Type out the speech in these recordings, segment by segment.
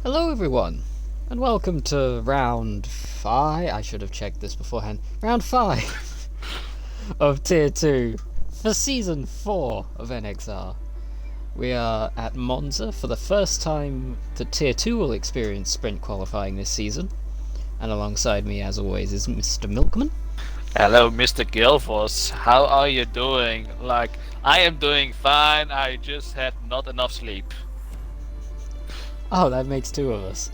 Hello, everyone, and welcome to round 5. I should have checked this beforehand. Round 5 of Tier 2 for Season 4 of NXR. We are at Monza for the first time that Tier 2 will experience sprint qualifying this season. And alongside me, as always, is Mr. Milkman. Hello, Mr. Gilfos. How are you doing? I am doing fine. I just had not enough sleep. Oh, that makes two of us.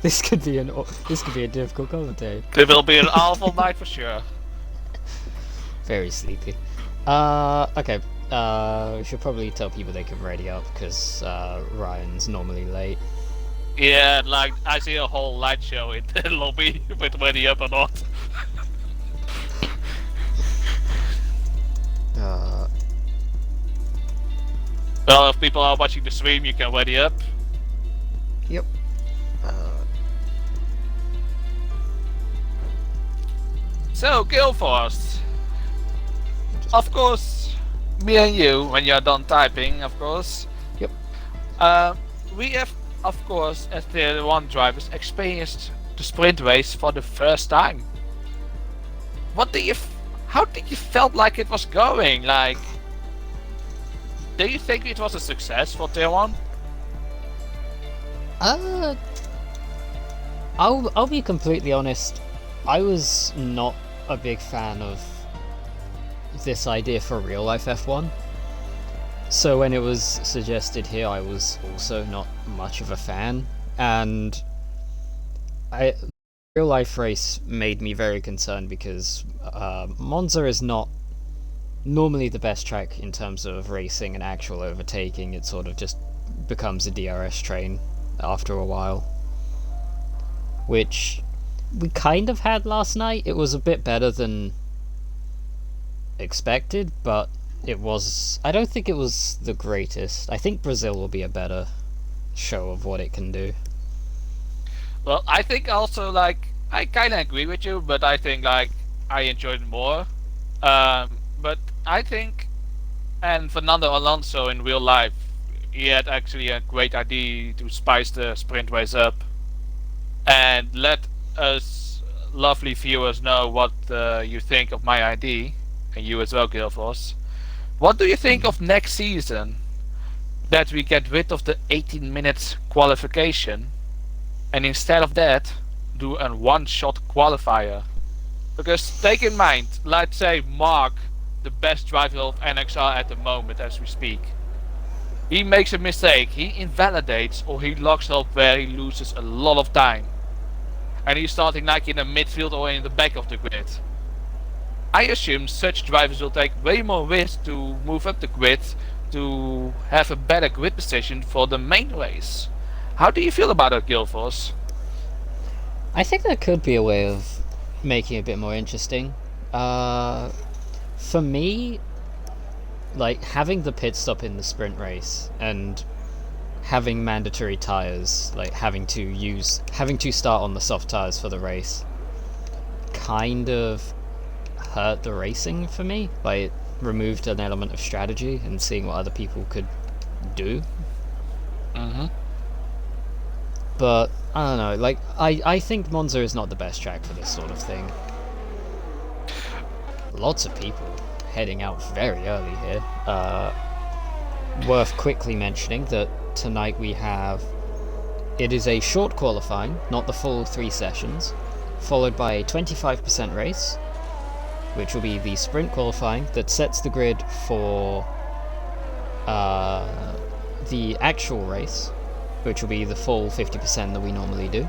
This could be a difficult commentary. There will be an awful night for sure. Very sleepy. Okay. We should probably tell people they can ready up because Ryan's normally late. Yeah, I see a whole light show in the lobby with ready up or not. Well, if people are watching the stream, you can ready up. Yep. So, Gilfos. Of course, me and you, when you're done typing, of course. Yep. We have, of course, as the one drivers, experienced the sprint race for the first time. How did you felt like it was going? Do you think it was a success for Tier 1? I'll be completely honest. I was not a big fan of this idea for real life F1. So when it was suggested here, I was also not much of a fan, and real life race made me very concerned because Monza is not normally the best track in terms of racing and actual overtaking. It sort of just becomes a DRS train after a while, which we kind of had last night. It was a bit better than expected, but I don't think it was the greatest. I think Brazil will be a better show of what it can do. Well, I think also I kind of agree with you, but I think I enjoyed it more. But I think, and Fernando Alonso in real life, he had actually a great idea to spice the sprint race up and let us lovely viewers know what you think of my idea, and you as well, Gilfos. What do you think of next season? That we get rid of the 18 minutes qualification and instead of that do a one-shot qualifier? Because take in mind, let's say Mark, the best driver of NXR at the moment as we speak, he makes a mistake, he invalidates or he locks up where he loses a lot of time, and he's starting in the midfield or in the back of the grid. I assume such drivers will take way more risk to move up the grid to have a better grid position for the main race. How do you feel about it, Gilfos? I think that could be a way of making it a bit more interesting. For me, having the pit stop in the sprint race and having mandatory tires, having to start on the soft tires for the race, kind of hurt the racing for me. It removed an element of strategy and seeing what other people could do. But I don't know, I think Monza is not the best track for this sort of thing. Lots of people heading out very early here. Worth quickly mentioning that tonight it is a short qualifying, not the full 3 sessions, followed by a 25% race, which will be the sprint qualifying that sets the grid for the actual race, which will be the full 50% that we normally do.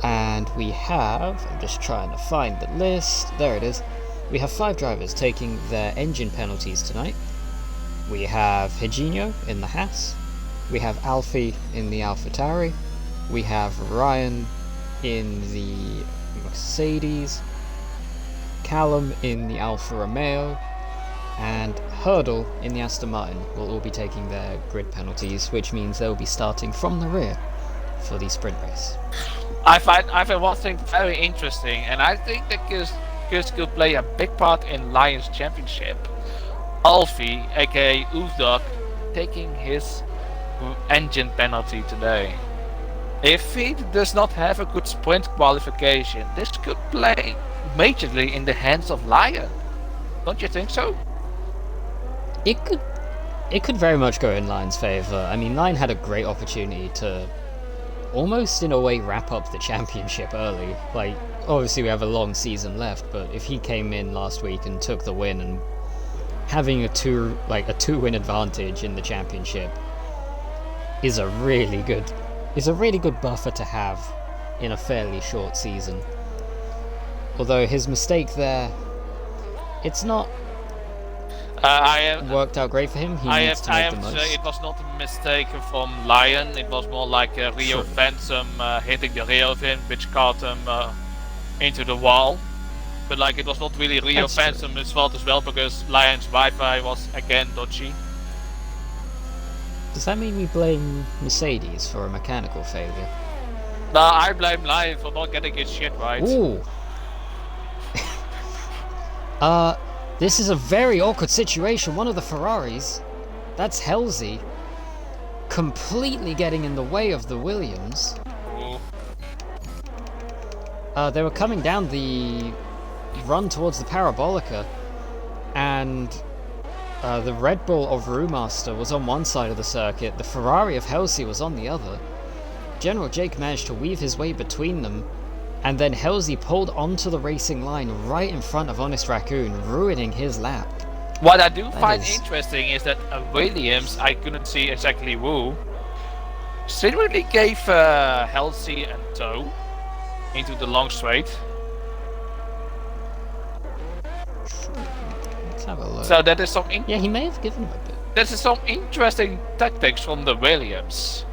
And we have, I'm just trying to find the list, there it is. We have 5 drivers taking their engine penalties tonight. We have Higino in the Haas, we have Alfie in the AlphaTauri, we have Ryan in the Mercedes, Callum in the Alfa Romeo, and Hurdle in the Aston Martin will all be taking their grid penalties, which means they'll be starting from the rear for the sprint race. I find one thing very interesting, and I think that Gus could play a big part in Lions Championship. Alfie, aka Oofdog, taking his engine penalty today. If he does not have a good sprint qualification, this could play majorly in the hands of Lion. Don't you think so? It could very much go in Lion's favour. I mean, Lion had a great opportunity to almost in a way wrap up the championship early. Like, obviously we have a long season left, but if he came in last week and took the win, and having a two-win advantage in the championship is a really good buffer to have in a fairly short season. Although his mistake there, it's not worked out great for him. He needs to make the most. It was not a mistake from Lion. It was more like a Rio Phantom hitting the rear of him, which caught him into the wall. But like, it was not really Rio Phantom's fault as well, because Lion's Wi-Fi was again dodgy. Does that mean we blame Mercedes for a mechanical failure? No, I blame Lion for not getting his shit right. Ooh. This is a very awkward situation. One of the Ferraris, that's Halsey, completely getting in the way of the Williams. Ooh. They were coming down the run towards the Parabolica, and the Red Bull of Brewmaster was on one side of the circuit, the Ferrari of Halsey was on the other. General Jake managed to weave his way between them, and then Halsey pulled onto the racing line right in front of Honest Raccoon, ruining his lap. What I do find interesting is that Williams, I couldn't see exactly who, secretly gave Halsey a tow into the long straight. Let's have a look. So that is some yeah, he may have given him a bit. This is some interesting tactics from the Williams.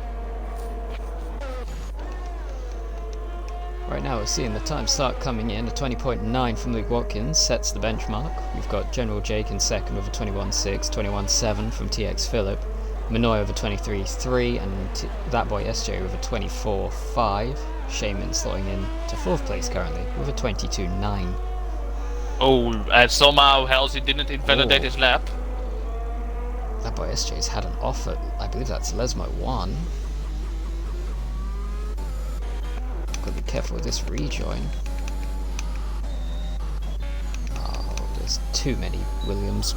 Right now we're seeing the time start coming in. A 20.9 from Luke Watkins sets the benchmark. We've got General Jake in second with a 21.6, 21.7 from TX Phillip. Minoy over 23.3 and that boy SJ with a 24.5. Shaman slotting in to fourth place currently with a 22.9. Oh, and somehow Halsey didn't invalidate his lap. That boy SJ's had an offer. I believe that's Lesmo 1. Gotta be careful with this rejoin. Oh, there's too many Williams.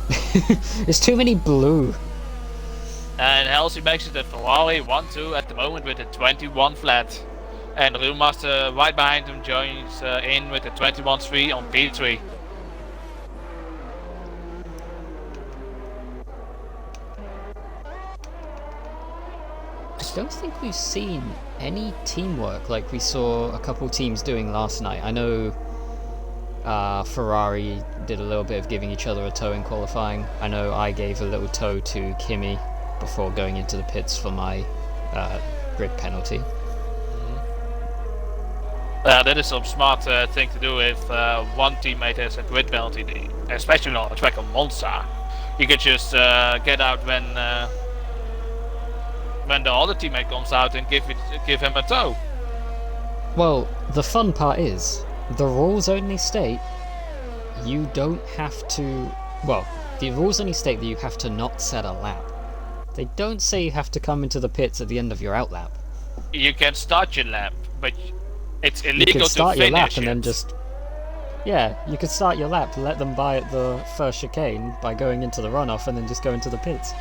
There's too many blue. And Halsey makes it a Ferrari 1-2 at the moment with a 21 flat. And Brewmaster right behind him joins in with a 21.3 on P3. I don't think we've seen any teamwork like we saw a couple teams doing last night. I know Ferrari did a little bit of giving each other a tow in qualifying. I know I gave a little tow to Kimi before going into the pits for my grid penalty. That is some smart thing to do if one teammate has a grid penalty, especially on a track of Monza. You can just get out when the other teammate comes out and give him a tow. Well, the fun part is, the rules only state you don't have to... Well, the rules only state that you have to not set a lap. They don't say you have to come into the pits at the end of your out lap. You can start your lap, but it's illegal to finish it. You could start your lap and then just... Yeah, you could start your lap, let them by at the first chicane by going into the runoff and then just go into the pits.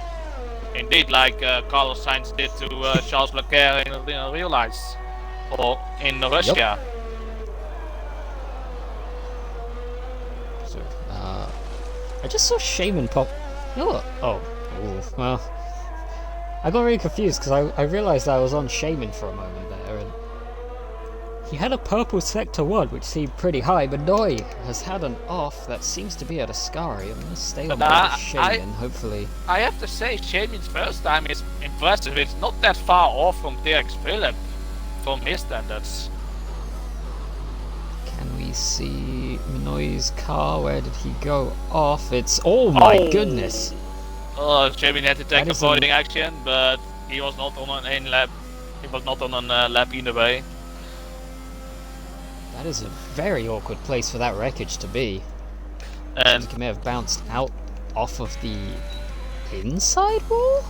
Indeed, like Carlos Sainz did to Charles Leclerc in real life, or in Russia. Yep. So, I just saw Shaman pop. You know what? Oh, well, I got really confused because I realised I was on Shaman for a moment there, and he had a purple sector 1, which seemed pretty high, but Noi has had an off that seems to be at Ascari. I'm going to stay on with Shaman, hopefully. I have to say, Shaman's first time is impressive. It's not that far off from TX Phillip, from his standards. Can we see Minoy's car? Where did he go off? It's... Oh my goodness! Oh, Shaman had to take avoiding action, but he was not on an lap. He was not on a lap either way. That is a very awkward place for that wreckage to be. And he may have bounced out off of the inside wall?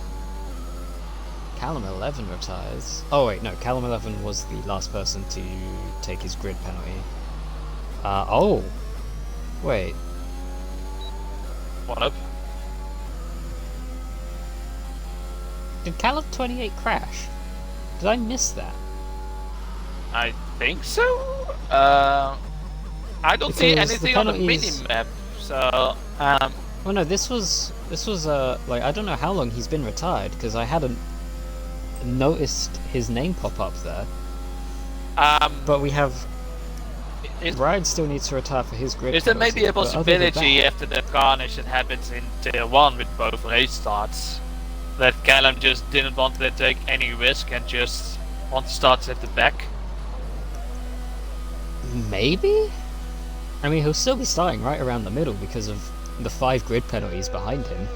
Callum 11 retires. Oh wait, no, Callum 11 was the last person to take his grid penalty. Oh! Wait. What up? Did Callum 28 crash? Did I miss that? I think so. I don't see Because anything the on the penalties- mini-map, so Well, no, this was like, I don't know how long he's been retired, because I hadn't noticed his name pop up there. But we have Ryan still needs to retire for his grid. is there penalty, maybe a but other than possibility that- after the carnage that happens in tier 1 with both race starts, that Callum just didn't want to take any risk and just want to start at the back? Maybe? I mean, he'll still be starting right around the middle because of the 5 grid penalties behind him.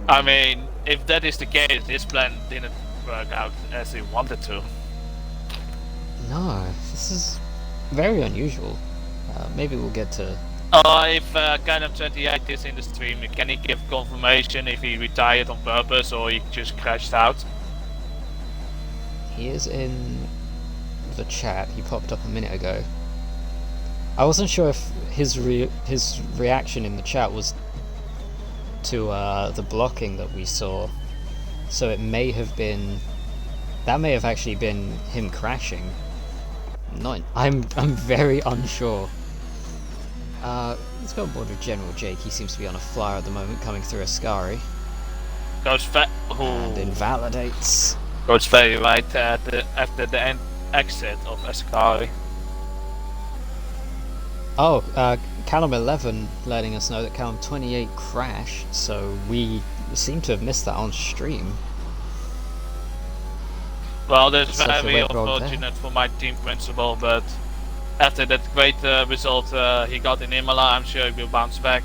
I mean, if that is the case, this plan didn't work out as he wanted to. No, this is very unusual. Maybe we'll get to... If Callum 28 is in the stream, can he give confirmation if he retired on purpose or he just crashed out? He is in the chat. He popped up a minute ago. I wasn't sure if his reaction in the chat was to the blocking that we saw. So it may have been... That may have actually been him crashing. I'm very unsure. Let's go on board with General Jake. He seems to be on a flyer at the moment, coming through Ascari. And invalidates. Goes very right after the exit of Ascari. Oh, Callum 11 letting us know that Callum 28 crashed, so we seem to have missed that on stream. Well, that's Such a very wet road there. unfortunate for my team principal, but after that great result he got in Imola, I'm sure he will bounce back.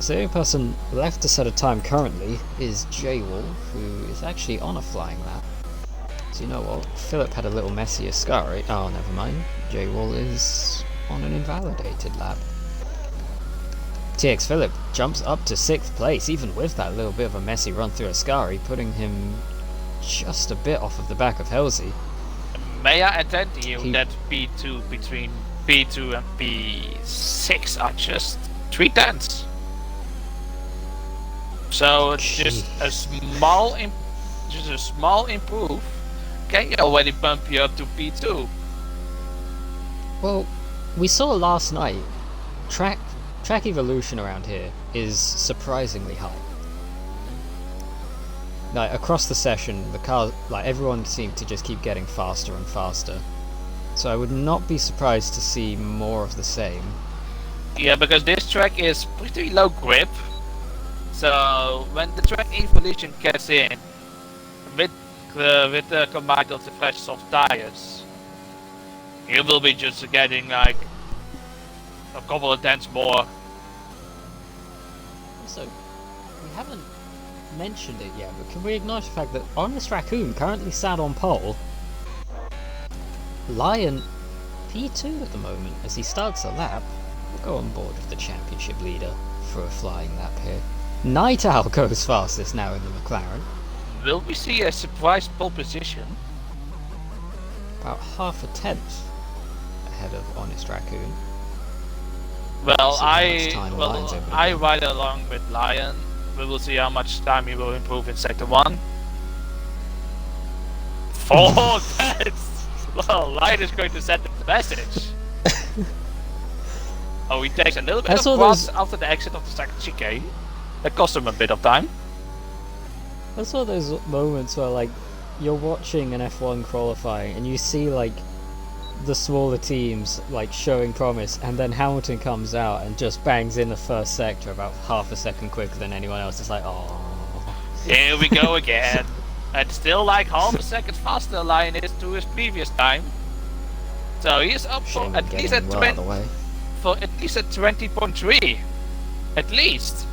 So the only person left to set a time currently is J-Wall, who is actually on a flying lap. So you know what, Philip had a little messy Ascari. Oh, never mind. J-Wall is on an invalidated lap. TX Philip jumps up to 6th place, even with that little bit of a messy run through Ascari, putting him just a bit off of the back of Halsey. May I attend to you that P2 between P2 and P6 are just 3 tenths. So it's just a small improve can already bump you up to P2. Well, we saw last night, track evolution around here is surprisingly high. Like, across the session, the cars, like, everyone seemed to just keep getting faster and faster. So I would not be surprised to see more of the same. Yeah, because this track is pretty low grip. So when the track evolution gets in, with the combined of the fresh soft tires, you will be just getting like a couple of tenths more. Also, we haven't mentioned it yet, but can we acknowledge the fact that Honest Raccoon currently sat on pole, Lion P2 at the moment as he starts a lap. We'll go on board with the championship leader for a flying lap here. Night Owl goes fastest now in the McLaren. Will we see a surprise pole position? About half a tenth ahead of Honest Raccoon. Well, See how much time Lion's able to I gain. ride along with Lion. We will see how much time he will improve in sector 1. 4 tenths! Well, Lion is going to send the message. Oh, he takes a little bit That's of all gas after the exit of the second chicane. That cost him a bit of time. That's one of those moments where, like, you're watching an F1 qualifying and you see, like, the smaller teams, like, showing promise, and then Hamilton comes out and just bangs in the first sector about half a second quicker than anyone else. It's like, oh. Here we go again. And still like half a second faster Lion is to his previous time. So he's up for Shame at least getting at well out of the way. 20.3. At least.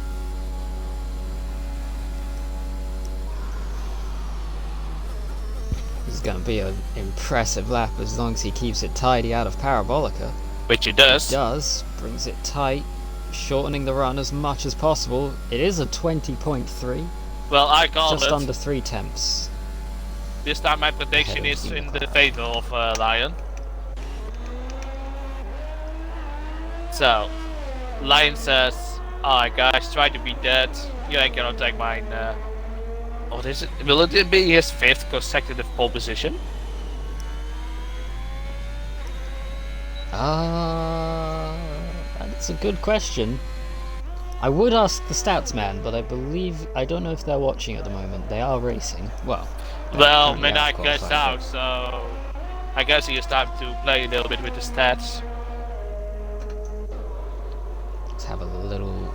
This is going to be an impressive lap as long as he keeps it tidy out of Parabolica. Which he does. Does, brings it tight, shortening the run as much as possible. It is a 20.3. Well, I called Just it. under 3 temps. This time my prediction Ahead of is the in the McLaren. favor of Lion. So, Lion says, "Alright guys, try to beat that. You ain't gonna take mine." What is it? Will it be his 5th consecutive pole position? That's a good question. I would ask the stats man, but I don't know if they're watching at the moment. They are racing. Well, Well, currently out of midnight gets qualifying, out, so I guess he has time to play a little bit with the stats. Let's have a little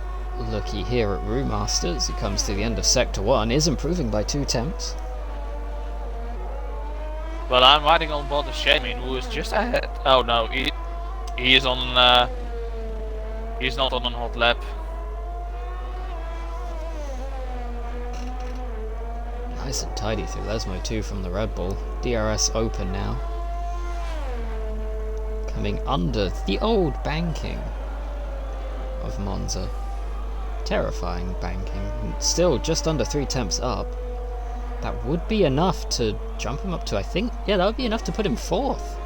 looky here at Brewmasters. He comes to the end of Sector 1, is improving by 2 temps. Well, I'm riding on board the Shaman, who is just ahead. Oh no, he is on. He's not on a hot lap. Nice and tidy through Lesmo too from the Red Bull. DRS open now. Coming under the old banking of Monza. Terrifying banking. Still just under 3 temps up. That would be enough to jump him up to, I think, yeah, that would be enough to put him 4th.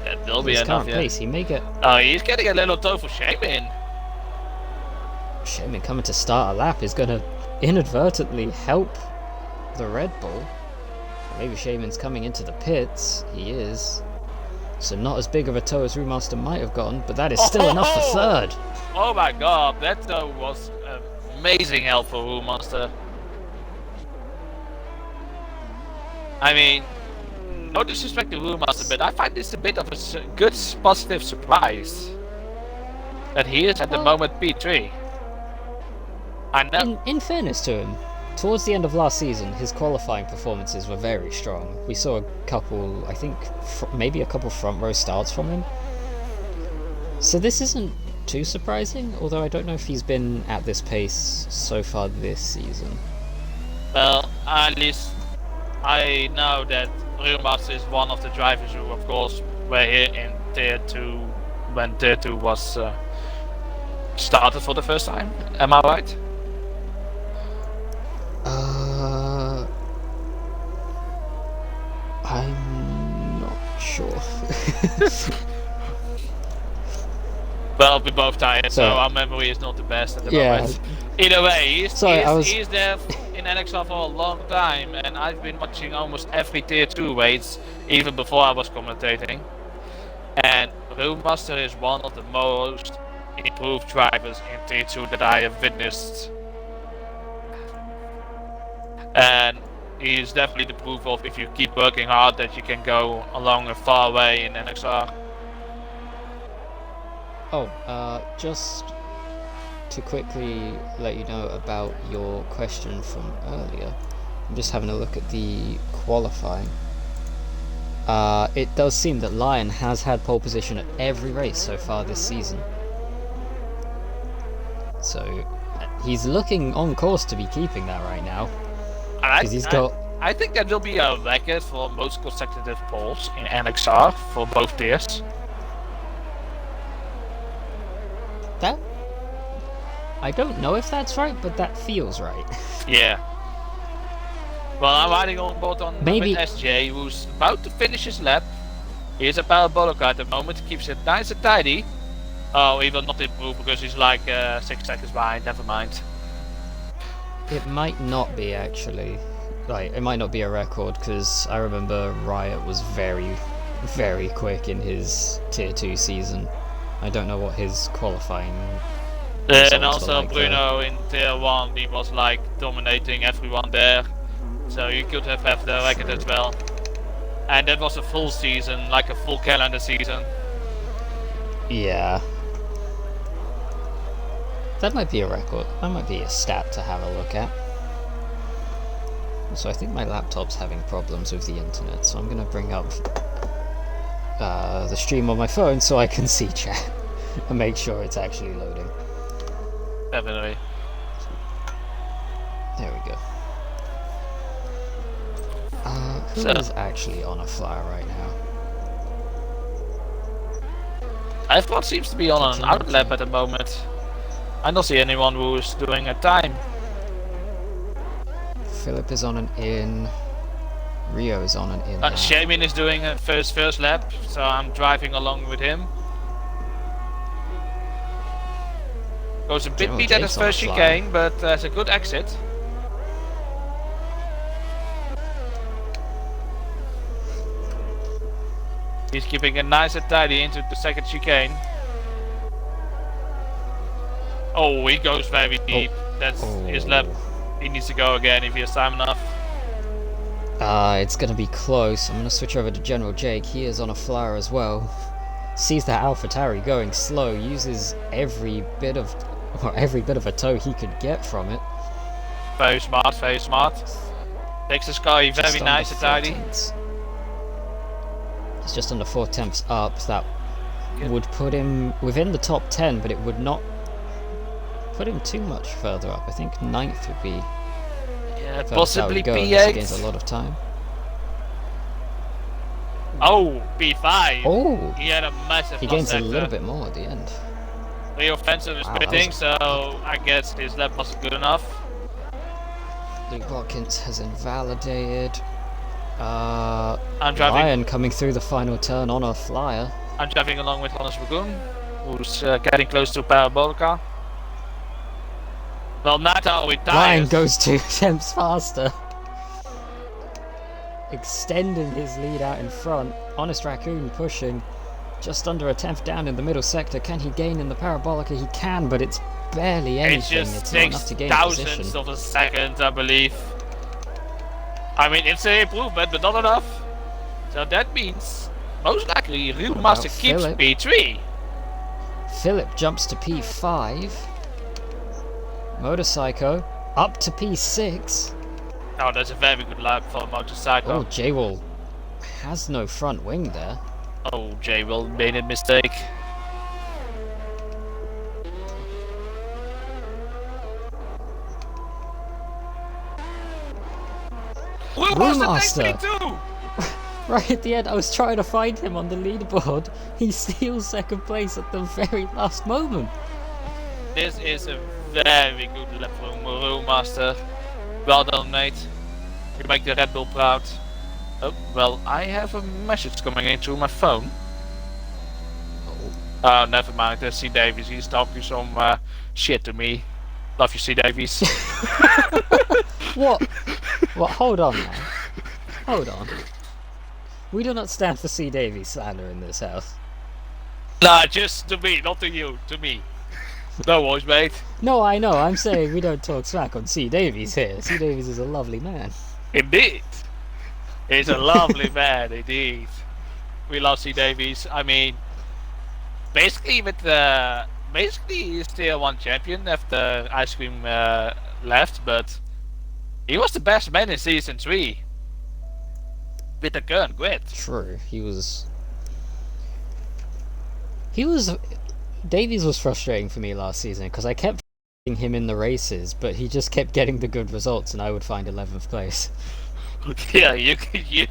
That will be his enough, current yeah. pace, he may get... Oh, he's getting a little toe for Shaman. Shaman coming to start a lap is going to inadvertently help the Red Bull. Maybe Shaman's coming into the pits. He is. So not as big of a toe as Remaster might have gotten, but that is still enough for 3rd. Oh my god, that toe was amazing help for Remaster. I mean, no disrespect to Remaster, but I find this a bit of a good positive surprise. That he is at the moment P3. I know. In fairness to him, towards the end of last season, his qualifying performances were very strong. We saw a couple, I think, maybe a couple front row starts from him. So this isn't too surprising, although I don't know if he's been at this pace so far this season. Well, at least I know that Remaster is one of the drivers who, of course, were here in Tier 2 when Tier 2 was started for the first time. Am I right? I'm not sure. Well, we're both tired, so our memory is not the best at the moment. Either way, he's there in NXR for a long time, and I've been watching almost every Tier 2 race, even before I was commentating. And Brewmaster is one of the most improved drivers in Tier 2 that I have witnessed. And he is definitely the proof of, if you keep working hard, that you can go along a far way in NXR. Oh, just to quickly let you know about your question from earlier. I'm just having a look at the qualifying. It does seem that Lion has had pole position at every race so far this season. So he's looking on course to be keeping that right now. Because he's got... I think that will be a record for most consecutive poles in NXR for both tiers. That... I don't know if that's right, but that feels right. Yeah. Well, I'm riding on board on Maybe with SJ, who's about to finish his lap. He is a parabolic at the moment, keeps it nice and tidy. Oh, he will not improve because he's like 6 seconds behind, never mind. It might not be, actually. Like, it might not be a record, because I remember Riot was very, very quick in his Tier 2 season. I don't know what his qualifying and also like Bruno in Tier 1, he was like dominating everyone there. So you could have the record as well. And that was a full season, like a full calendar season. Yeah. That might be a record. That might be a stat to have a look at. So I think my laptop's having problems with the internet, so I'm going to bring up the stream on my phone so I can see chat and make sure it's actually loading. Definitely. There we go. Who is actually on a flyer right now? Everyone seems to be on an outlap at the moment. I don't see anyone who is doing a time. Philip is on an in. Rio is on an in. Shamin is doing a first lap, so I'm driving along with him. Goes a bit beat at his first chicane, but has a good exit. He's keeping it nice and tidy into the second chicane. Oh, he goes very deep. That's his lap. He needs to go again if he has time enough. It's gonna be close. I'm gonna switch over to General Jake. He is on a flyer as well. Sees that AlphaTauri going slow, uses every bit of a tow he could get from it. Very smart, very smart. Takes the sky very nice and tidy. He's just under 4/10 up. That would put him within the top 10, but it would not put him too much further up. I think 9th would be. Yeah, possibly P8. This gains a lot of time. Oh, P5. Oh, he had a massive. He gains a little bit more at the end. The offensive is pitting, so I guess his lap wasn't good enough. Luke Watkins has invalidated. I'm driving. Ryan coming through the final turn on a flyer. I'm driving along with Honest Magoon, who's getting close to Parabolica. Well, Nata with tires. Ryan goes 2 attempts faster, extending his lead out in front. Honest Raccoon pushing just under a 10th down in the middle sector. Can he gain in the Parabolica? He can, but it's barely anything. It's not enough to gain position. Thousandths of a second, I believe. I mean, it's an improvement, but not enough. So that means, most likely, Real Master keeps P3. Philip jumps to P5. Motorcycle up to P6. Oh, that's a very good lap for a motorcycle. Oh, J-Wall has no front wing there. Oh, J-Wall made a mistake. Brewmaster! Right at the end, I was trying to find him on the leaderboard. He steals second place at the very last moment. This is a very good lap from Brewmaster. Well done, mate. You make the Red Bull proud. Oh, well, I have a message coming in through my phone. Oh, never mind. That's C. Davies. He's talking some shit to me. Love you, C. Davies. What? What? Hold on, man. Hold on. We do not stand for C. Davies slander in this house. Nah, just to me, not to you. To me. No worries, mate. No, I know. I'm saying we don't talk smack on C. Davies here. C. Davies is a lovely man. Indeed. He's a lovely man, indeed. We love C. Davies. I mean, basically he's still one champion after Ice Cream left, but he was the best man in Season 3. With the current grid. True. He was... Davies was frustrating for me last season because I kept him in the races, but he just kept getting the good results, and I would find 11th place. Yeah, you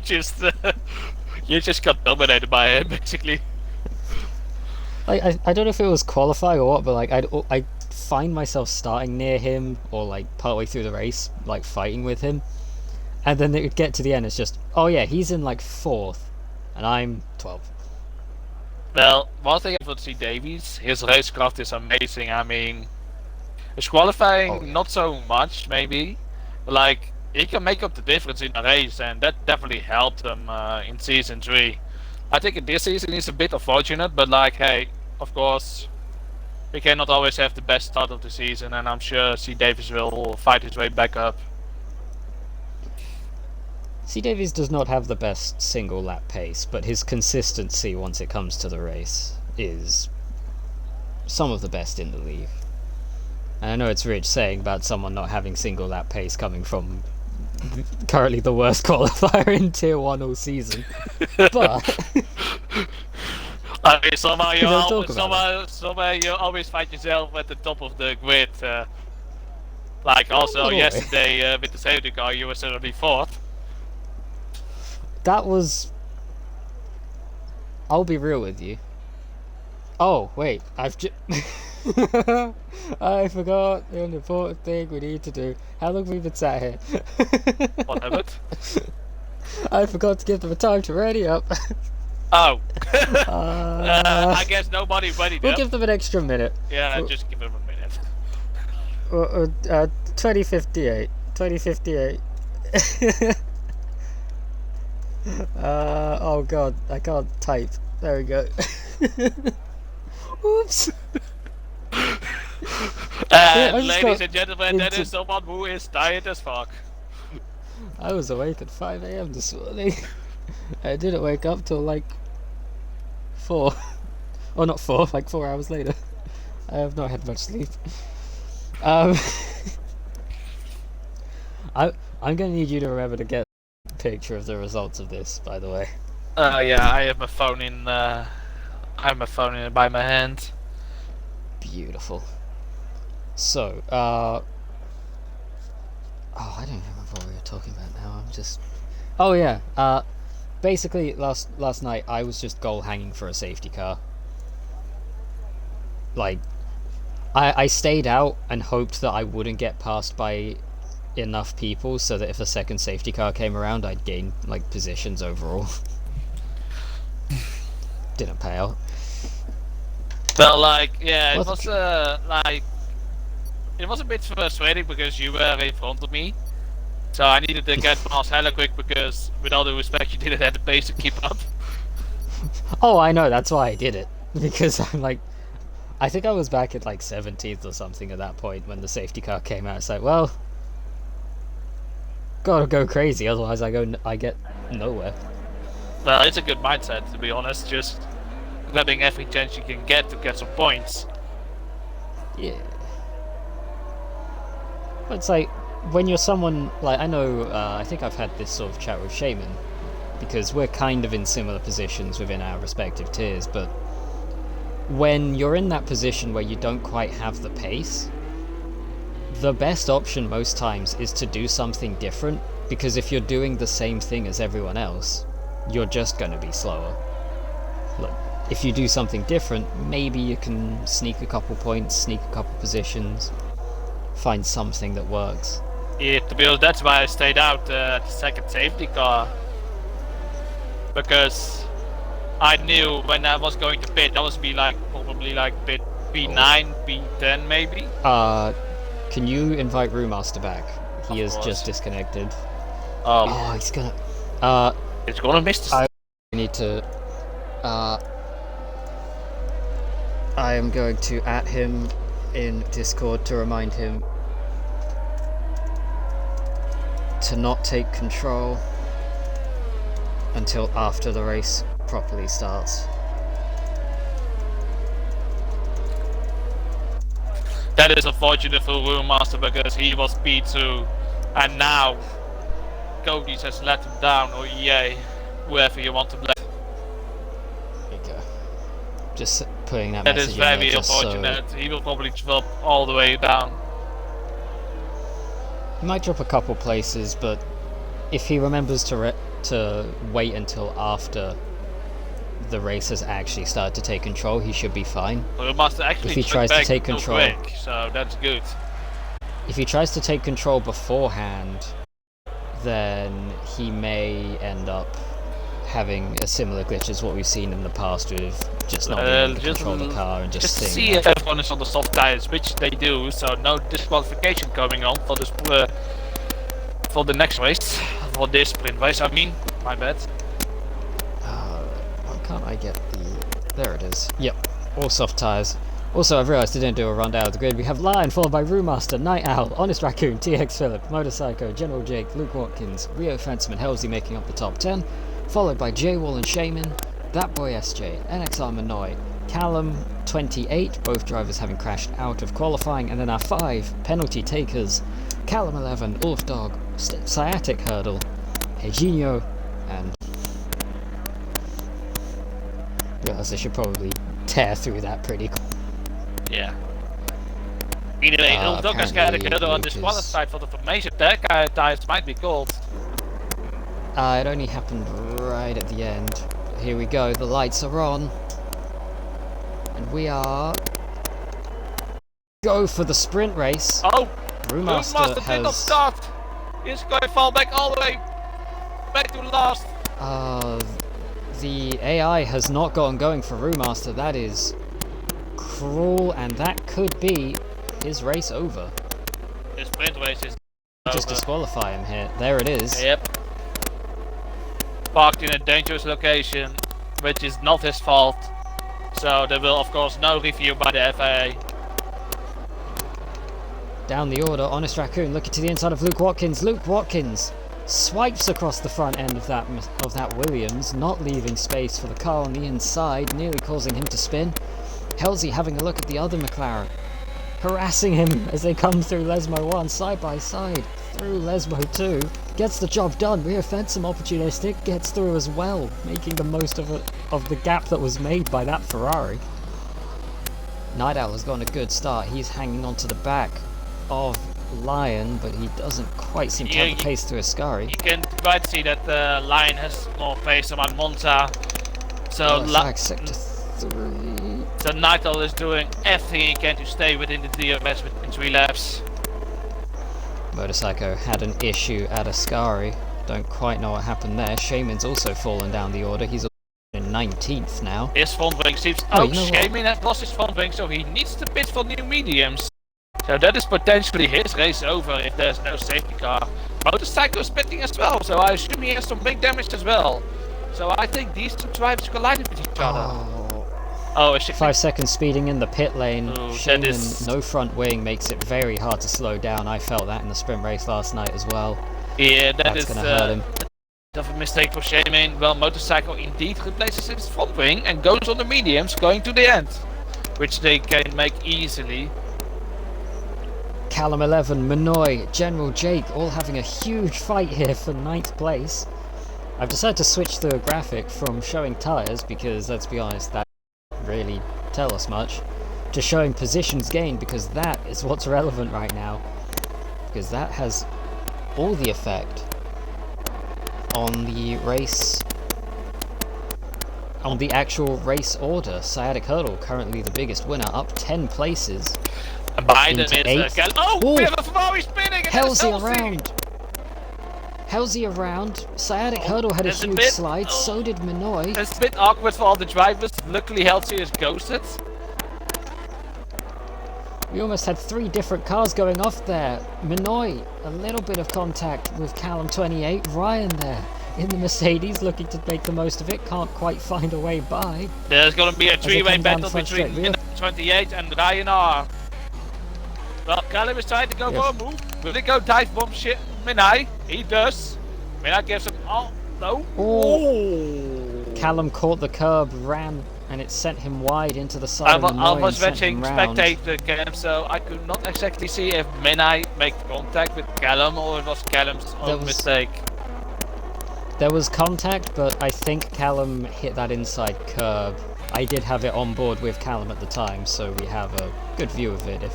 just got dominated by him basically. Like I don't know if it was qualifying or what, but like I'd find myself starting near him or like partway through the race, like fighting with him, and then it would get to the end. It's just, oh yeah, he's in like 4th, and I'm 12th. Well, one thing I would see Davies, his racecraft is amazing. I mean, his qualifying not so much maybe, but like he can make up the difference in a race, and that definitely helped him in Season 3. I think in this season he's a bit unfortunate, but like, hey, of course, we cannot always have the best start of the season, and I'm sure C. Davies will fight his way back up. C. Davies does not have the best single lap pace, but his consistency once it comes to the race is some of the best in the league. And I know it's rich saying about someone not having single lap pace coming from currently the worst qualifier in Tier 1 all season, but I mean, somehow you always find yourself at the top of the grid. Like also yesterday with the safety car, you were suddenly 4th. That was... I'll be real with you. Oh, wait, I've just... I forgot an important thing we need to do. How long have we been sat here? What happened? I forgot to give them a time to ready up. Oh. Uh, I guess nobody ready we'll up. give them an extra minute. Yeah, just give them a minute. 2058. 2058. Oh god, I can't type. There we go. Oops. I just Ladies got and gentlemen, that into- is someone who is tired as fuck. I was awake at 5 a.m. this morning. I didn't wake up till like 4. Or not 4, like 4 hours later. I have not had much sleep. Um, I'm gonna need you to remember to get a picture of the results of this, by the way. Yeah, I have my phone in. I have my phone in by my hand. Beautiful. So, oh, I don't remember what we were talking about now. I'm just. Oh yeah. Basically, last night I was just goal hanging for a safety car. Like, I stayed out and hoped that I wouldn't get passed by enough people so that if a second safety car came around, I'd gain like positions overall. Didn't pay out. But like, yeah, it What was like, it was a bit frustrating because you were in front of me, so I needed to get past hella quick because, with all due respect, you didn't have the pace to keep up. Oh, I know. That's why I did it because I'm like, I think I was back at like 17th or something at that point when the safety car came out. It's like, well, gotta go crazy, otherwise I get nowhere. Well, it's a good mindset to be honest. Just grabbing every chance you can get to get some points. Yeah. But it's like when you're someone like I know. I think I've had this sort of chat with Shaman because we're kind of in similar positions within our respective tiers, but when you're in that position where you don't quite have the pace, the best option most times is to do something different, because if you're doing the same thing as everyone else, you're just going to be slower. Look, if you do something different, maybe you can sneak a couple points, sneak a couple positions, find something that works. Yeah, to be honest, that's why I stayed out at the second safety car. Because I knew when I was going to pit, that was be like probably like pit P9, P10 maybe. Can you invite Brewmaster back? He Of is course. just disconnected. Oh, Oh, he's gonna. it's gonna miss the I need to. I am going to at him in Discord to remind him to not take control until after the race properly starts. That is unfortunate for Master because he was P2 and now Cody's has let him down, or EA, whoever you want to blame. There you go. Just putting that That message is in there very just unfortunate. He will probably drop all the way down. He might drop a couple places, but if he remembers to wait until after the race has actually started to take control, he should be fine. So Master actually If he took tries to back take real control- quick, so that's good. If he tries to take control beforehand, then he may end up having a similar glitch as what we've seen in the past with just not being able to Just control the car and just see seeing if everyone is on the soft tires, which they do, so no disqualification coming on for this for the next race, for this sprint race. I mean, my bad. Why can't I get the... There it is. Yep, all soft tyres. Also, I've realised I didn't do a rundown of the grid. We have Lion, followed by Brewmaster, Night Owl, Honest Raccoon, TX Phillip, Motorcycle, General Jake, Luke Watkins, Rio Fenceman, Helsley making up the top 10, followed by J-Wall and Shaman, That Boy SJ, NXR Manoy, Callum, 28, both drivers having crashed out of qualifying, and then our 5 penalty takers, Callum 11, Ulf Dog, Sciatic Hurdle, Eugenio, and... Realised I should probably tear through that pretty quick. Yeah. Anyway, Ulf has got a apparently good on Luke is- disqualified for the formation. That guy tires might be cold. It only happened right at the end. Here we go, the lights are on. And we are go for the sprint race. Oh, Brewmaster did not has... start. He's going to fall back all the way back to last. The AI has not gotten going for Brewmaster. That is cruel, and that could be his race over. His sprint race is Just over. disqualify him here. There it is. Yep. Parked in a dangerous location, which is not his fault. So there will of course no review by the FIA. Down the order, Honest Raccoon looking to the inside of Luke Watkins. Luke Watkins swipes across the front end of that Williams, not leaving space for the car on the inside, nearly causing him to spin. Halsey having a look at the other McLaren, harassing him as they come through Lesmo 1, side by side, through Lesmo 2. Gets the job done, rear fence some opportunistic, gets through as well, making the most of the gap that was made by that Ferrari. Night Owl has gotten a good start, he's hanging on to the back of Lion, but he doesn't quite seem to have the pace through Ascari. You can quite see that the Lion has more pace than Monza. So sector 3. So Night Owl is doing everything he can to stay within the DRS within 3 laps. Motorcycle had an issue at Ascari. Don't quite know what happened there. Shaman's also fallen down the order. He's in 19th now. His front wing seems... Shaman has lost his front wing, so he needs to pit for new mediums. So that is potentially his race over if there's no safety car. Motorcycle is pitting as well, so I assume he has some big damage as well. So I think these two drivers collided with each other. Oh, 5 seconds speeding in the pit lane. Shaman, is... no front wing, makes it very hard to slow down. I felt that in the sprint race last night as well. Yeah, That's gonna hurt him. Of a mistake for Shaman. Well, Motorcycle indeed replaces his front wing and goes on the mediums, going to the end, which they can make easily. Callum 11, Manoy, General Jake, all having a huge fight here for 9th place. I've decided to switch the graphic from showing tyres, because let's be honest, that doesn't really tell us much, to showing positions gained, because that is what's relevant right now. Because that has all the effect on the race, on the actual race order. Sciatic Hurdle, currently the biggest winner, up 10 places. Biden is we have a Ferrari spinning! Halsey around! Halsey around. Sciatic Hurdle had a huge slide, so did Manoy. It's a bit awkward for all the drivers. Luckily Halsey is ghosted. We almost had 3 different cars going off there. Manoy, a little bit of contact with Callum 28. Ryan there in the Mercedes looking to make the most of it. Can't quite find a way by. There's going to be a 3-way battle between 28 and Ryan R. Well, Callum is trying to go for a move. Will he go dive bomb shit? Minai? He does. Minai gives him... Oh, no. Oh. Callum caught the curb, ran, and it sent him wide into the side of the I was watching spectator cam, so I could not exactly see if Minai made contact with Callum or it was Callum's own mistake. There was contact, but I think Callum hit that inside curb. I did have it on board with Callum at the time, so we have a good view of it if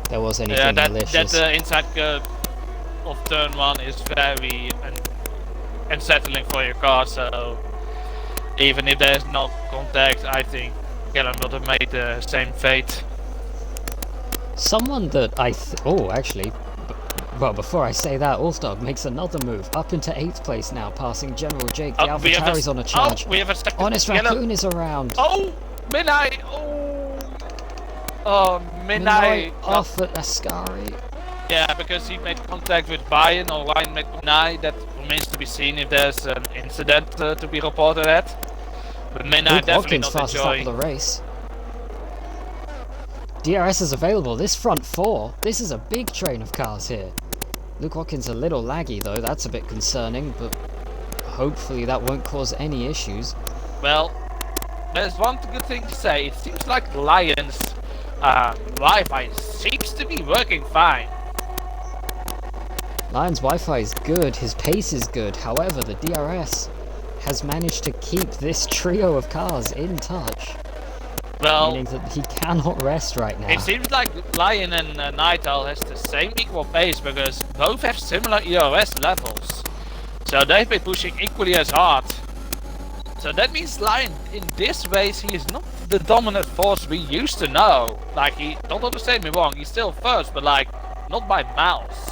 there was anything malicious. That inside curb of turn 1 is very unsettling for your car, so even if there's no contact, I think Callum would have made the same fate. Someone that actually, well, before I say that, Allstar makes another move up into 8th place now, passing General Jake. The AlphaTauri's on a charge. We have a second. Honest Raccoon is around. Oh, Minai! Oh, Minai off at Ascari. Yeah, because he made contact with Ryan or Ryan met Minai. That remains to be seen if there's an incident to be reported at. But Minai definitely not fastest up of the race. DRS is available. This front 4. This is a big train of cars here. Luke Watkins a little laggy though. That's a bit concerning, but hopefully that won't cause any issues. Well, there's one good thing to say. It seems like Lion's Wi-Fi seems to be working fine. Lion's Wi-Fi is good, his pace is good, however the DRS has managed to keep this trio of cars in touch. Well, meaning that he cannot rest right now. It seems like Lion and Night Owl has the same equal pace because both have similar ERS levels. So they've been pushing equally as hard. So that means Lion, in this race, he is not the dominant force we used to know. Like, don't understand me wrong, he's still first, but like, not by miles.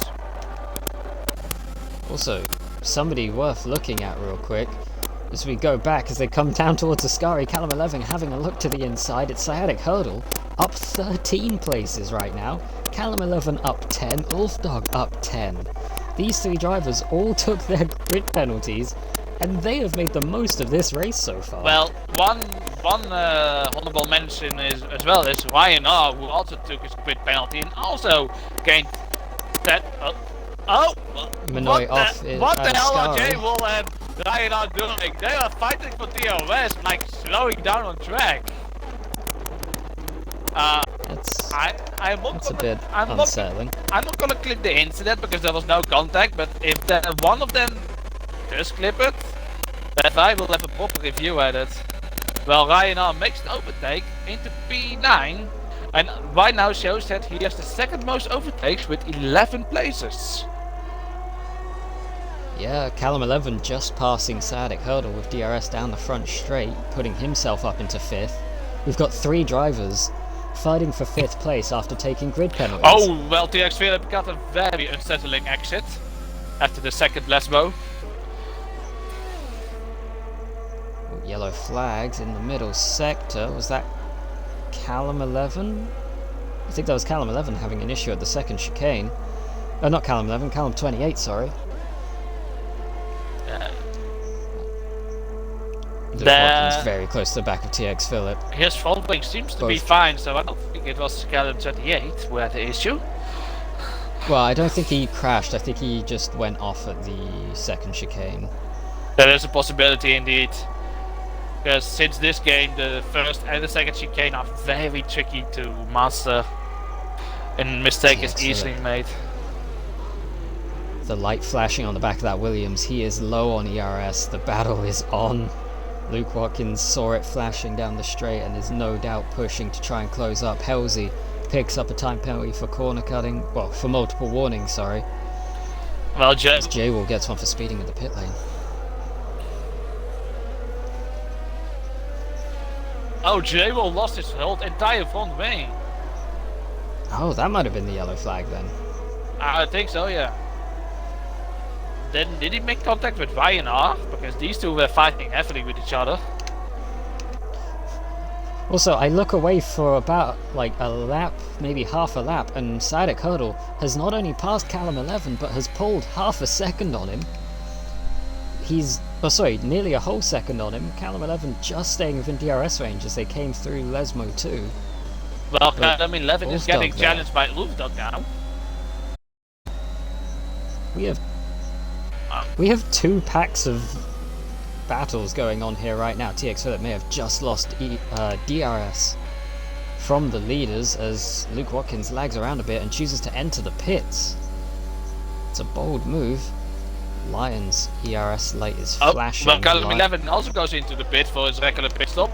Also, somebody worth looking at real quick, as we go back, as they come down towards Ascari, Callum 11 having a look to the inside, it's Sciatic Hurdle, up 13 places right now, Callum 11 up 10, Ulfdog up 10. These three drivers all took their grid penalties, and they have made the most of this race so far. Well, one honorable mention is as well is Ryan R, who also took his grid penalty and also gained that. Minoy off what the hell are J-Wall and Ryan R doing? They are fighting for TOS, like slowing down on track. That's I'm a bit unsettling. I'm not gonna clip the incident because there was no contact, but if one of them does clip it, then I will have a proper review at it. Well, Ryan R makes an overtake into P9, and right now shows that he has the second most overtakes with 11 places. Yeah, Callum 11 just passing Sciatic Hurdle with DRS down the front straight, putting himself up into 5th. We've got 3 drivers fighting for 5th place after taking grid penalties. Oh, well, TX Philip got a very unsettling exit after the second Lesbo. Yellow flags in the middle sector. Was that Callum 11? I think that was Callum 11 having an issue at the second chicane. Oh, not Callum 11, Callum 28, sorry. Luke Watkins very close to the back of TX Phillip. His front wing seems to be fine, so I don't think it was Callum 28 who had the issue. Well, I don't think he crashed, I think he just went off at the second chicane. That is a possibility indeed. Because since this game, the first and the second chicane are very tricky to master, and mistake is easily made. The light flashing on the back of that Williams, he is low on ERS, the battle is on. Luke Watkins saw it flashing down the straight and is no doubt pushing to try and close up. Halsey picks up a time penalty for corner cutting, well, for multiple warnings, sorry. Well, J-Wall gets one for speeding in the pit lane. Oh, J-Wall lost his whole entire front wing. Oh, that might have been the yellow flag then. I think so, yeah. Then did he make contact with Ryan R? Because these two were fighting heavily with each other. Also, I look away for about like a lap, maybe half a lap, and Sciatic Hurdle has not only passed Callum 11, but has pulled half a second on him. He's, nearly a whole second on him. Callum 11 just staying within DRS range as they came through Lesmo 2. Well, Callum 11 is getting challenged by Ulfdog now. We have 2 packs of battles going on here right now. TX Phillip may have just lost DRS from the leaders as Luke Watkins lags around a bit and chooses to enter the pits. It's a bold move. Lions ERS light is flashing. Well, Callum 11 also goes into the pit for his regular pit stop.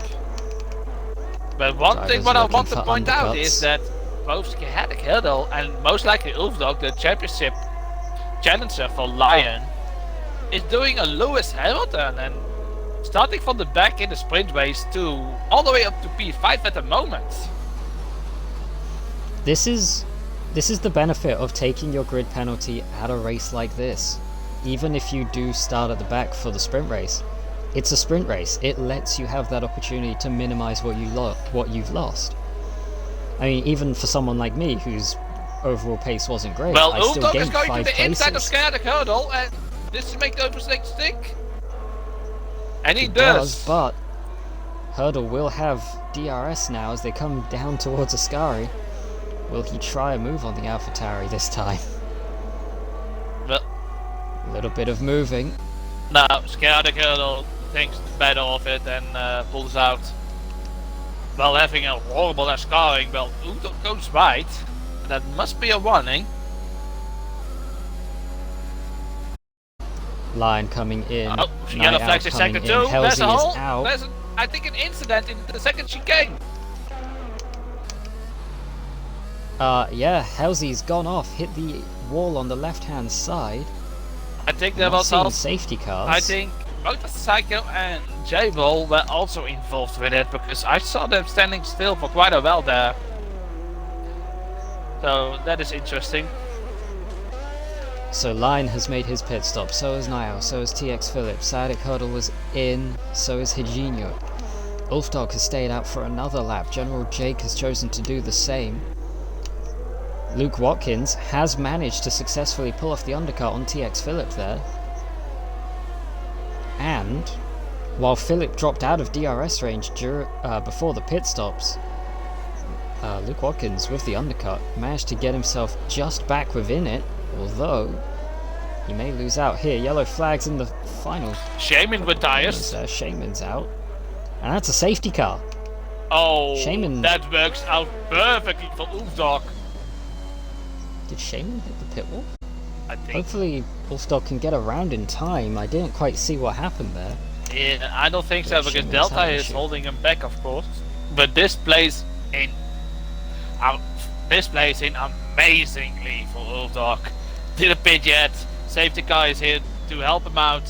But one thing what I want to point out is that both Sciatic Hurdle and most likely Ulfdog, the championship challenger for Lion, is doing a Lewis Hamilton and starting from the back in the sprint race to all the way up to P5 at the moment. This is the benefit of taking your grid penalty at a race like this. Even if you do start at the back for the sprint race, it's a sprint race. It lets you have that opportunity to minimize what you've lost. I mean, even for someone like me whose overall pace wasn't great, well, I still Ulfdog gained is going 5 to the places. inside of Sciatic Hurdle, and this is make those mistakes stick. And he does, but Hurdle will have DRS now as they come down towards Ascari. Will he try a move on the AlphaTauri this time? Well, a little bit of moving. No, Sciatic Hurdle thinks better of it and pulls out. While having a horrible Ascari, well, Ulfdog goes right. That must be a warning. Line coming in. Oh, yellow flags in sector 2. There's a hole. Out. There's, I think, an incident in the second chicane. Yeah, Halsey's gone off, hit the wall on the left-hand side. I think there was also safety cars. I think Motorcycle and J-Ball were also involved with it, because I saw them standing still for quite a while there. So that is interesting. So Line has made his pit stop, so has Niall, so has TX Phillips, Sadik Hurdle was in, so is Hijinho. Ulfdog has stayed out for another lap, General Jake has chosen to do the same. Luke Watkins has managed to successfully pull off the undercut on TX Phillip there. And while Philip dropped out of DRS range before the pit stops, Luke Watkins with the undercut managed to get himself just back within it, although he may lose out here. Yellow flags in the final. Shaman with tires. Shaman's out. And that's a safety car. Oh, Shaman... that works out perfectly for Ulfdog. Did Shaman hit the pit wall? I think. Hopefully Ulfdog can get around in time. I didn't quite see what happened there. Yeah, I don't think so, because Shaman's Delta is issue. holding him back, of course. But this plays in amazingly for Ulfdog. Didn't pit yet. Safety car is here to help him out.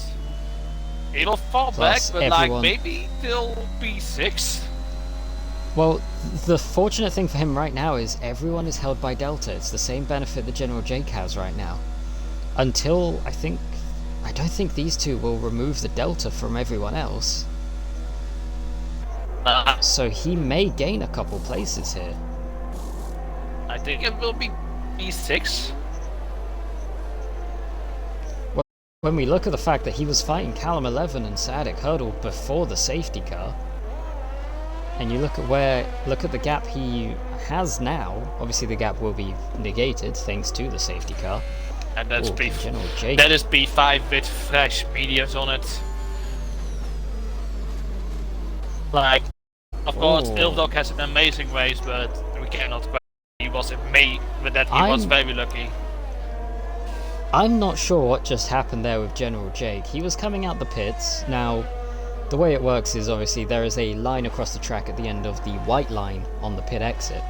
He will fall Plus back, but everyone... like maybe till P6. Well, the fortunate thing for him right now is everyone is held by Delta. It's the same benefit that General Jake has right now. Until, I don't think these two will remove the Delta from everyone else. So he may gain a couple places here. I think it will be P6. When we look at the fact that he was fighting Callum 11 and Sadik Hurdle before the safety car, and you look at the gap he has now, obviously the gap will be negated thanks to the safety car. And that's General Jake. That is P5 with fresh mediums on it. Like, of course, Ulfdog has an amazing race, but we cannot question he was very lucky. I'm not sure what just happened there with General Jake. He was coming out the pits. Now, the way it works is obviously there is a line across the track at the end of the white line on the pit exit.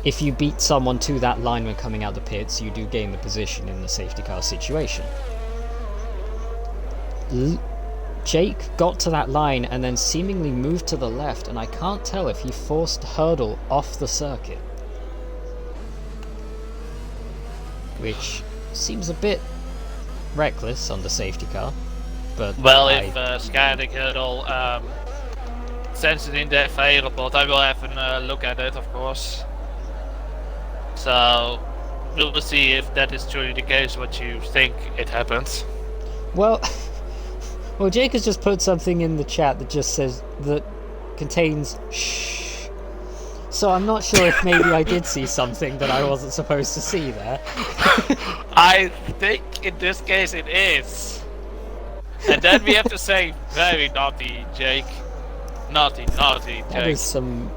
If you beat someone to that line when coming out the pits, you do gain the position in the safety car situation. Jake got to that line and then seemingly moved to the left, and I can't tell if he forced Hurdle off the circuit. Which seems a bit reckless on the safety car, but well, if Sadik Hurdle sends it in their FA report, I will have a look at it, of course. So we'll see if that is truly the case, what you think it happens. Well, Jake has just put something in the chat that just says that contains shh. So I'm not sure if maybe I did see something that I wasn't supposed to see there. I think in this case it is. And then we have to say, very naughty, Jake. Naughty, Jake. That is some...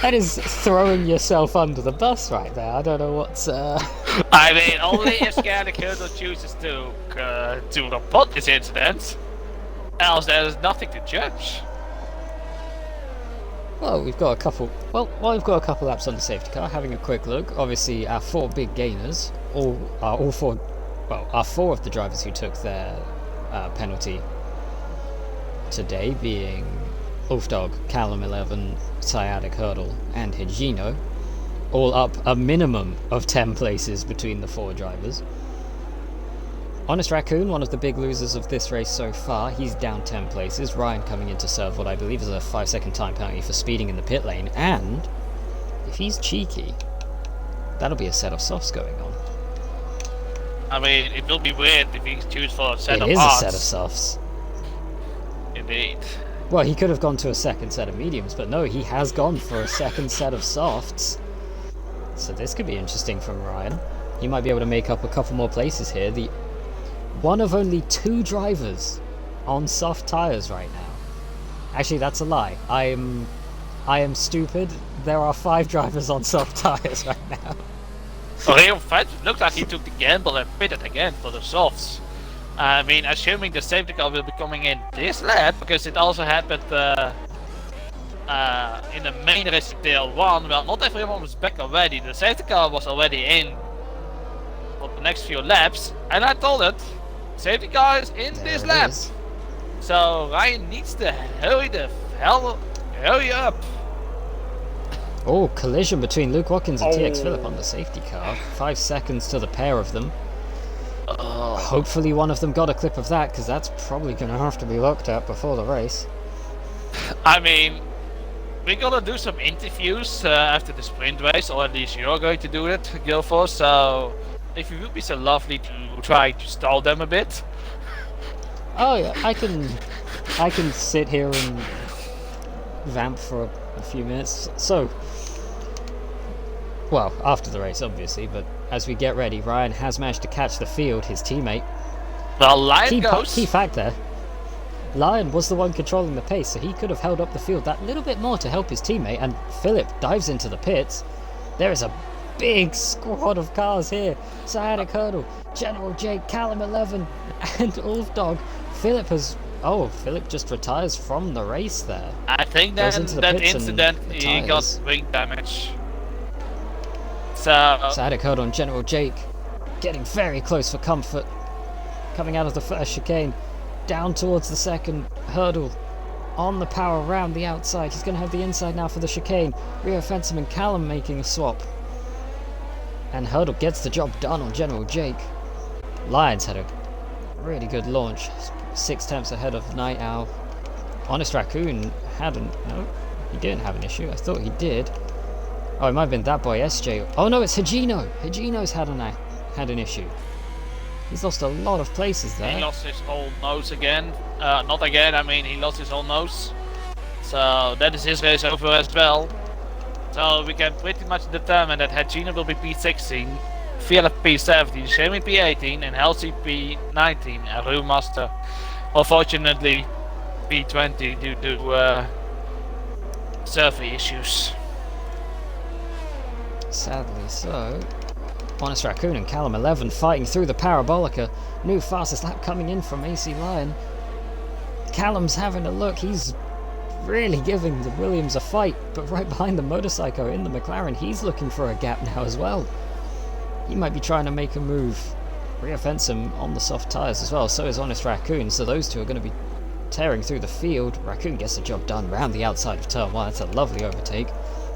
That is throwing yourself under the bus right there. I don't know what's... I mean, only if Sadik Hurdle chooses to report this incident. Else there's nothing to judge. Well, we've got a couple. Well, we've got a couple laps on the safety car. Having a quick look, obviously our four big gainers, all four. Well, our four of the drivers who took their penalty today, being Ulfdog, Callum 11, Sadik Hurdle, and Hijinho, all up a minimum of 10 places between the four drivers. Honest Raccoon, one of the big losers of this race so far, he's down 10 places. Ryan coming in to serve what I believe is a 5-second time penalty for speeding in the pit lane, and if he's cheeky, that'll be a set of softs going on. I mean, it will be weird if he chooses for a set of It is hards. a set of softs. Indeed. Well, he could have gone to a second set of mediums, but no, he has gone for a second set of softs. So this could be interesting from Ryan. He might be able to make up a couple more places here. The one of only 2 drivers on soft tyres right now. Actually, that's a lie. I am stupid. There are 5 drivers on soft tyres right now. Well, it looks like he took the gamble and pitted again for the softs. I mean, assuming the safety car will be coming in this lap, because it also happened in the main race in TL1. Well, not everyone was back already. The safety car was already in for the next few laps, and I told it. safety car is in There this it lap. is. So Ryan needs to hurry up. Oh, collision between Luke Watkins and TX Phillip on the safety car. 5 seconds to the pair of them. Hopefully one of them got a clip of that, because that's probably going to have to be looked at before the race. I mean, we're gonna do some interviews after the sprint race, or at least you're going to do it, Guilford. So, if you would be so lovely to try to stall them a bit. Oh yeah, I can sit here and vamp for a few minutes. So, well, after the race, obviously, but as we get ready, Ryan has managed to catch the field, his teammate. Well, Lion goes. Key fact there. Lion was the one controlling the pace, so he could have held up the field that little bit more to help his teammate, and Phillip dives into the pits. There is a big squad of cars here. Sciatic Hurdle, General Jake, Callum 11, and Ulfdog. Phillip just retires from the race there. I think that incident he got wing damage. So Sciatic Hurdle and General Jake getting very close for comfort. Coming out of the first chicane, down towards the second hurdle. On the power around the outside. He's going to have the inside now for the chicane. Rio Fensom and Callum making a swap. And Hurdle gets the job done on General Jake. Lions had a really good launch. 6 tenths ahead of Night Owl. Honest Raccoon no, he didn't have an issue. I thought he did. Oh, it might have been that boy SJ. Oh no, it's Higino. Higino's had an issue. He's lost a lot of places there. He lost his whole nose again. Not again, I mean he lost his whole nose. So that is his race over as well. So we can pretty much determine that Hagina will be P16, Philip P17, Sherman P18 and Halsey P19 and Rumaster unfortunately P20 due to survey issues. Sadly so. Honest Raccoon and Callum 11 fighting through the Parabolica. New fastest lap coming in from AC Lion. Callum's having a look. He's really giving the Williams a fight, but right behind the motorcycle in the McLaren, he's looking for a gap now as well. He might be trying to make a move. Rio Fensom on the soft tyres as well, so is Honest Raccoon, so those two are going to be tearing through the field. Raccoon gets the job done round the outside of turn 1. That's a lovely overtake.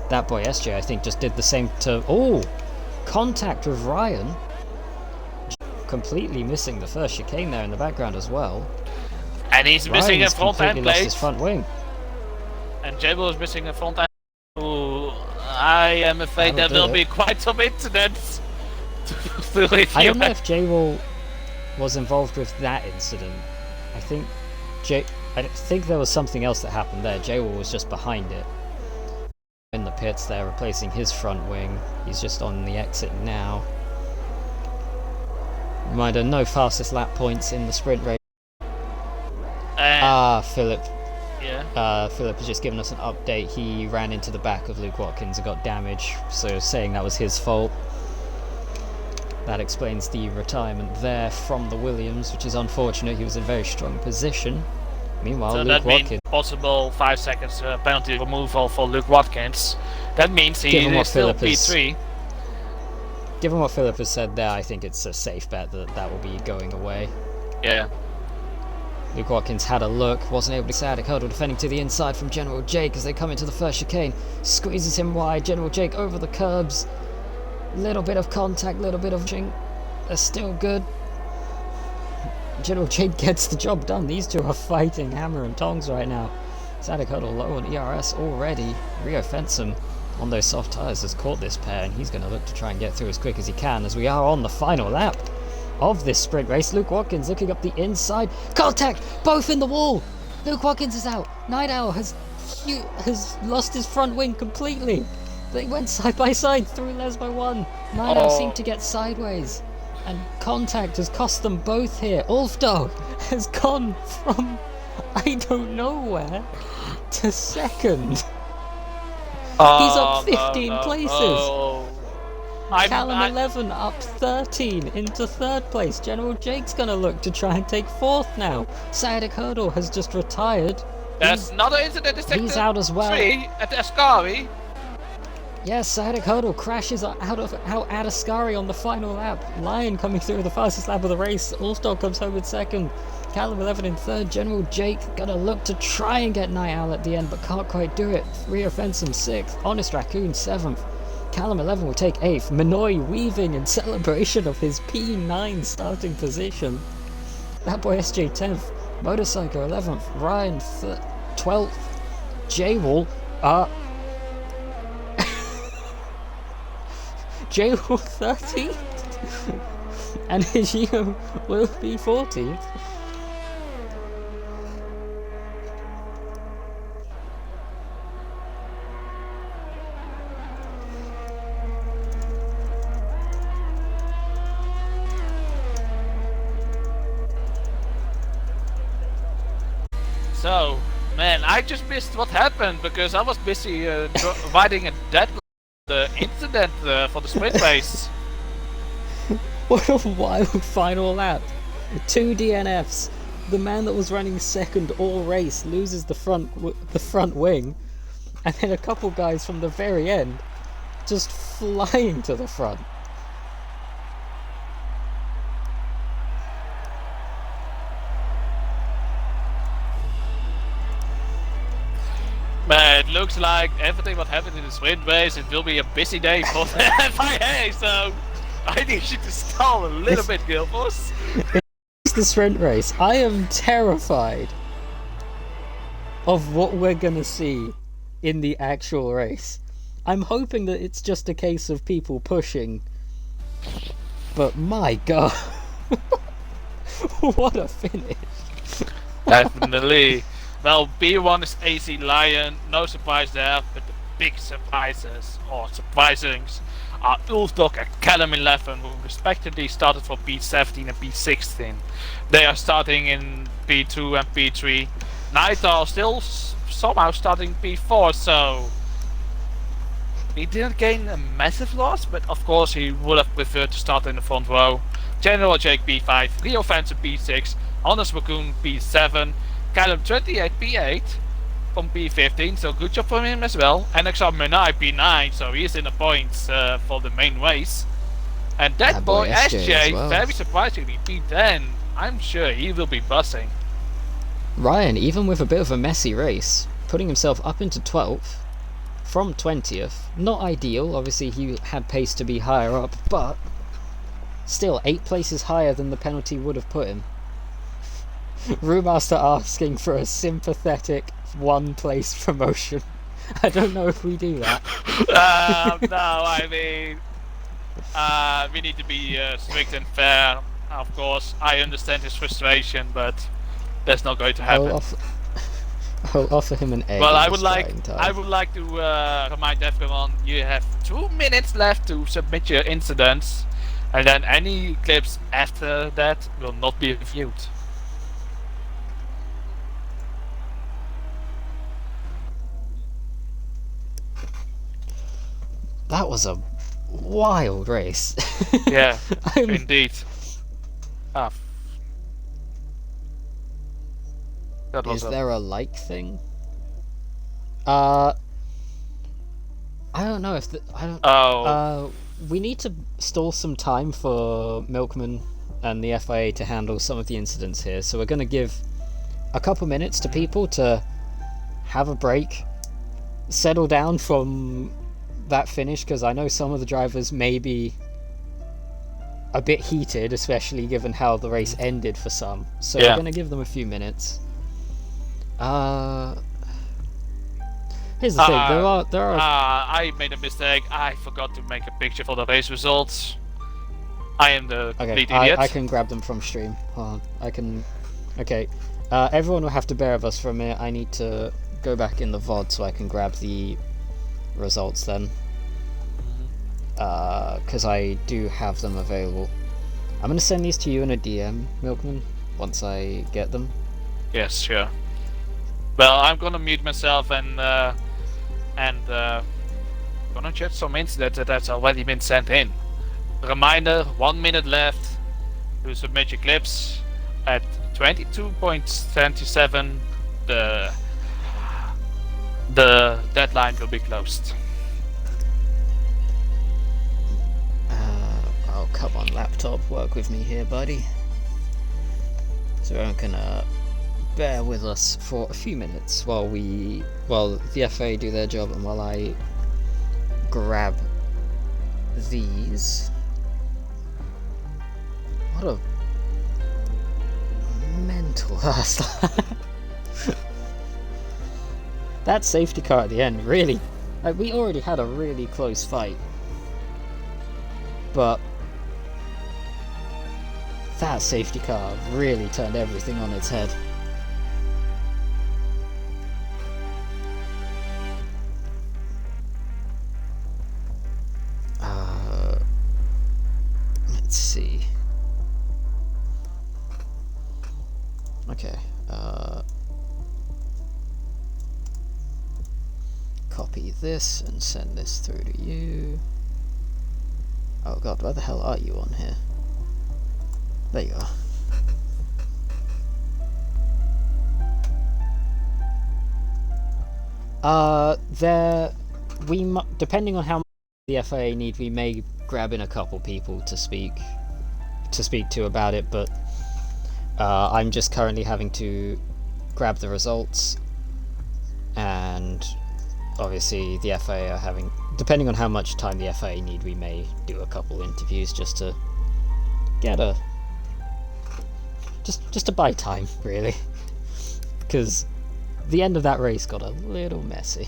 That boy SJ, I think, just did the same to... Oh! Contact with Ryan. Completely missing the first chicane there in the background as well. And he's missing a front end plate. Lost his front wing. And Jabo is missing a front end. Ooh, I am afraid there will be quite some incidents. I don't know if J-Wall was involved with that incident. I think there was something else that happened there. J-Wall was just behind it. In the pits there, replacing his front wing. He's just on the exit now. Reminder, no fastest lap points in the sprint race. Philip. Yeah. Philip has just given us an update. He ran into the back of Luke Watkins and got damage, so saying that was his fault. That explains the retirement there from the Williams, which is unfortunate. He was in a very strong position. Meanwhile, so Luke Watkins... possible 5 seconds penalty removal for Luke Watkins. That means he is still P3. Given what Philip has said there, I think it's a safe bet that will be going away. Yeah. Luke Watkins had a look, wasn't able to Sciatic Hurdle defending to the inside from General Jake as they come into the first chicane. Squeezes him wide, General Jake over the curbs. Little bit of contact, little bit of chink. They're still good. General Jake gets the job done. These two are fighting hammer and tongs right now. Sciatic Hurdle low on ERS already. Rio Fensom on those soft tyres has caught this pair, and he's going to look to try and get through as quick as he can as we are on the final lap of this sprint race. Luke Watkins looking up the inside. Contact! Both in the wall! Luke Watkins is out. Night Owl has lost his front wing completely. They went side by side through Les by 1. Night Owl seemed to get sideways. And contact has cost them both here. Ulfdog has gone from I don't know where to second. He's up 15 places. Callum 11 up 13 into 3rd place. General Jake's gonna look to try and take 4th now. Sciatic Hurdle has just retired. There's another incident detected. He's out as well. At Ascari. Yes, Sciatic Hurdle crashes out Ascari on the final lap. Lion coming through the fastest lap of the race. Allstar comes home in second. Callum 11 in third. General Jake gonna look to try and get Night Owl at the end, but can't quite do it. Rio Fensom 6th. Honest Raccoon 7th. Callum 11 will take 8th. Minoy weaving in celebration of his P9 starting position. That boy SJ 10th. Motorcycle 11th. Ryan 12th. J-Wall, J-Wall 30th. And Hijio will be 14th. So, man, I just missed what happened because I was busy writing a deadline the incident for the sprint race. What a wild final lap. 2 DNFs. The man that was running second all race loses the front wing, and then a couple guys from the very end just flying to the front. Man, it looks like everything what happened in the sprint race, it will be a busy day for the FIA, so I need you to stall a little bit, Gilbos. It's the sprint race. I am terrified of what we're gonna see in the actual race. I'm hoping that it's just a case of people pushing, but my god, what a finish. Definitely. Well, B1 is AC Lion, no surprise there, but the big surprises, or surprisings, are Ulfdog and Callum 11, who respectively started for P17 and P16. They are starting in P2 and P3. Nightar still somehow starting P4, so he didn't gain a massive loss, but of course he would have preferred to start in the front row. General Jake P5, Rio Fencer P6, Honest Raccoon P7, Callum 28 P8 from P15, so good job from him as well. NXR Menai P9, so he's in the points for the main race. And that boy SJ, well, very surprisingly, P10. I'm sure he will be buzzing. Ryan, even with a bit of a messy race, putting himself up into 12th from 20th. Not ideal, obviously he had pace to be higher up, but still 8 places higher than the penalty would have put him. Brewmaster asking for a sympathetic 1 place promotion. I don't know if we do that. No, I mean, we need to be strict and fair. Of course, I understand his frustration, but that's not going to happen. I'll offer him an A. Well, I would like to remind everyone you have 2 minutes left to submit your incidents, and then any clips after that will not be reviewed. That was a wild race. Yeah, indeed. Is there a like thing? I don't know if we need to stall some time for Milkman and the FIA to handle some of the incidents here, so we're going to give a couple minutes to people to have a break, settle down from that finish, because I know some of the drivers may be a bit heated, especially given how the race ended for some, so we're going to give them a few minutes. Here's the thing, there are I made a mistake. I forgot to make a picture for the race results. I am the complete idiot. I can grab them from stream. Hold on. Okay. Everyone will have to bear with us for a minute. I need to go back in the VOD so I can grab the results then. Because I do have them available. I'm going to send these to you in a DM, Milkman, once I get them. Yes, sure. Well, I'm gonna mute myself and gonna check some incidents that's already been sent in. Reminder: 1 minute left to submit your clips. At 22:27, the deadline will be closed. laptop work with me here, buddy. So everyone can bear with us for a few minutes while the FA do their job and while I grab these. What a mental ass. That safety car at the end, really. Like, we already had a really close fight, but that safety car really turned everything on its head. Let's see. Okay. Copy this and send this through to you. Oh god, where the hell are you on here? There you are. Depending on how much the FAA need, we may grab in a couple people to speak to about it, but I'm just currently having to grab the results, and obviously the FAA are having, depending on how much time the FAA need, we may do a couple interviews just to get just to buy time, really, because the end of that race got a little messy.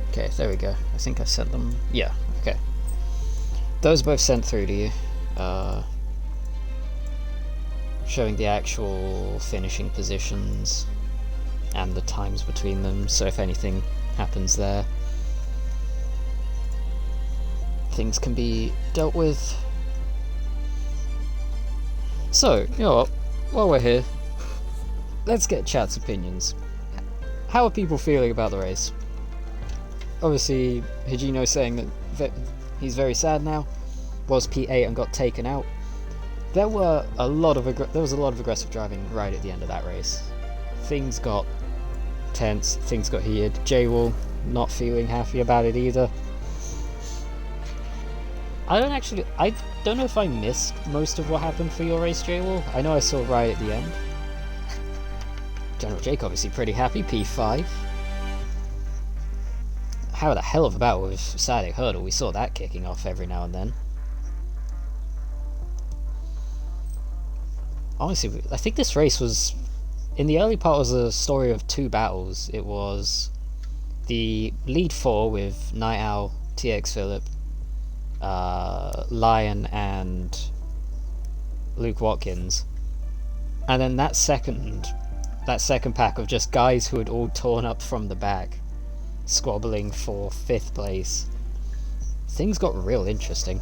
Okay, there we go. I think I sent them. Yeah, okay. Those both sent through to you. Showing the actual finishing positions and the times between them, so if anything happens there, things can be dealt with. So, you know what, while we're here, let's get chat's opinions. How are people feeling about the race? Obviously, Higino saying that he's very sad now, was P8 and got taken out. There was a lot of aggressive driving right at the end of that race. Things got tense, things got heated. J-Wall not feeling happy about it either. I don't know if I missed most of what happened for your race, J-Wall. I know I saw right at the end. General Jake obviously pretty happy, P5. How the hell of a battle with Static Hurdle, we saw that kicking off every now and then. Honestly, I think this race was, in the early part, was a story of two battles. It was the lead four with Night Owl, TX Phillip, Lion, and Luke Watkins, and then that second pack of just guys who had all torn up from the back, squabbling for 5th place. Things got real interesting.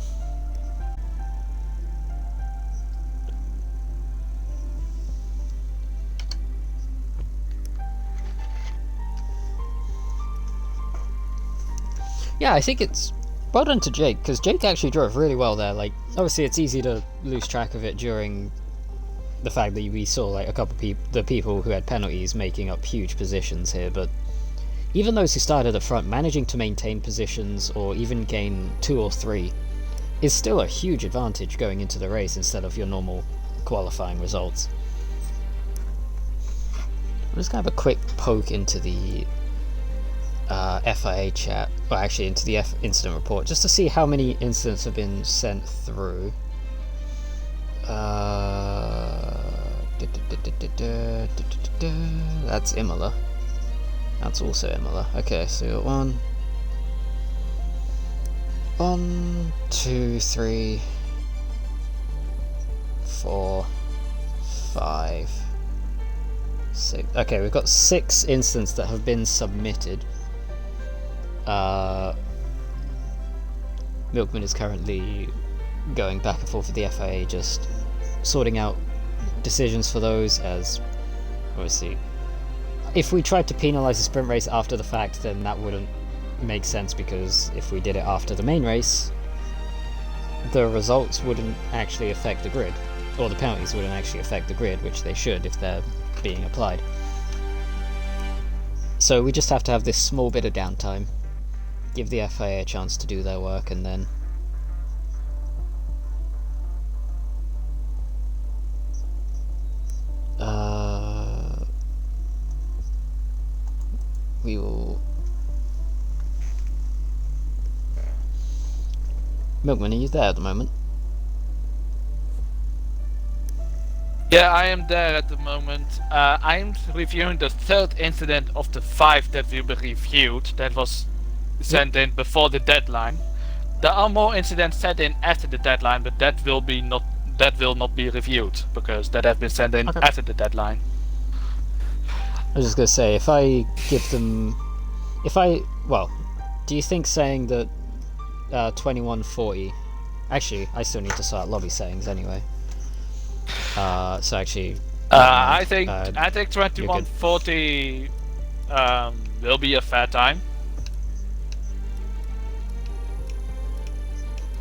Yeah, I think it's well done to Jake, because Jake actually drove really well there. Like, obviously it's easy to lose track of it during the fact that we saw like a couple the people who had penalties making up huge positions here, but even those who started at the front, managing to maintain positions or even gain 2 or 3 is still a huge advantage going into the race instead of your normal qualifying results. I'm just going to have a quick poke into the FIA chat, or actually into the incident report, just to see how many incidents have been sent through. That's Imola. That's also Imola. Okay, so we got 1, 2, 3, 4, 5, 6. Okay, we've got 6 incidents that have been submitted. Milkman is currently going back and forth with the FIA, just sorting out decisions for those, as obviously if we tried to penalise the sprint race after the fact, then that wouldn't make sense, because if we did it after the main race, the results wouldn't actually affect the grid, or the penalties wouldn't actually affect the grid, which they should if they're being applied. So we just have to have this small bit of downtime, give the FIA a chance to do their work, and then we will... Milkman, are you there at the moment? Yeah, I am there at the moment. I'm reviewing the third incident of the 5 that we reviewed that was sent in before the deadline. There are more incidents sent in after the deadline, but that will not be reviewed because that have been sent in after the deadline. I was just gonna say, if I give them... do you think saying that 2140... Actually, I still need to start lobby settings anyway. So actually... I think 2140 will be a fair time.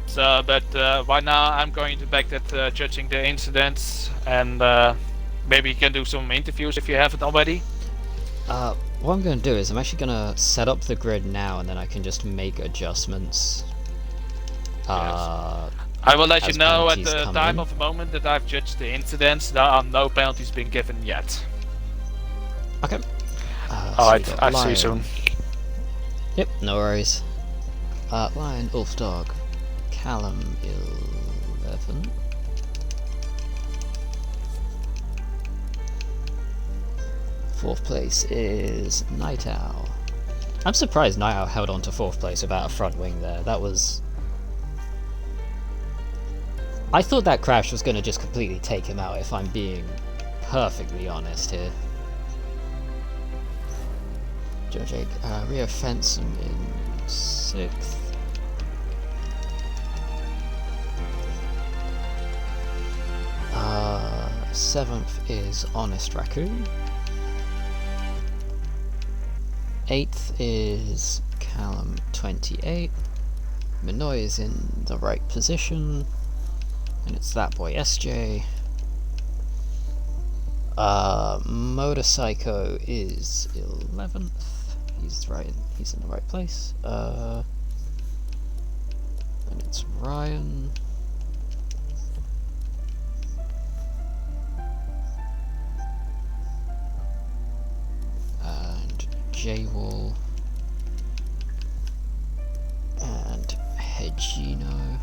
So, but right now I'm going to back that judging the incidents, and maybe you can do some interviews if you haven't already. What I'm going to do is I'm actually going to set up the grid now, and then I can just make adjustments. Yes. I will let you know at the time of the moment that I've judged the incidents. There are no penalties being given yet. Okay. Alright, I'll see you soon. Yep, no worries. Lion, Ulf Dog, Callum 11. Fourth place is Night Owl. I'm surprised Night Owl held on to fourth place without a front wing there. That was... I thought that crash was going to just completely take him out, if I'm being perfectly honest here. George Egg, Rio Fenson in 6th. Seventh is Honest Raccoon. 8th is Callum 28. Minoy is in the right position. And it's that boy SJ. Motorcycle is 11th. He's in the right place. And it's Ryan. And J-Wall. And Hegino.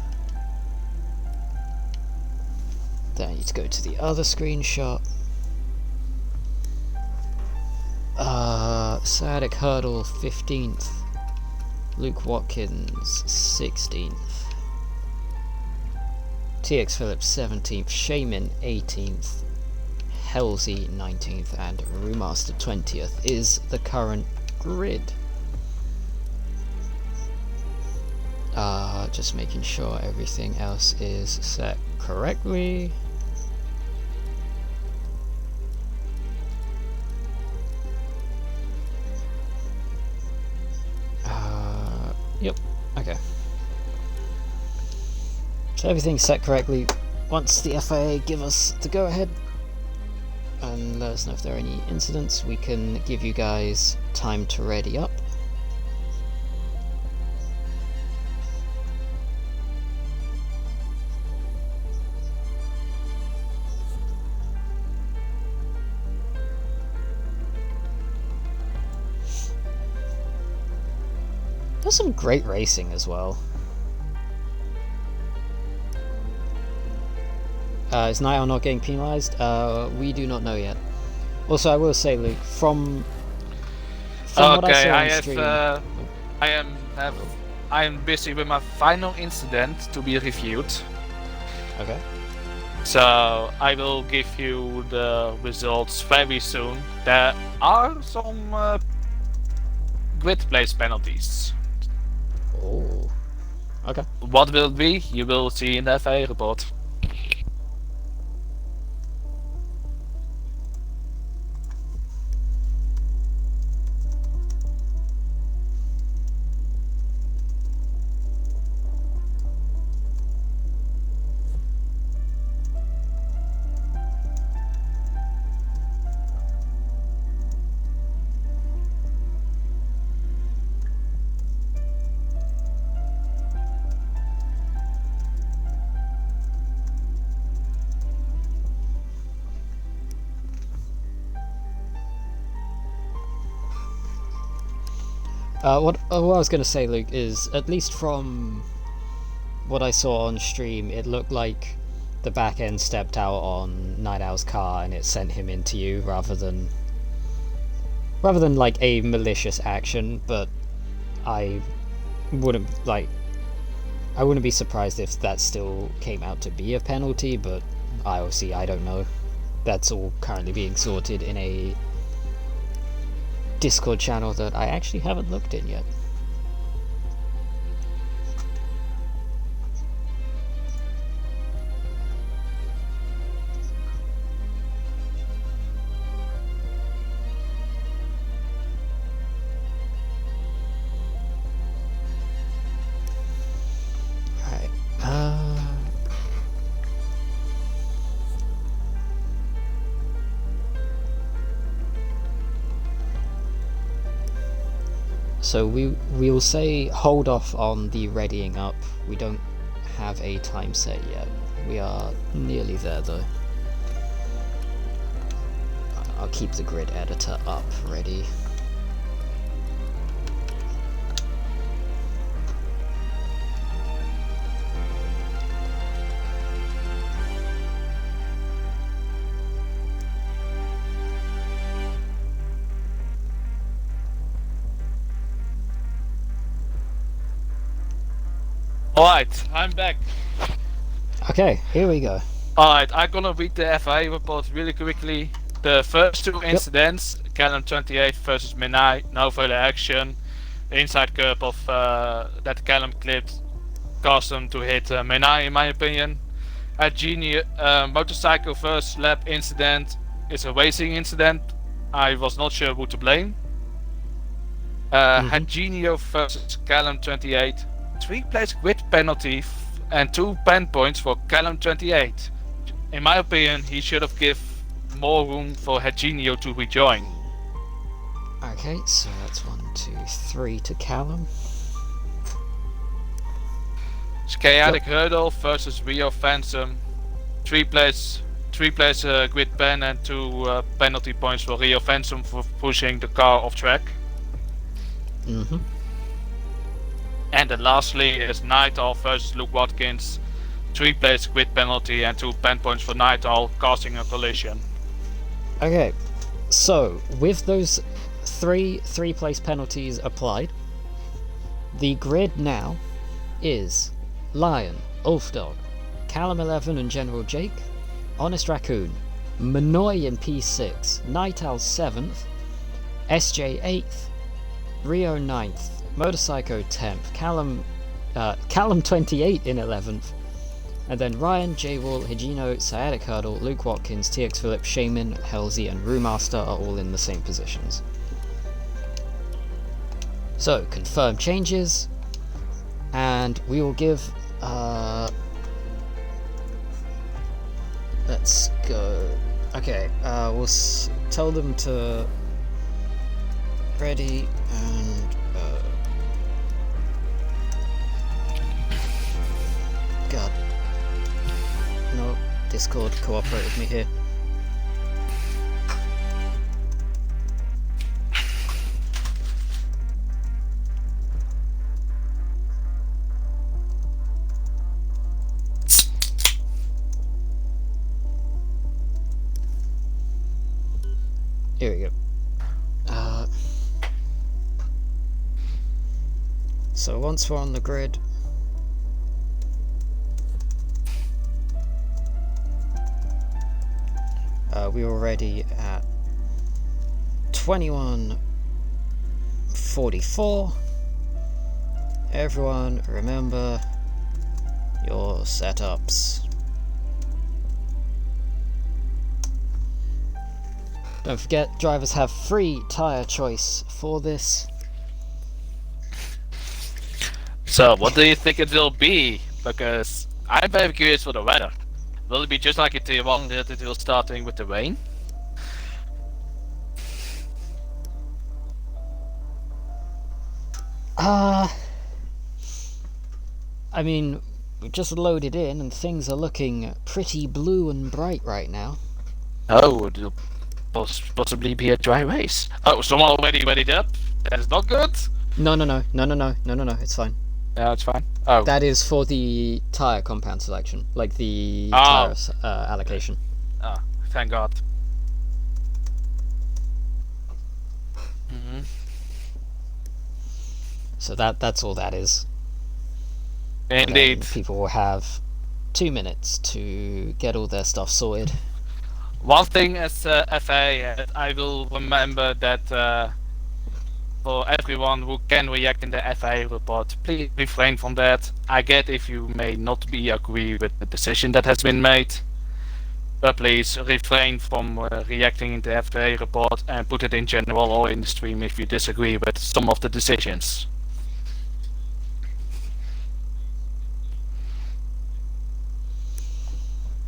Then I need to go to the other screenshot. Sadik Hurdle 15th. Luke Watkins 16th. TX Phillips 17th. Shaman 18th. Halsey 19th. And Remaster 20th is the current grid. Just making sure everything else is set correctly. Yep, okay. So everything's set correctly. Once the FIA give us the go-ahead and let us know if there are any incidents, we can give you guys time to ready up. There's some great racing as well. Is Niall not getting penalised? We do not know yet. Also, I will say, Luke, from what I saw on stream... I am busy with my final incident to be reviewed. Okay. So I will give you the results very soon. There are some grid place penalties. Oh. Okay. What will it be? You will see in the FIA report. what I was going to say, Luke, is at least from what I saw on stream, it looked like the back end stepped out on Night Owl's car and it sent him into you rather than like a malicious action. But I wouldn't be surprised if that still came out to be a penalty, but I don't know. That's all currently being sorted in a Discord channel that I actually haven't looked in yet. So we'll say hold off on the readying up. We don't have a time set yet. We are nearly there though. I'll keep the grid editor up ready. Alright, I'm back. Okay, here we go. Alright, I'm gonna read the FIA report really quickly. The first two incidents, Callum 28 versus Minai, no further action. The inside curb of that Callum clipped caused him to hit Minai, in my opinion. A motorcycle first lap incident is a racing incident. I was not sure who to blame. Hadgenio versus Callum 28. 3 place grid penalty and 2 pen points for Callum 28. In my opinion, he should have given more room for Hadgenio to rejoin. Okay, so that's 1, 2, 3 to Callum. Chaotic Hurdle versus Rio Phantom. 3 place grid pen and 2 penalty points for Rio Phantom for pushing the car off track. And then lastly is Night Owl versus Luke Watkins. 3 place grid penalty and 2 pen points for Night Owl, causing a collision. Okay, so with those three place penalties applied, the grid now is Lion, Ulfdog, Callum 11 and General Jake, Honest Raccoon, Manoy in P6, Night Owl 7th, SJ 8th, Rio 9th, Motorcycle 10th, Callum 28 in 11th, and then Ryan, J-Wall, Higino, Sciatic Hurdle, Luke Watkins, TX Phillip, Shaman, Halsey, and Brewmaster are all in the same positions. So, confirm changes, and we will give, let's go, okay, we'll tell them to ready, and, God. No, Discord, cooperate with me here. Here we go. So once we're on the grid, we were ready at 21:44. Everyone remember your setups. Don't forget, drivers have free tyre choice for this. So, what do you think it will be? Because I'm very curious for the weather. Will it be just like in T1 that it will starting with the rain? I mean, we just loaded in and things are looking pretty blue and bright right now. Oh, it will possibly be a dry race. Oh, someone already readied up? That is not good. No. It's fine. Yeah, it's fine. Oh. That is for the tire compound selection, like the Oh. tire allocation. Ah, thank God. Mm-hmm. So that's all that is. Indeed. Then people will have 2 minutes to get all their stuff sorted. One thing as FA, I will remember that for everyone who can react in the FA report, please refrain from that. I get if you may not be agree with the decision that has been made, but please refrain from reacting in the FA report and put it in general or in the stream if you disagree with some of the decisions.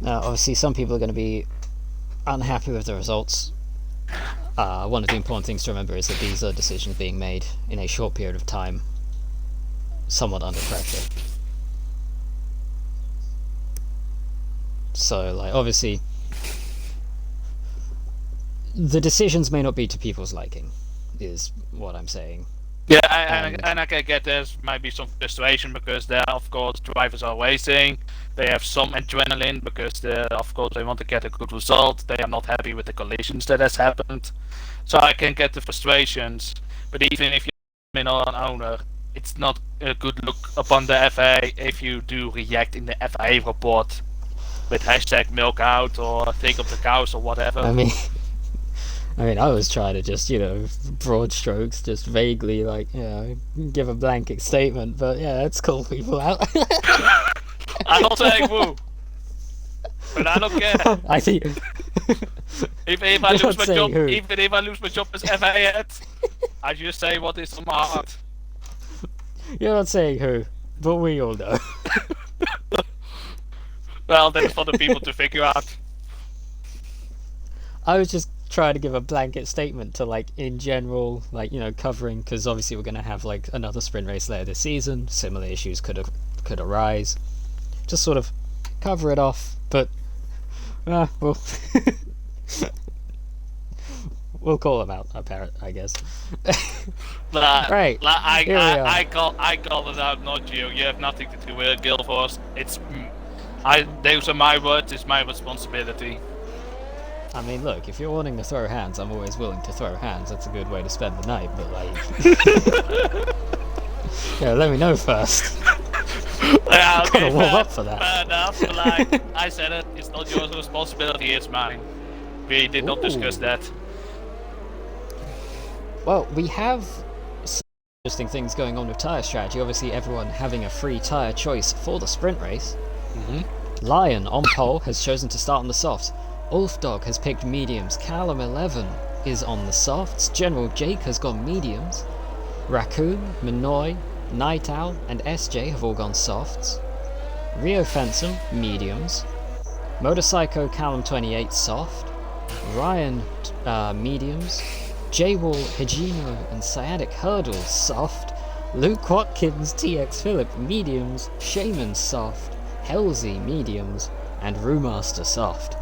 Now, obviously, some people are going to be unhappy with the results. One of the important things to remember is that these are decisions being made in a short period of time, somewhat under pressure. So, like, obviously, the decisions may not be to people's liking, is what I'm saying. Yeah, and I can get there might be some frustration because there, of course, drivers are racing. They have some adrenaline because, of course, they want to get a good result. They are not happy with the collisions that has happened. So I can get the frustrations. But even if you're an owner, it's not a good look upon the FA if you do react in the FA report with hashtag milk out or think of the cows or whatever. I was trying to just, broad strokes, just vaguely, like, give a blanket statement, but yeah, let's call people out. I'm not saying woo, but I don't care. I think. If I lose my job, even if I lose my job as FA head, I just say what is on my heart. You're not saying who, but we all know. Well, that's for the people to figure out. I was just trying to give a blanket statement to, like, in general, like, covering, because obviously we're going to have, like, another sprint race later this season. Similar issues could arise. Just sort of cover it off, but we'll we'll call them out, I guess. Right. I call it out, not you. You have nothing to do with it, Guildforce. Those are my words. It's my responsibility. I mean, look, if you're wanting to throw hands, I'm always willing to throw hands. That's a good way to spend the night, but, like... yeah, let me know first. Yeah, okay, gotta warm up for that. Fair enough, but, like, I said it, it's not your responsibility, it's mine. We did not discuss that. Well, we have some interesting things going on with tyre strategy. Obviously, everyone having a free tyre choice for the sprint race. Mm-hmm. Lion, on pole, has chosen to start on the softs. Ulfdog has picked mediums. Callum 11 is on the softs. General Jake has gone mediums. Raccoon, Minoy, Night Owl, and SJ have all gone softs. Rio Fensom, mediums. Motorcycle Callum 28, soft. Ryan, mediums. J-Wall, Higino, and Sciatic Hurdle, soft. Luke Watkins, TX Phillip, mediums. Shaman, soft. Halsey, mediums. And Brewmaster, soft.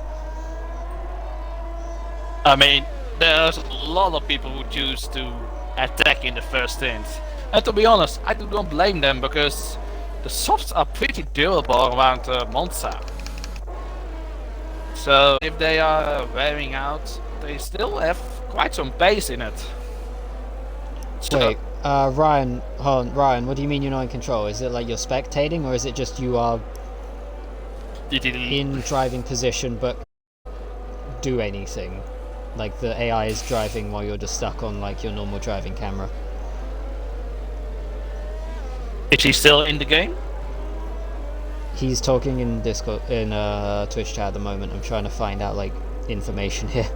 I mean, there's a lot of people who choose to attack in the first stint. And to be honest, I do not blame them because the softs are pretty durable around Monza. So if they are wearing out, they still have quite some pace in it. So, wait, Ryan, hold on, Ryan, what do you mean you're not in control? Is it like you're spectating, or is it just you are in driving position but do anything? Like the AI is driving while you're just stuck on like your normal driving camera. Is he still in the game? He's talking in Discord, in Twitch chat at the moment. I'm trying to find out like information here.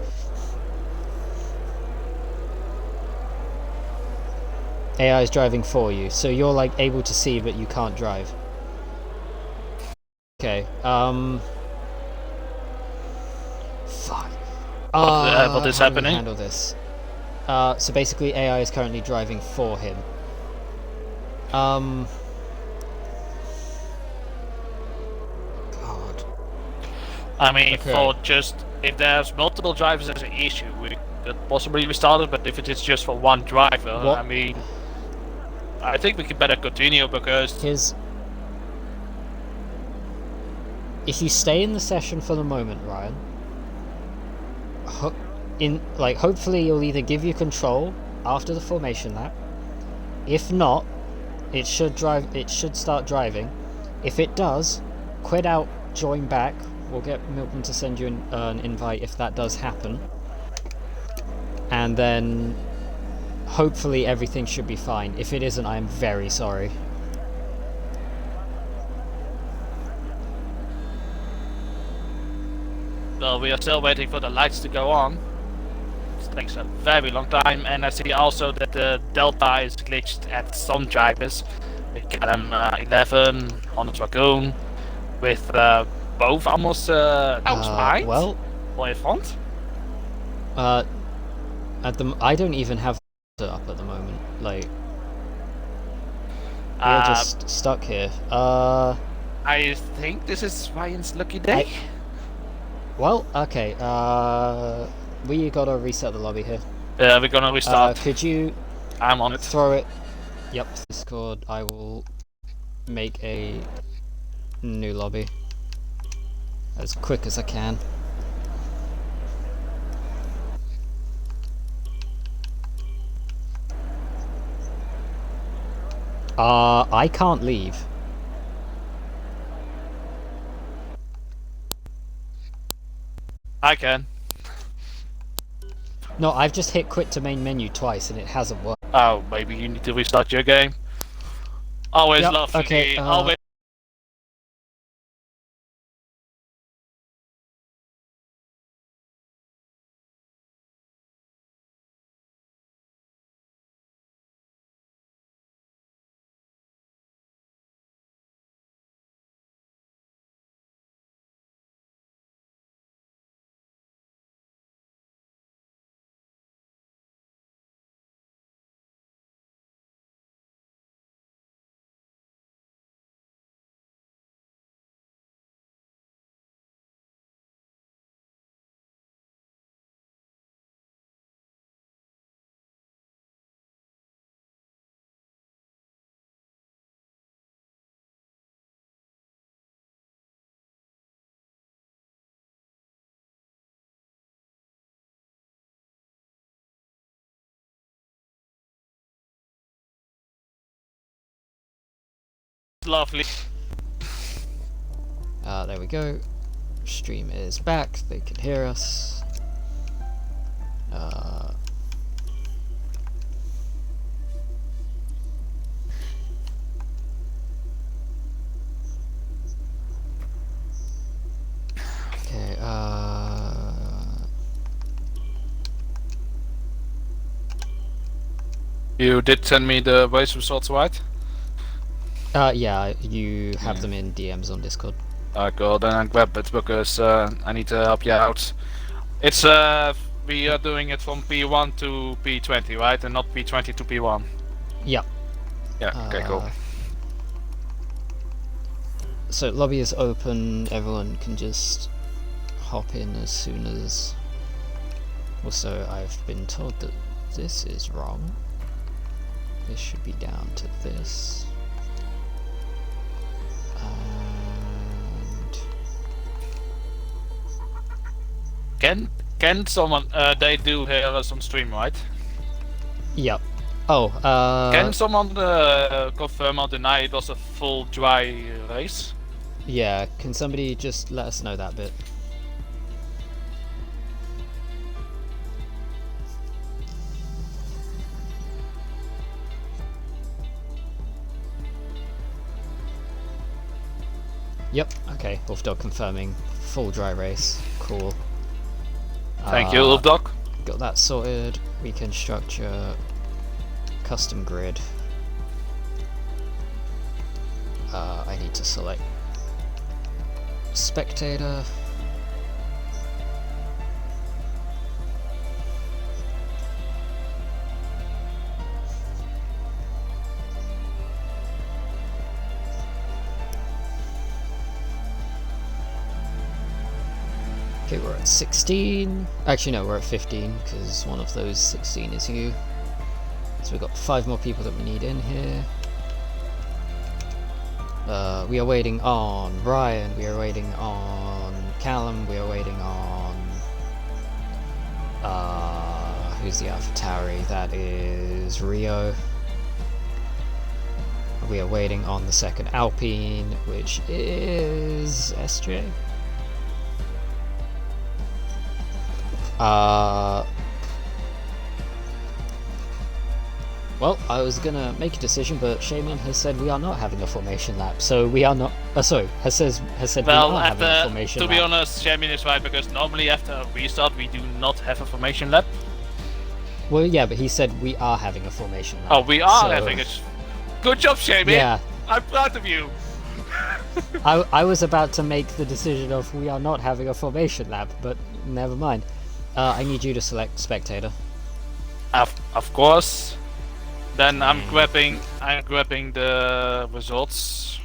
AI is driving for you, so you're like able to see but you can't drive. Okay. Fuck. What is happening? Handle this. So basically, AI is currently driving for him. God. I mean, Okay. for just if there's multiple drivers as an issue, we could possibly restart it. But if it is just for one driver, What? I mean, I think we can better continue because if you stay in the session for the moment, Ryan, hopefully you'll either give you control after the formation lap. If not, it should start driving. If it does, quit out, join back. We'll get Milton to send you an invite if that does happen. And then hopefully everything should be fine. If it isn't, I am very sorry. Well, we are still waiting for the lights to go on. It takes a very long time, and I see also that the delta is glitched at some drivers. With KLM 11 on the Dragoon, with both almost behind or in front. I don't even have it up at the moment. Like, we're just stuck here. I think this is Ryan's lucky day. Well, okay. We gotta reset the lobby here. Yeah, we're gonna restart. Could you? I'm on it. Throw it. Yep, Discord. I will make a new lobby as quick as I can. I can't leave. I can. No, I've just hit quit to main menu twice and it hasn't worked. Oh, maybe you need to restart your game. Always lovely. Okay, always. Lovely. There we go. Stream is back. They can hear us. Okay. You did send me the race results, right? Yeah, you have them in DMs on Discord. Cool, then I'll grab it because I need to help you out. It's we are doing it from P1 to P20, right? And not P20 to P1. Yep. Yeah, okay, cool. So lobby is open, everyone can just hop in as soon as... Also, I've been told that this is wrong. This should be down to this. And... Can someone, they do hear us on stream, right? Yep. Oh, can someone confirm or deny it was a full dry race? Yeah, can somebody just let us know that bit? Yep, okay, Wolfdog confirming full dry race. Cool. Thank you, Wolfdog. Got that sorted. We can structure custom grid. I need to select spectator. Okay, we're at 16. Actually, no, we're at 15 because one of those 16 is you. So we've got 5 more people that we need in here. We are waiting on Brian, we are waiting on Callum, we are waiting on... who's the AlphaTauri? That is Rio. We are waiting on the second Alpine, which is SJ. Well, I was gonna make a decision, but Shaman has said we are not having a formation lap, so we are not. Sorry, has said Well, we are having a formation to lap. be honest, Shamin is right, because normally after a restart we do not have a formation lap. Well, yeah, but he said we are having a formation lap. Oh, we are so... having a... Good job, Shamin! Yeah. I'm proud of you! I was about to make the decision of we are not having a formation lap, but never mind. I need you to select spectator. Of course. Then I'm grabbing the results.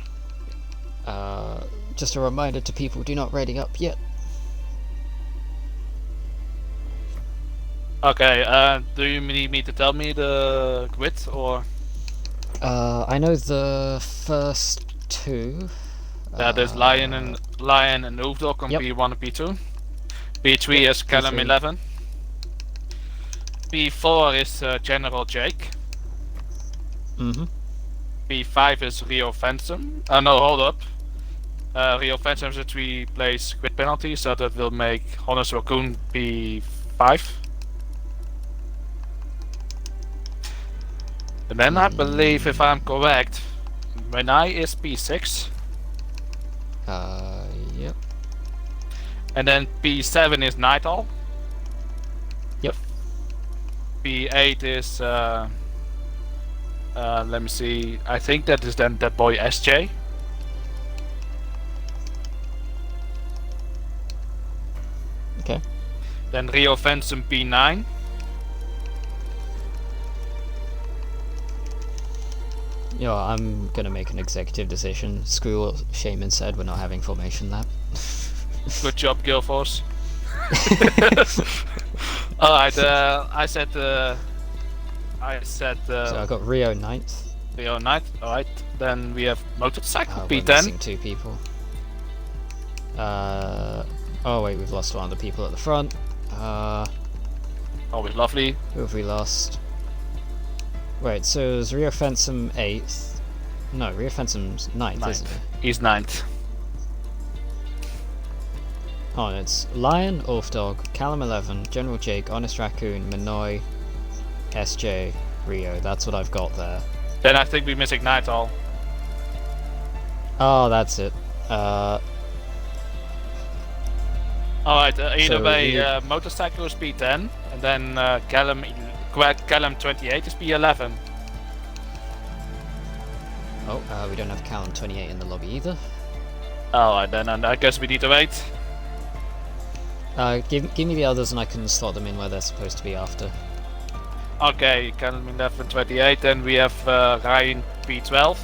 Just a reminder to people, do not ready up yet. Okay, do you need me to tell me the grid, or? I know the first 2. There's Lion and Hoofdok on Yep. P1 and P2. P3 is Callum P3. 11. P4 is General Jake. P5 is Rio Phantom. No, hold up. Rio Phantom is a 3-place grid penalty, so that will make Honest Raccoon P5. And then I believe, if I'm correct, Renai is P6. Yep. And then P7 is Night Owl. Yep. P8 is let me see. I think that is then that boy SJ. Okay. Then Rio Phantom P9. Yeah, I'm gonna make an executive decision. Screw what Shaman said, we're not having formation lap. Good job, Gilforce. Alright, I said. So I got Rio 9th. Rio 9th. Alright, then we have Motorcycle We're P10. missing 2 people. Oh wait, we've lost one of the people at the front. Always lovely. Who have we lost? Wait, so is Rio Phantom 8th? No, Rio Phantom's 9th, isn't it? He's 9th. Oh, and it's Lion, Dog, Callum 11, General Jake, Honest Raccoon, Minoy, SJ, Rio. That's what I've got there. Then I think we're missing Night Owl. Oh, that's it. Alright, either So way, Motorcycle is P10, and then Callum 28 is P11. Oh, we don't have Callum 28 in the lobby either. Alright, then I guess we need to wait. Give me the others and I can slot them in where they're supposed to be after. Okay, Callum 11, 28, then we have Ryan P12.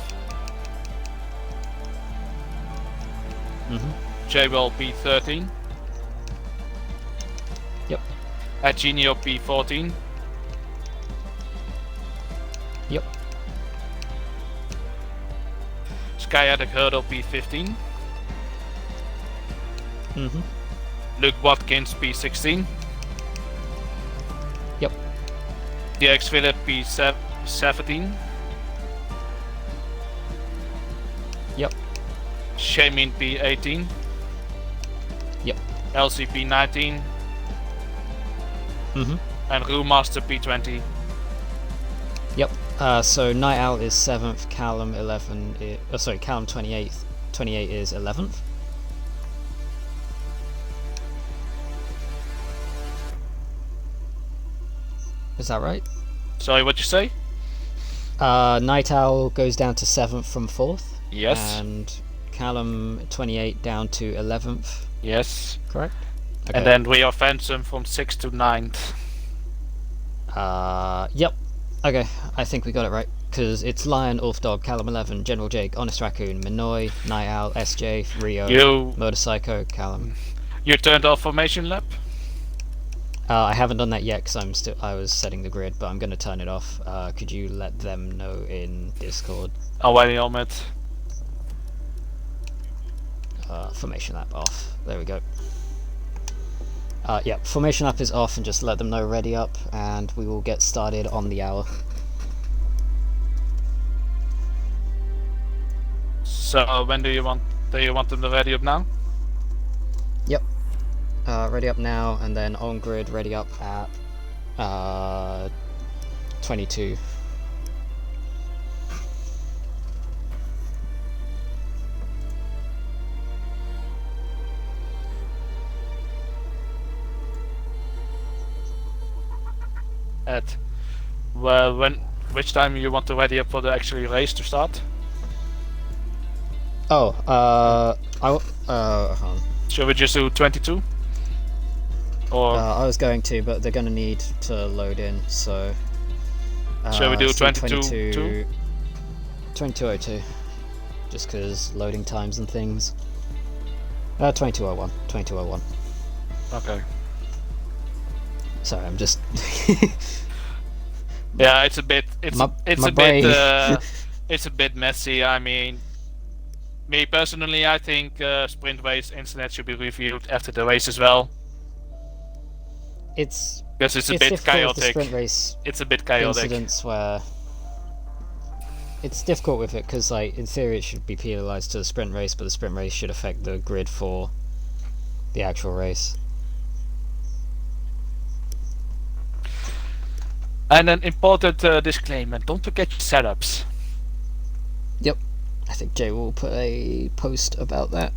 J-Well P13. Yep. Genio P14. Yep. Skyadic Hurdle P15. Luke Watkins P16. Yep. DX Phillip P17. Yep. Shamin P18. Yep. LCP 19. And Brewmaster P20. Yep. So Night Owl is 7th, Callum 11. Callum 28th. 28 is 11th. Is that right? Sorry, what'd you say? Night Owl goes down to 7th from 4th. Yes. And Callum 28 down to 11th. Yes. Correct? Okay. And then we are Phantom from 6th to 9th. Yep. Okay, I think we got it right. Because it's Lion, Dog, Callum 11, General Jake, Honest Raccoon, Minoy, Night Owl, SJ, Rio, Motorcycle, Callum. You turned off formation lap? I haven't done that yet because I was setting the grid, but I'm going to turn it off. Could you let them know in Discord? I'm waiting on it. Formation app off. There we go. Yeah, formation app is off, and just let them know ready up, and we will get started on the hour. So when do you want them to ready up now? Yep. Ready up now, and then on grid ready up at 22. At which time you want to ready up for the actual race to start? Oh, hold on. Should we just do 22? Or I was going to, but they're going to need to load in, so... shall we do let's 22? 2202. Just because loading times and things. 2201. 2201. Okay. Sorry, I'm just... Yeah, it's a bit messy. I mean, me personally, I think sprint race incident should be reviewed after the race as well. It's because it's a bit chaotic. Sprint race it's a bit chaotic. Incidents where it's difficult with it because, like, in theory, it should be penalised to the sprint race, but the sprint race should affect the grid for the actual race. And an important disclaimer: don't forget your setups. Yep, I think Jay will put a post about that.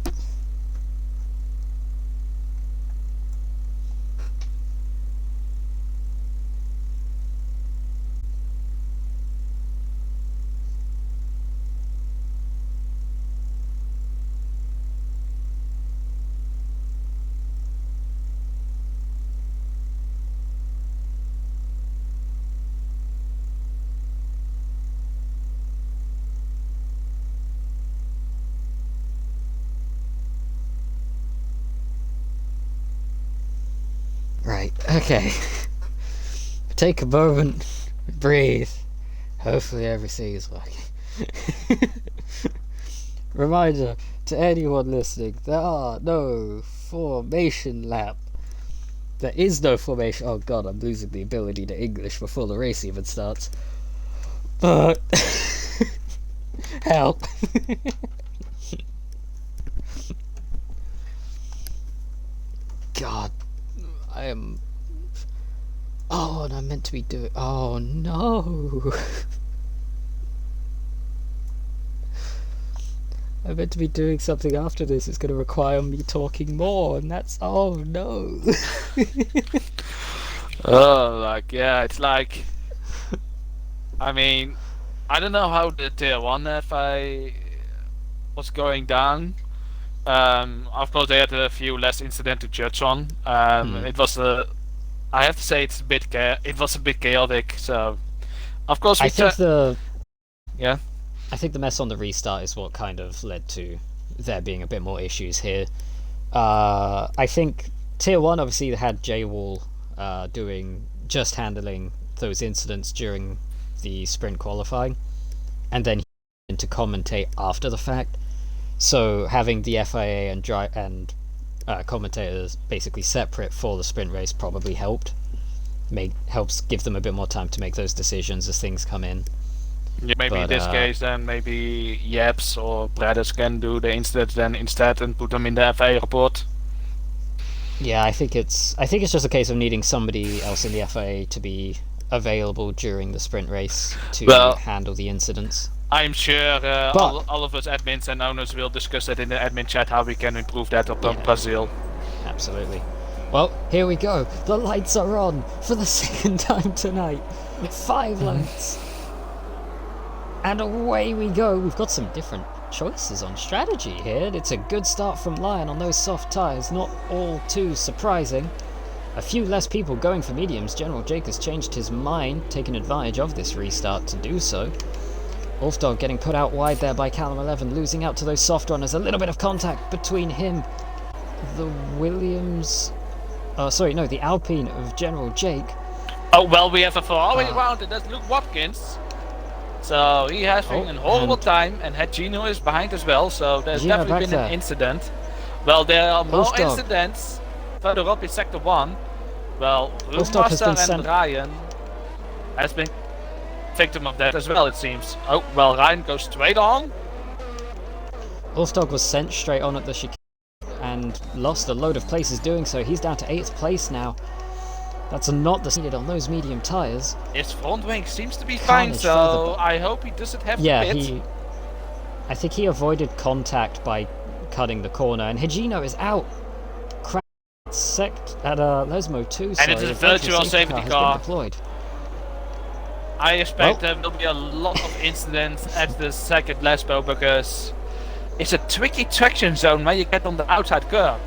Right, okay. Take a moment, breathe. Hopefully everything is working. Reminder to anyone listening, there are no formation lap. There is no formation. Oh god, I'm losing the ability to English before the race even starts. But help. God, I am. Oh, and I'm meant to be doing. Oh no. I'm meant to be doing something after this. It's going to require me talking more, and that's. Oh no. Oh, like, yeah, it's like. I mean, I don't know how the tier 1 FI was going down. Of course, they had a few less incidents to judge on. It was I have to say it was a bit chaotic. So, of course, I think yeah. I think the mess on the restart is what kind of led to there being a bit more issues here. I think tier 1 obviously had J-Wall handling those incidents during the sprint qualifying, and then he went to commentate after the fact. So having the FIA and commentators basically separate for the sprint race probably helps give them a bit more time to make those decisions as things come in. Yeah, maybe in this case, then maybe Yaps or Bradders can do the incidents then instead and put them in the FIA report. Yeah, I think it's just a case of needing somebody else in the FIA to be available during the sprint race to handle the incidents. I'm sure all of us admins and owners will discuss that in the admin chat, how we can improve that up on Brazil. Absolutely. Well, here we go. The lights are on for the second time tonight. 5 lights. And away we go. We've got some different choices on strategy here. It's a good start from Lion on those soft tyres. Not all too surprising. A few less people going for mediums. General Jake has changed his mind, taking advantage of this restart to do so. Wolfdog getting put out wide there by Callum 11, losing out to those soft runners. A little bit of contact between him. The Williams sorry, no, the Alpine of General Jake. Oh, well, we have a Ferrari around, and that's Luke Watkins. So he has been a horrible time, and Gino is behind as well, so there's Gino definitely been an incident. Well, there are more incidents further up in Sector 1. Well, Roommaster and Ryan has been victim of that as well, it seems. Oh, well, Ryan goes straight on. Wolfdog was sent straight on at the chicane and lost a load of places doing so. He's down to 8th place now. That's not the needed on those medium tyres. His front wing seems to be fine, so I hope he doesn't have to pit. I think he avoided contact by cutting the corner, and Higino is out. Sect at Lesmo 2, and it's a virtual safety car. I expect there will be a lot of incidents at the second Lesmo because it's a tricky traction zone when you get on the outside curb.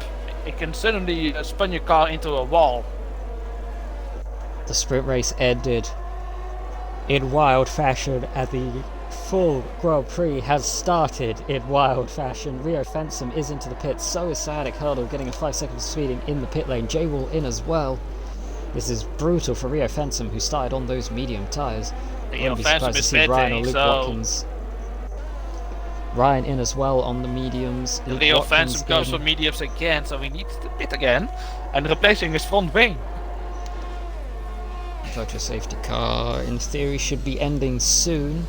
It can suddenly spin your car into a wall. The sprint race ended in wild fashion, and the full Grand Prix has started in wild fashion. Rio Fensum is into the pits, so is Sadek Hurdle, getting a 5 seconds speeding in the pit lane. J-Wall in as well. This is brutal for Rio Fensum, who started on those medium tyres. I wouldn't be surprised to see Ryan or Luke Watkins. Ryan in as well on the mediums. Rio Fensum goes for mediums again, so he needs to pit again, and replacing his front wing. Virtual safety car, in theory, should be ending soon.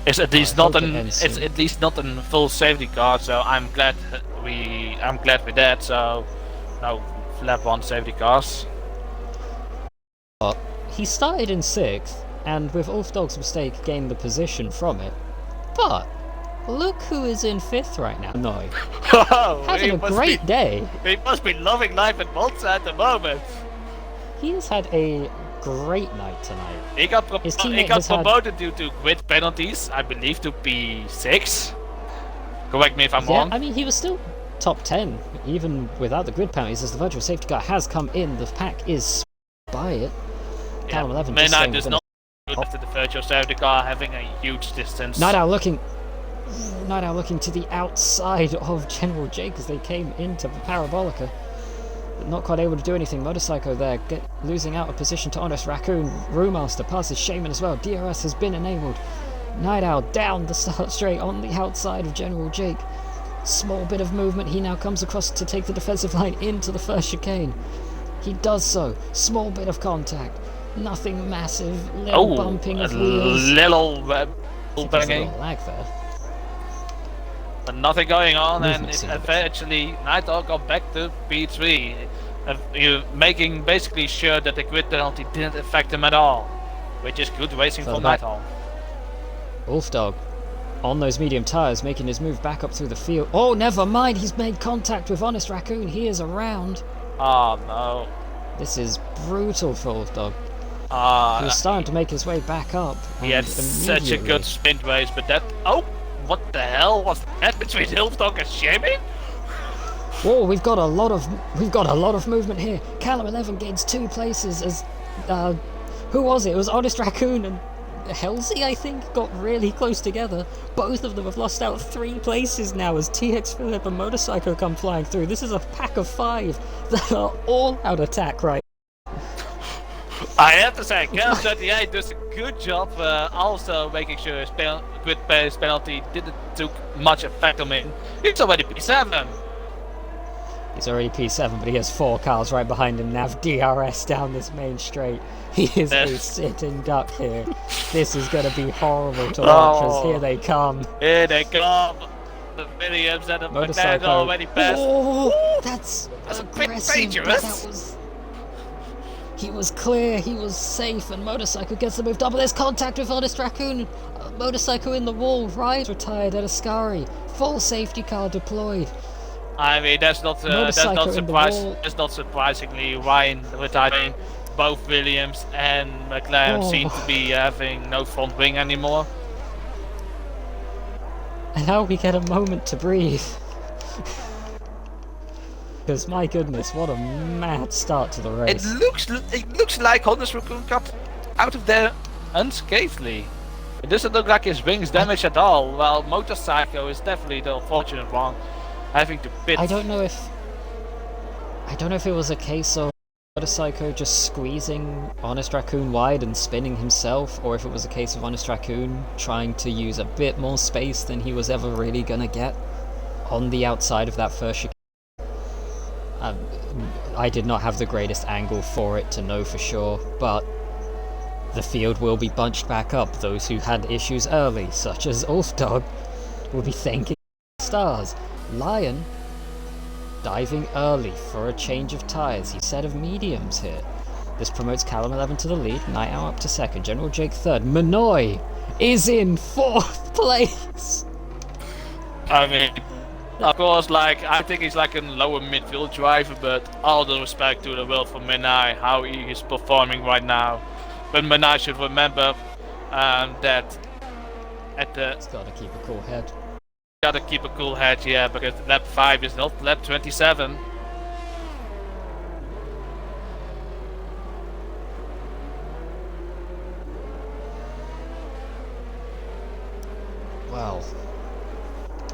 It's at least not a full safety car, so I'm glad with that. So no lap 1 safety cars. He started in 6th, and with Ulfdog's mistake gained the position from it. But look who is in 5th right now. No, having a great day. He must be loving life in Monza at the moment. He has had a great night tonight. He got promoted due to grid penalties, I believe, to P6. Correct me if I'm wrong. I mean, he was still top 10, even without the grid penalties, as the virtual safety car has come in. The pack is by it. Callum 11 Midnight does not good after the virtual safety car having a huge distance. Night Owl looking to the outside of General Jake as they came into the Parabolica. Not quite able to do anything. Motorcycle there, losing out a position to Honest Raccoon. Brewmaster passes Shaman as well. DRS has been enabled. Night Owl down the start straight on the outside of General Jake. Small bit of movement. He now comes across to take the defensive line into the first chicane. He does so. Small bit of contact. Nothing massive. Little bumping of wheels. Little banging. A little lag there. But nothing going on, and eventually Night Owl got back to P3, making basically sure that the grid penalty didn't affect him at all, which is good racing for Night Owl. Wolfdog on those medium tyres, making his move back up through the field. Oh, never mind, he's made contact with Honest Raccoon. He is around. Oh no. This is brutal for Wolfdog. He was starting to make his way back up. He had such a good sprint race, but that... Oh! What the hell was that between Wolfdog and Shaman? Whoa, we've got a lot of movement here. Callum 11 gains 2 places as who was it? It was Honest Raccoon and Halsey, I think, got really close together. Both of them have lost out 3 places now as TX Phillip and Motorcycle come flying through. This is a pack of 5 that are all out attack right. I have to say, Cam38 does a good job also making sure his grid pace penalty didn't took much effect on him. He's already P7. He's already P7, but he has 4 cars right behind him now. DRS down this main straight. He is a sitting duck here. This is going to be horrible to watch as here they come. Here they come. The Williams and the McLaren already passed. Oh, that's aggressive. Dangerous. He was clear, he was safe, and Motorcycle gets the move double. There's contact with Honest Raccoon. Motorcycle in the wall. Ride retired at Ascari. Full safety car deployed. I mean, that's not surprisingly Ryan retiring. Both Williams and McLaren seem to be having no front wing anymore. And now we get a moment to breathe. Because my goodness, what a mad start to the race. It looks like Honest Raccoon got out of there unscathed. It doesn't look like his wings damaged at all, while Motorcycle is definitely the unfortunate one, having to pit. I don't know I don't know if it was a case of Motorcycle just squeezing Honest Raccoon wide and spinning himself, or if it was a case of Honest Raccoon trying to use a bit more space than he was ever really gonna get on the outside of that first chicane. I did not have the greatest angle for it to know for sure, but the field will be bunched back up. Those who had issues early, such as Ulfdog, will be thanking the stars. Lion diving early for a change of tyres. He said of mediums here. This promotes Callum 11 to the lead, Night Owl up to second, General Jake third. Manoy is in fourth place! I mean, of course, like, I think he's like a lower midfield driver, but all the respect to the world for Menai, how he is performing right now. But Menai should remember that at the... He's got to keep a cool head. Gotta keep a cool head, yeah, because lap 5 is not lap 27. Well,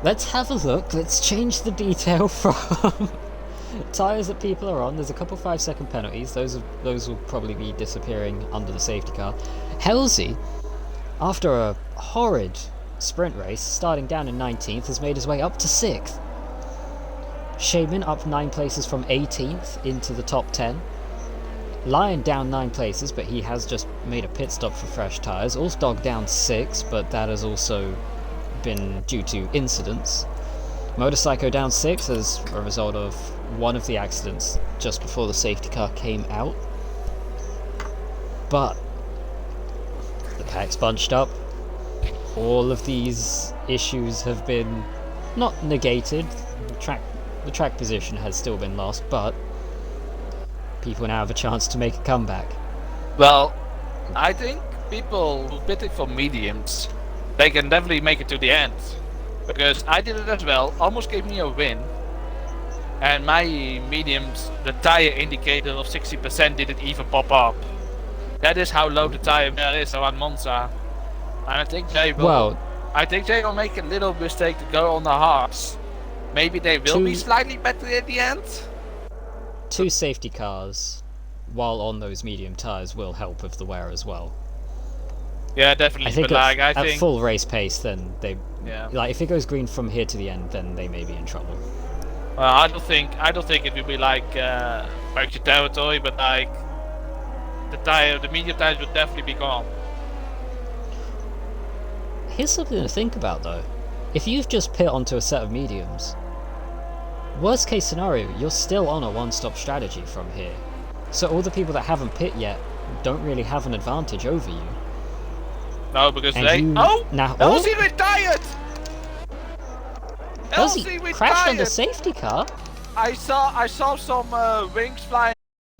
let's have a look. Let's change the detail from tyres that people are on. There's a couple 5-second penalties. Those will probably be disappearing under the safety car. Halsey, after a horrid sprint race, starting down in 19th, has made his way up to 6th. Shaman up 9 places from 18th into the top 10. Lion down 9 places, but he has just made a pit stop for fresh tyres. Ulfdog down 6, but that has also been due to incidents. Motorcycle down 6 as a result of one of the accidents just before the safety car came out. But the pack's bunched up. All of these issues have been not negated. The track position has still been lost, but people now have a chance to make a comeback. Well, I think people who pitted for mediums, they can definitely make it to the end. Because I did it as well, almost gave me a win. And my mediums, the tire indicator of 60% didn't even pop up. That is how low the tire is around Monza. And I think they will. Well, I think they will make a little mistake to go on the hards. Maybe they will be slightly better at the end. 2 safety cars, while on those medium tyres, will help with the wear as well. Yeah, definitely. I think but at full race pace, then they, yeah. Like if it goes green from here to the end, then they may be in trouble. I don't think it will be like extra territory, but like the medium tires would definitely be gone. Here's something to think about though. If you've just pit onto a set of mediums, worst case scenario, you're still on a one-stop strategy from here. So all the people that haven't pit yet don't really have an advantage over you. No, because And they... you- Oh! now- Elsie retired! Does he Elsie crashed retired! under safety car? I saw some wings flying.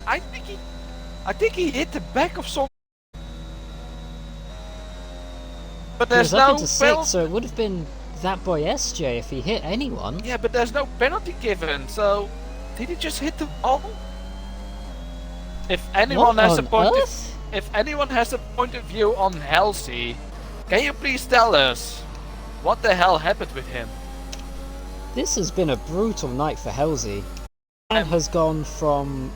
I think he hit the back of some... But He there's was up no into 6th, penalty. so it would have been that boy SJ if he hit anyone. Yeah, but there's no penalty given, so... Did he just hit the ball? If anyone What has a on point earth? If anyone has a point of view on Halsey, can you please tell us what the hell happened with him? This has been a brutal night for Halsey. Man has gone from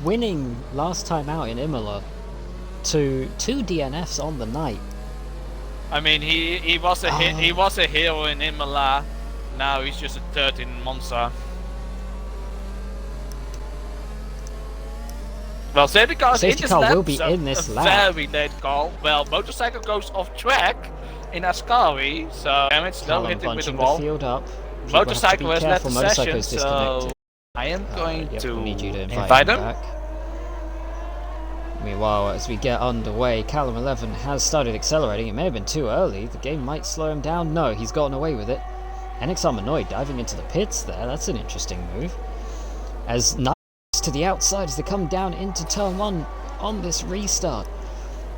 winning last time out in Imola to 2 DNFs on the night. I mean, he was a hero in Imola. Now he's just a third in Monza. Well, safety car is in Safety this car lap, will be so in this a lap. very late call. Well, motorcycle goes off track in Ascari, so damage no Callum hitting with the bunching wall. the field up. People Motorcycle have has to be left careful. the Motorcycle's session, so disconnected. I am going Yep, to we'll need you to invite him him. back. Meanwhile, as we get underway, Callum 11 has started accelerating. It may have been too early. The game might slow him down. No, he's gotten away with it. NXR Manoy diving into the pits there. That's an interesting move. As Knight to the outside as they come down into turn 1 on this restart.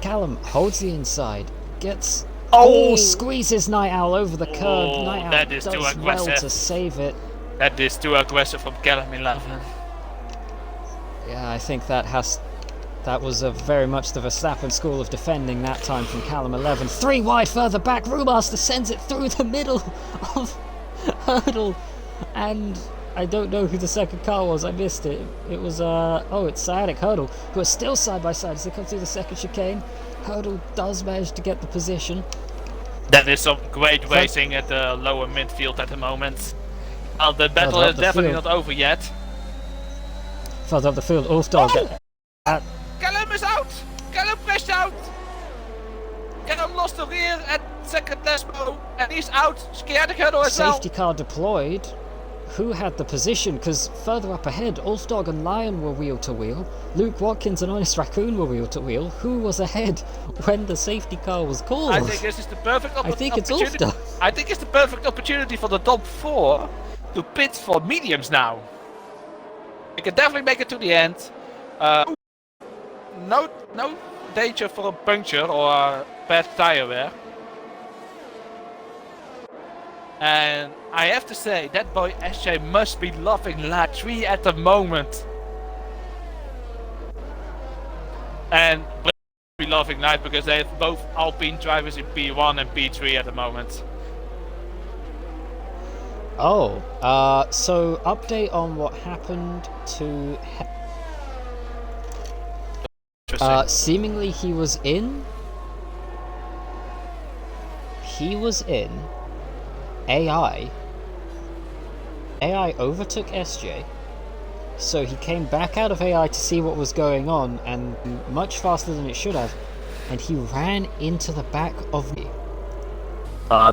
Callum holds the inside, gets... Oh, squeezes Night Owl over the curb. Oh, Night Owl that is too does well aggressive. to save it. That is too aggressive from Callum 11. Yeah, I think that was very much the Verstappen school of defending that time from Callum 11. 3 wide further back, Brewmaster sends it through the middle of hurdle, and I don't know who the second car was. I missed it. It was it's Sciatic Hurdle, who are still side by side as they come through the second chicane. Hurdle does manage to get the position. That is some great racing at the lower midfield at the moment. Well, the battle is definitely not over yet. Further up the field, Ulfdog. Callum is out! Callum crashed out! Callum lost the rear at second Desmo, and he's out. Sciatic Hurdle as well. Safety car deployed. Who had the position? Because further up ahead, Ulfdog and Lion were wheel to wheel. Luke Watkins and Honest Raccoon were wheel to wheel. Who was ahead when the safety car was called? I think this is the perfect opportunity. I think it's Ulfdog. I think it's the perfect opportunity for the top 4 to pit for mediums now. You can definitely make it to the end. No danger for a puncture or a bad tire wear. And I have to say, that boy SJ must be loving lap 3 at the moment. And be loving life because they have both Alpine drivers in P1 and P3 at the moment. Oh, so update on what happened to seemingly he was in AI overtook SJ, so he came back out of AI to see what was going on, and much faster than it should have, and he ran into the back of me.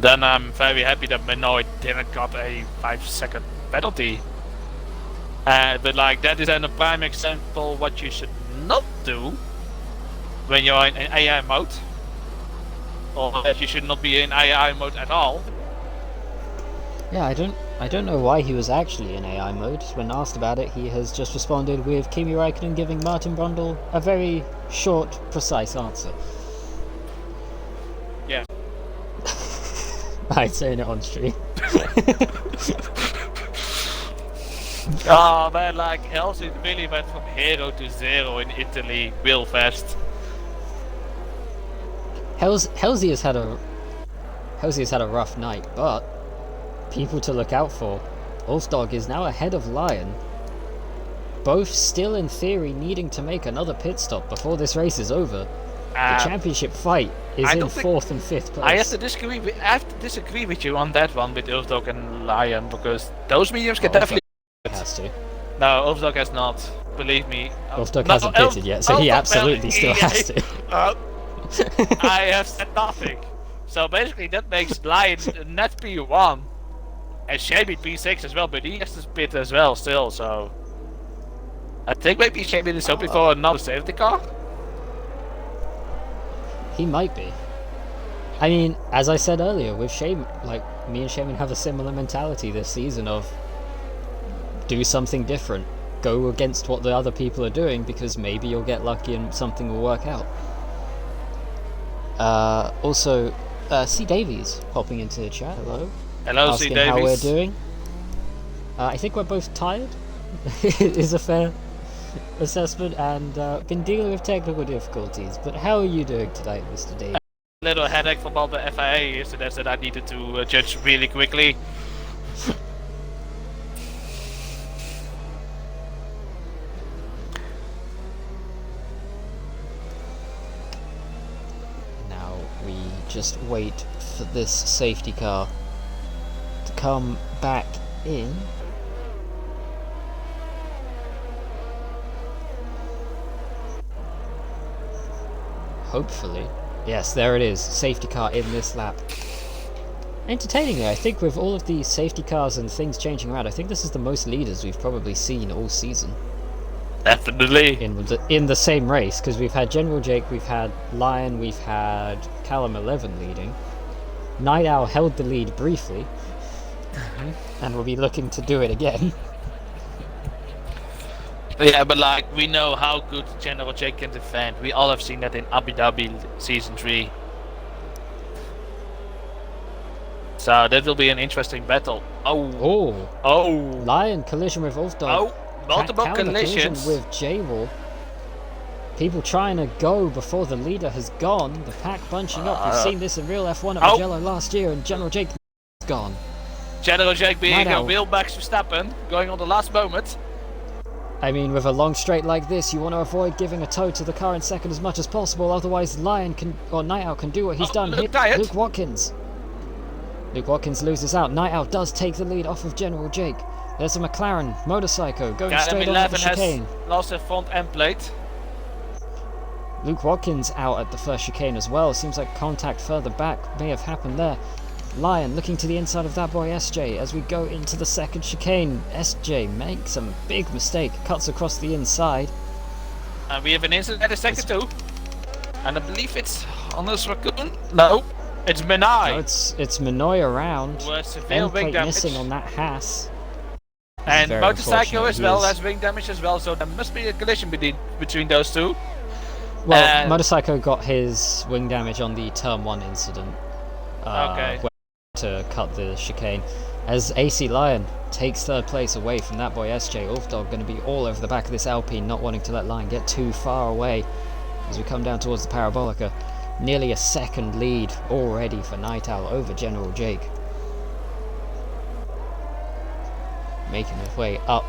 Then I'm very happy that Minoy didn't got a 5-second penalty. But like, that is then a prime example what you should not do when you're in AI mode, or that you should not be in AI mode at all. Yeah, I don't know why he was actually in AI mode. When asked about it, he has just responded with Kimi Räikkönen giving Martin Brundle a very short, precise answer. Yeah. I'm saying it on stream. Oh man, like Helsi really went from hero to zero in Italy real fast. Helsi has had a rough night, but people to look out for. Ulfdog is now ahead of Lion. Both still in theory needing to make another pit stop before this race is over. The championship fight is in 4th and 5th place. I have to disagree with you on that one with Ulfdog and Lion, because those mediums can definitely. Has to. No, Ulfdog has not. Believe me. Ulfdog hasn't pitted yet, so he absolutely still has to. I have said nothing. So basically, that makes Lion net P1. And Shamey P6 as well, but he has to pit as well still, so I think maybe Shamey is hoping for another safety car. He might be. I mean, as I said earlier, with Shame, like, me and Shaman have a similar mentality this season of do something different. Go against what the other people are doing, because maybe you'll get lucky and something will work out. Also, C. Davies popping into the chat. Hello. Hello, asking C. Davies. How we're doing. I think we're both tired. Is a fair assessment, and been dealing with technical difficulties. But how are you doing tonight, Mr. Davies? A little headache from all the FIA yesterday that I needed to judge really quickly. Now we just wait for this safety car to come back in. Hopefully. Yes, there it is. Safety car in this lap. Entertainingly, I think with all of the safety cars and things changing around, I think this is the most leaders we've probably seen all season. Definitely. In the same race, because we've had General Jake, we've had Lion, we've had Callum 11 leading. Night Owl held the lead briefly, and will be looking to do it again. Yeah, but like, we know how good General Jake can defend. We all have seen that in Abu Dhabi Season 3. So that will be an interesting battle. Oh! Lion collision with Ulfdog. Oh, multiple collision collisions. with J-Wall. People trying to go before the leader has gone. The pack bunching up. We've seen this in real F1 at Mugello last year, and General Jake is gone. General Jake being Night a Owl. real Max Verstappen, going on the last moment. I mean, with a long straight like this, you want to avoid giving a toe to the car in second as much as possible, otherwise Lion can, or Night Owl can do what he's done. Hit tired. Luke Watkins. Luke Watkins loses out. Night Owl does take the lead off of General Jake. There's a McLaren motorcycle going straight on the chicane. Has lost their front end plate. Luke Watkins out at the first chicane as well. Seems like contact further back may have happened there. Lion looking to the inside of that boy SJ as we go into the second chicane. SJ makes a big mistake, cuts across the inside. And we have an incident at the sector 2. And I believe it's on this raccoon. No, it's Menai. No, it's Minoy around. With severe End wing plate damage. missing on that Haas. And Very motorcycle unfortunate. as well has wing damage as well, so there must be a collision between those two. Well, Motorcycle got his wing damage on the turn 1 incident. Okay. To cut the chicane. As AC Lion takes third place away from that boy SJ. Ulfdog going to be all over the back of this Alpine, not wanting to let Lion get too far away as we come down towards the Parabolica. Nearly a second lead already for Night Owl over General Jake. Making his way up,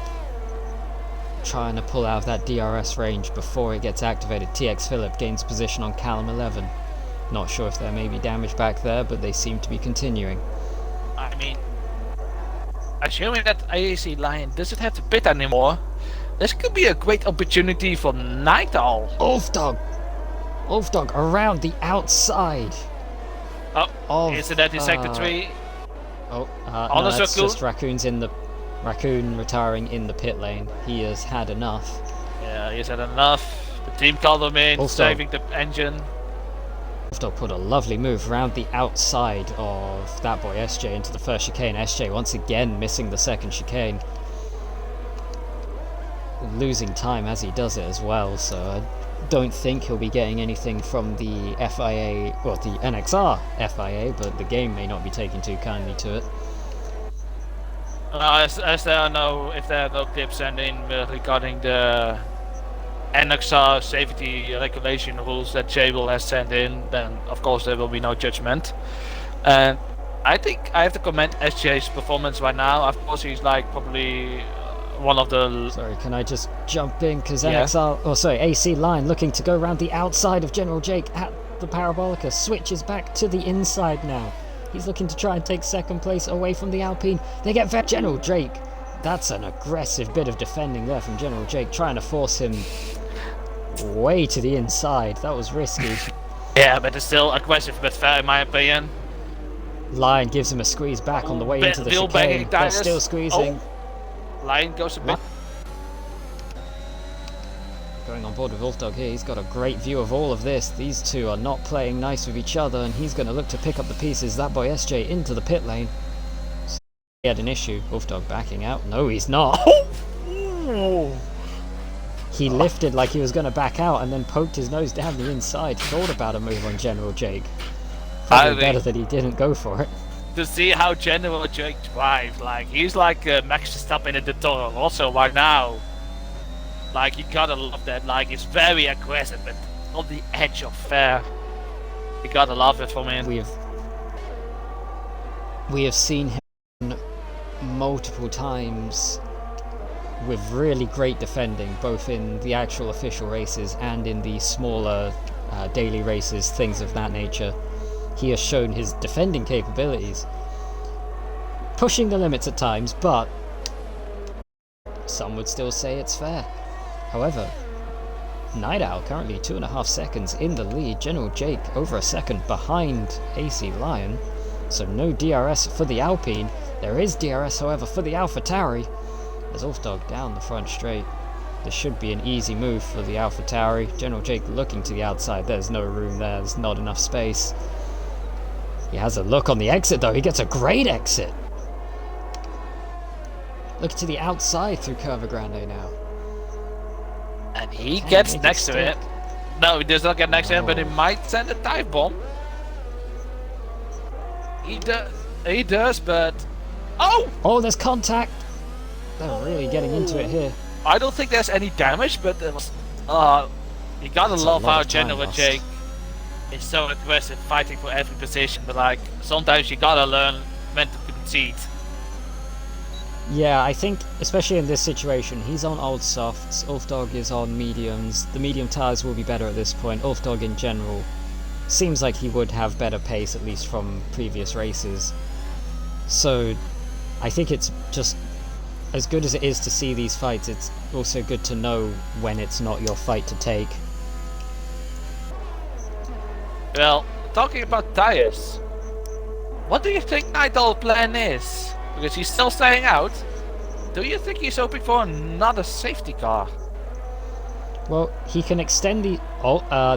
trying to pull out of that DRS range before it gets activated. TX Phillip gains position on Callum 11. Not sure if there may be damage back there, but they seem to be continuing. I mean, assuming that AAC Lion doesn't have to pit anymore, this could be a great opportunity for Night Owl. Ulfdog around the outside. Oh, incident in sector 3. Oh, on no, the that's circle. just Raccoon retiring in the pit lane. He has had enough. Yeah, he's had enough. The team called him in, Ulfdog. saving the engine. Ulfdog put a lovely move around the outside of that boy SJ into the first chicane. SJ once again missing the second chicane. Losing time as he does it as well, so I don't think he'll be getting anything from the FIA, or the NXR FIA, but the game may not be taking too kindly to it. As there are no clips sent in regarding the NXR safety regulation rules that Jable has sent in, then of course there will be no judgment. And I think I have to comment SJ's performance right now. Of course he's like probably one of the... Sorry, can I just jump in? Because Yeah. AC Line looking to go around the outside of General Jake at the Parabolica. Switches back to the inside now. He's looking to try and take second place away from the Alpine. They get General Jake. That's an aggressive bit of defending there from General Jake, trying to force him way to the inside. That was risky. Yeah, but it's still aggressive but fair in my opinion. Lion gives him a squeeze back on the way into the Wheel chicane. banging They're tires. still squeezing. Lion goes a bit... Going on board with Ulfdog here, he's got a great view of all of this. These two are not playing nice with each other, and he's going to look to pick up the pieces. That boy SJ into the pit lane. So he had an issue. Ulfdog backing out. No, he's not. He lifted like he was going to back out and then poked his nose down the inside. Thought about a move on General Jake. Probably better that he didn't go for it. To see how General Jake drives, like he's like Max Verstappen in the tunnel also right now. Like you gotta love that. Like he's very aggressive but on the edge of fair. You gotta love it from him. We have seen him multiple times with really great defending, both in the actual official races and in the smaller daily races, things of that nature. He has shown his defending capabilities, pushing the limits at times, but some would still say it's fair. However, Night Owl currently 2.5 seconds in the lead. General Jake over a second behind AC Lion, so no DRS for the Alpine. There is DRS, however, for the AlphaTauri. There's Ulfdog down the front straight. This should be an easy move for the AlphaTauri. General Jake looking to the outside. There's no room there. There's not enough space. He has a look on the exit, though. He gets a great exit. Look to the outside through Curva Grande now. And he Can gets make next to stick. it. No, he does not get next to him, but he No. might send a dive bomb. He does, but... Oh! Oh, there's contact. They're really getting into it here. I don't think there's any damage, but it was... you gotta It's a love lot how of time General lost. Jake is so aggressive, fighting for every position, but like, sometimes you gotta learn when to concede. Yeah, I think, especially in this situation, he's on old softs, Ulfdog is on mediums. The medium tires will be better at this point. Ulfdog in general seems like he would have better pace, at least from previous races. So I think it's just, as good as it is to see these fights, it's also good to know when it's not your fight to take. Well, talking about tires, what do you think Nightall's plan is? Because he's still staying out. Do you think he's hoping for another safety car? Well, he can extend the...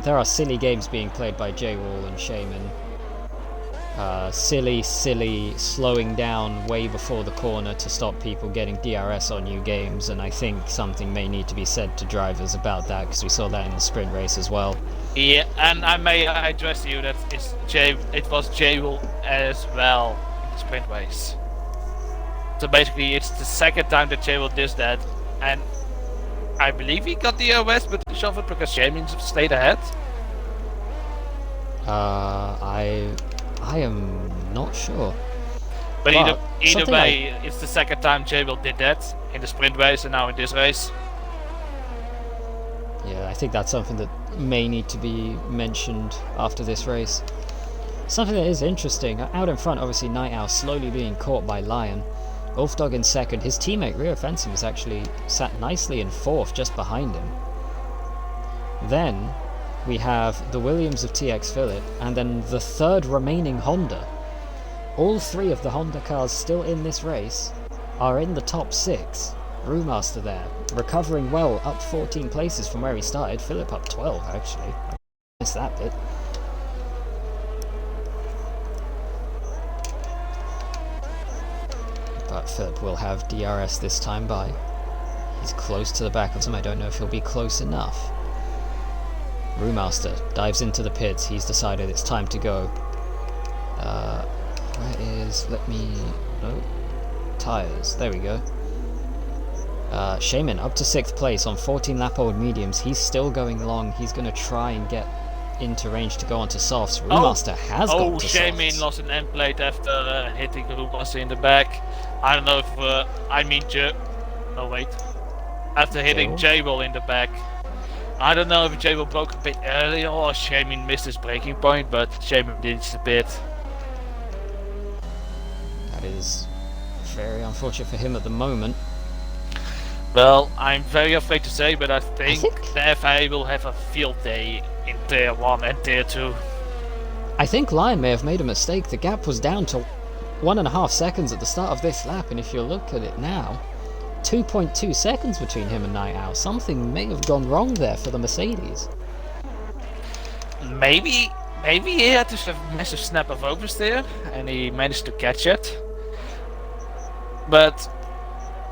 there are silly games being played by J-Wall and Shaman. Silly, slowing down way before the corner to stop people getting DRS on new games, and I think something may need to be said to drivers about that, because we saw that in the sprint race as well. Yeah, and I may address you that it was J-Wall as well in the sprint race. So basically, it's the second time that J-Wall did that, and I believe he got the DRS, but he suffered because Shaman stayed ahead. I am not sure. But either way, it's the second time J-Wall did that in the sprint race and now in this race. Yeah, I think that's something that may need to be mentioned after this race. Something that is interesting, out in front, obviously Night Owl slowly being caught by Lion. Ulfdog in second. His teammate Rio Fencing was actually sat nicely in fourth just behind him. Then we have the Williams of TX Phillip, and then the third remaining Honda. All three of the Honda cars still in this race are in the top 6. Brewmaster there, recovering well, up 14 places from where he started. Phillip up 12, actually. I missed that bit. But Phillip will have DRS this time by. He's close to the back of him. I don't know if he'll be close enough. Brewmaster dives into the pits. He's decided it's time to go. Tires. There we go. Shaman up to 6th place on 14 lap old mediums. He's still going long. He's going to try and get into range to go onto softs. Brewmaster has got to Shaman softs. lost an end plate after hitting Brewmaster in the back. I don't know if after hitting J-Wall in the back. I don't know if J-Wall broke a bit earlier or Shaman missed his braking point, but Shaman did a bit. That is very unfortunate for him at the moment. Well, I'm very afraid to say, but I think the FIA will have a field day in Tier 1 and Tier 2. I think Lion may have made a mistake. The gap was down to 1.5 seconds at the start of this lap, and if you look at it now, 2.2 seconds between him and Night Owl. Something may have gone wrong there for the Mercedes. Maybe he had this massive snap of oversteer, and he managed to catch it. But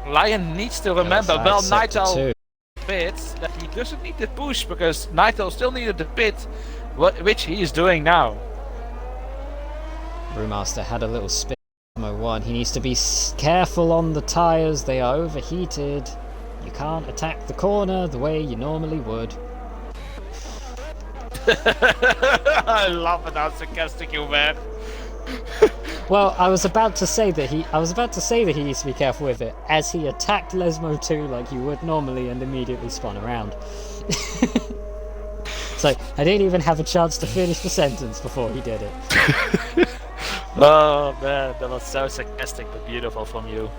Lion needs to remember, well, Night Owl pits, that he doesn't need the push, because Night Owl still needed the pit, which he is doing now. Brewmaster had a little spin. 1. He needs to be careful on the tyres, they are overheated. You can't attack the corner the way you normally would. I love it how sarcastic you were. Well, I was about to say that he needs to be careful with it, as he attacked Lesmo 2 like you would normally and immediately spun around. So I didn't even have a chance to finish the sentence before he did it. Oh man, that was so sarcastic but beautiful from you.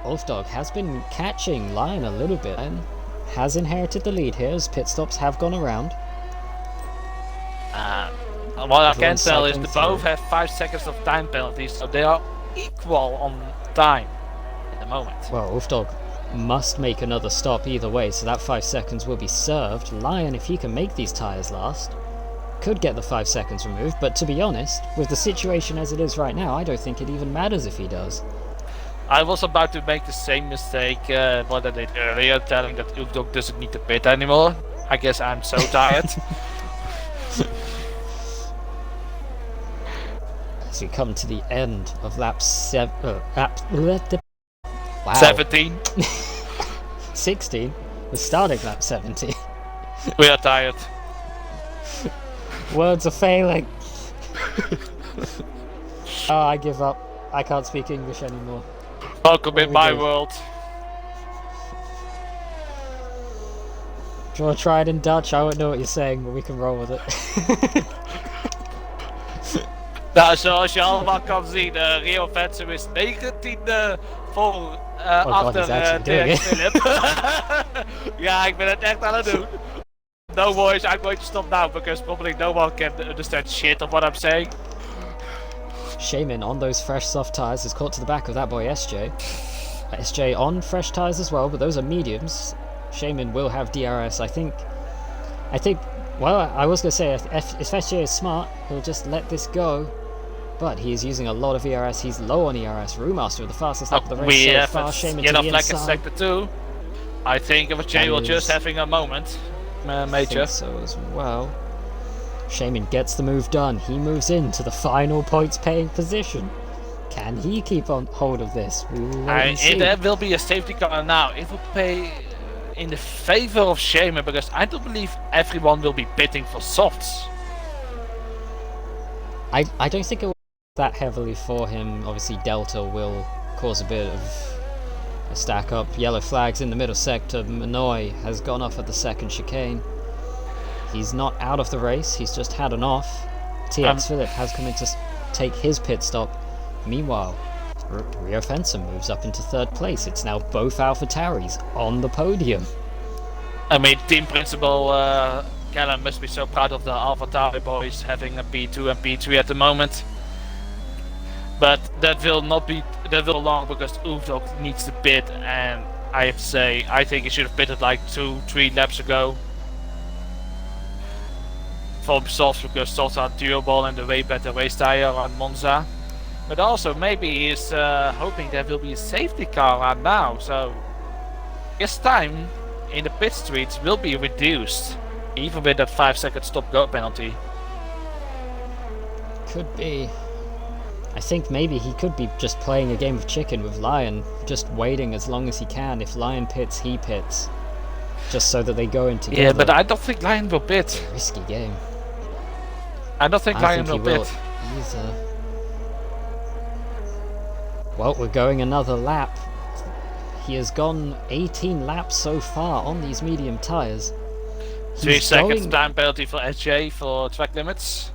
Ulfdog has been catching Lion a little bit and has inherited the lead here as pit stops have gone around. What I can tell is they both have 5 seconds of time penalties, so they are equal on time at the moment. Well, Ulfdog must make another stop either way, so that 5 seconds will be served. Lion, if he can make these tyres last, could get the 5 seconds removed, but to be honest, with the situation as it is right now, I don't think it even matters if he does. I was about to make the same mistake what I did earlier, telling that Ulfdog doesn't need to pit anymore. I guess I'm so tired. As we come to the end of lap 17. 16. We're starting lap 17. We are tired. Words are failing. Oh, I give up. I can't speak English anymore. Welcome What in do we my do? world. Do you want to try it in Dutch? I won't know what you're saying, but we can roll with it. Nou, zoals je allemaal kan zien, Rio Fencer is 19e voor Oh god, he's achter actually doing Dirk it. Philip. Ja, ik ben het echt aan het doen. No worries, I'm going to stop now because probably no one can understand shit of what I'm saying. Shaman on those fresh soft tyres is caught to the back of that boy SJ. SJ on fresh tyres as well, but those are mediums. Shaman will have DRS. I think. Well, I was going to say, if SJ is smart, he'll just let this go. But he's using a lot of ERS. He's low on ERS. Brewmaster with the fastest lap of the race We so have far. Shaman to yellow the flag in inside. sector 2. I think it was Jay will just having a moment. I Major. think so as well. Shaman gets the move done. He moves into the final points paying position. Can he keep on hold of this? We will wait and see. There will be a safety car now. It will pay in the favor of Shaman because I don't believe everyone will be bidding for softs. I don't think it will that heavily for him. Obviously Delta will cause a bit of a stack up. Yellow flags in the middle sector. Manoy has gone off at the second chicane. He's not out of the race, he's just had an off. TX Phillip has come in to take his pit stop. Meanwhile, Rio Fencer moves up into third place. It's now both AlphaTauris on the podium. I mean, team principal Callum must be so proud of the AlphaTauri boys having a P2 and P3 at the moment. But that will not be long because Oofdog needs to pit, and I have to say, I think he should have pitted like 2-3 laps ago. For softs because softs are durable and a way better race tire on Monza. But also maybe he's hoping there will be a safety car around now, so his time in the pit streets will be reduced, even with that 5-second stop-go penalty. Could be. I think maybe he could be just playing a game of chicken with Lion, just waiting as long as he can. If Lion pits, he pits. Just so that they go in together. Yeah, but I don't think Lion will pit. It's a risky game. I don't think Lion will pit. Either. Well, we're going another lap. He has gone 18 laps so far on these medium tyres. 3 seconds time penalty for SJ for track limits.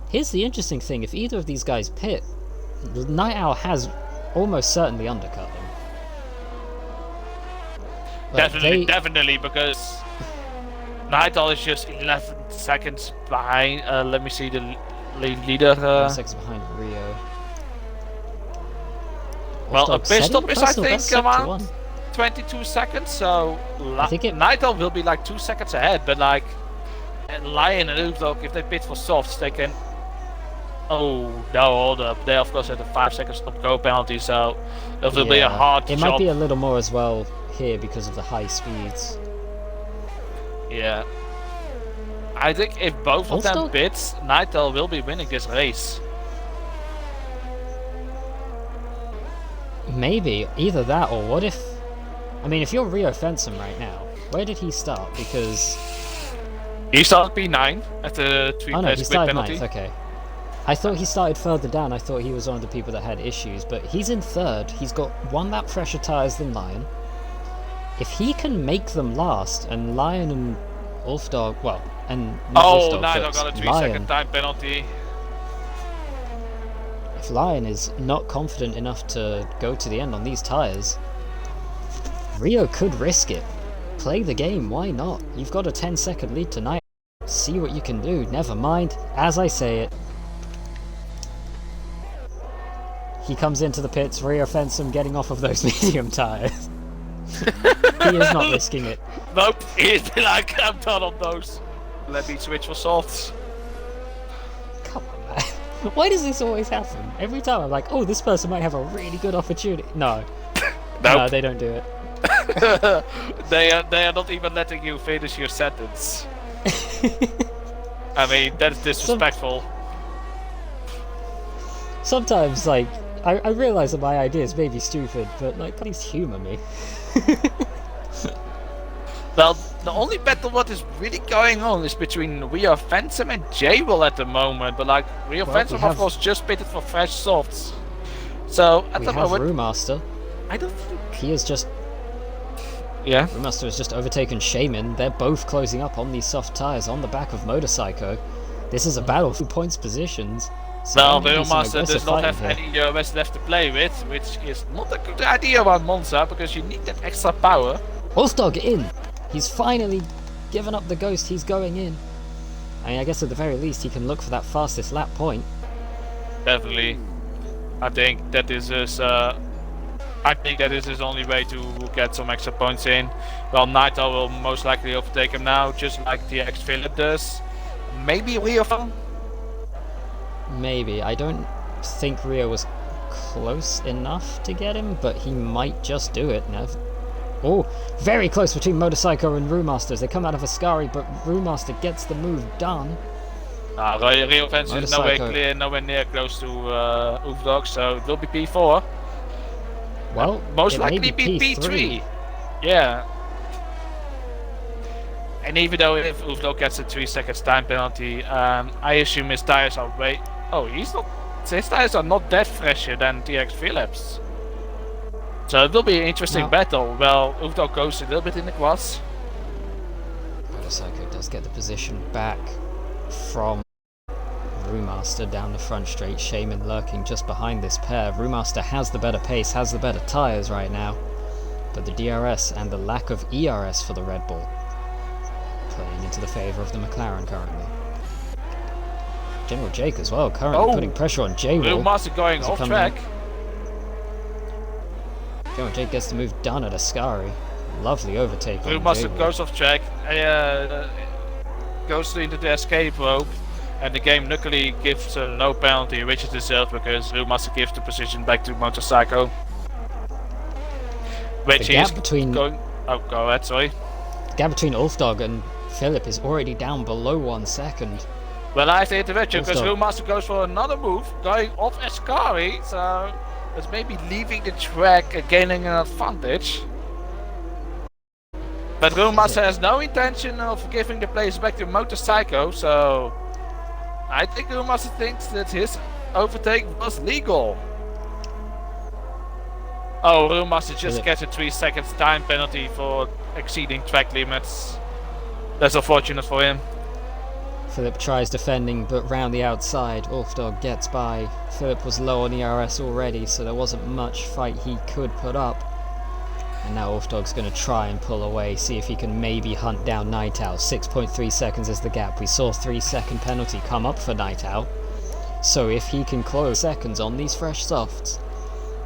Here's the interesting thing, if either of these guys pit, Night Owl has almost certainly undercut them. Definitely, because Night Owl is just 11 seconds behind. Let me see the leader. 11 seconds behind Rio. Well, a pit stop is I think around one. 22 seconds, so Night Owl will be like 2 seconds ahead, but like Lion and Oofdog, if they pit for softs, they can. Oh no, hold up. They of course had a 5-second stop-go penalty, so it will be a hard job. It might be a little more as well here because of the high speeds. Yeah. I think if both of them pits, Night Owl will be winning this race. Maybe. Either that or what if... I mean, if you're Rio Fensom right now, where did he start? Because... He started P9 at the 3 Oh no, he quit started penalty. 9th, okay. I thought he started further down. I thought he was one of the people that had issues, but he's in third. He's got 1 lap fresher tyres than Lion. If he can make them last, and Lion and Wolfdog, well, and Night Owl got a 3-second time penalty. If Lion is not confident enough to go to the end on these tyres, Rio could risk it. Play the game, why not? You've got a 10-second lead tonight. See what you can do. Never mind, as I say it. He comes into the pits, Rio Fensom getting off of those medium tyres. He is not risking it. Nope, he's been like, I'm done on those. Let me switch for softs. Come on, man. Why does this always happen? Every time I'm like, oh, this person might have a really good opportunity. No. Nope. No, they don't do it. They are not even letting you finish your sentence. I mean, that's disrespectful. Sometimes, like, I realize that my ideas may be stupid, but, like, please humor me. Well, the only battle what is really going on is between Rio Fensom and J-Will at the moment, but like, Rio Fensom of course just pitted for fresh softs. So at We the have moment, Brewmaster. I don't think. He is just... Yeah. Brewmaster has just overtaken Shaman. They're both closing up on these soft tyres on the back of Motorcycle. This is a battle for points positions. So Well, there may be some Master aggressive does not fighting have here. any URS left to play with, which is not a good idea about Monza, because you need that extra power. Wolfdog in! He's finally given up the ghost, he's going in. I mean, I guess at the very least he can look for that fastest lap point. Definitely. I think that this is his only way to get some extra points in. Well, Naito will most likely overtake him now, just like the Philip does. Maybe Rio Van? Maybe. I don't think Rio was close enough to get him, but he might just do it. Now, oh, very close between Motorcycle and Brewmaster as they come out of Ascari, but Brewmaster gets the move done. Rio Van is nowhere near close to Oofdog, so it will be P4. Well, most it likely may be P3. Yeah. And even though if Oofdog gets a 3 seconds time penalty, I assume his tires are way... Oh, his tires are not that fresher than TX Phillips. So it will be an interesting battle. Well, Oofdog goes a little bit in the quads. Motorcycle does get the position back from Brewmaster down the front straight. Shaman lurking just behind this pair. Brewmaster has the better pace, has the better tyres right now. But the DRS and the lack of ERS for the Red Bull playing into the favour of the McLaren currently. General Jake as well, currently putting pressure on J-Will. Brewmaster going off track. General Jake gets the move done at Ascari. Lovely overtake. Brewmaster goes off track, goes into the escape rope, and the game luckily gives no penalty, which it deserves because Brewmaster gives the position back to Motorcycle. Which is going... Oh, go ahead, sorry. The gap between Ulfdog and Philip is already down below 1 second. Well, I have to interrupt you because Brewmaster goes for another move, going off Ascari, so it's maybe leaving the track and gaining an advantage. But Brewmaster has no intention of giving the place back to Motorcycle, so I think Brewmaster thinks that his overtake was legal. Oh, Brewmaster just gets a 3 seconds time penalty for exceeding track limits. That's unfortunate for him. Philip tries defending, but round the outside, Ulfdog gets by. Philip was low on ERS already, so there wasn't much fight he could put up. And now Ulfdog's going to try and pull away, see if he can maybe hunt down Night Owl. 6.3 seconds is the gap. We saw 3 second penalty come up for Night Owl. So if he can close seconds on these fresh softs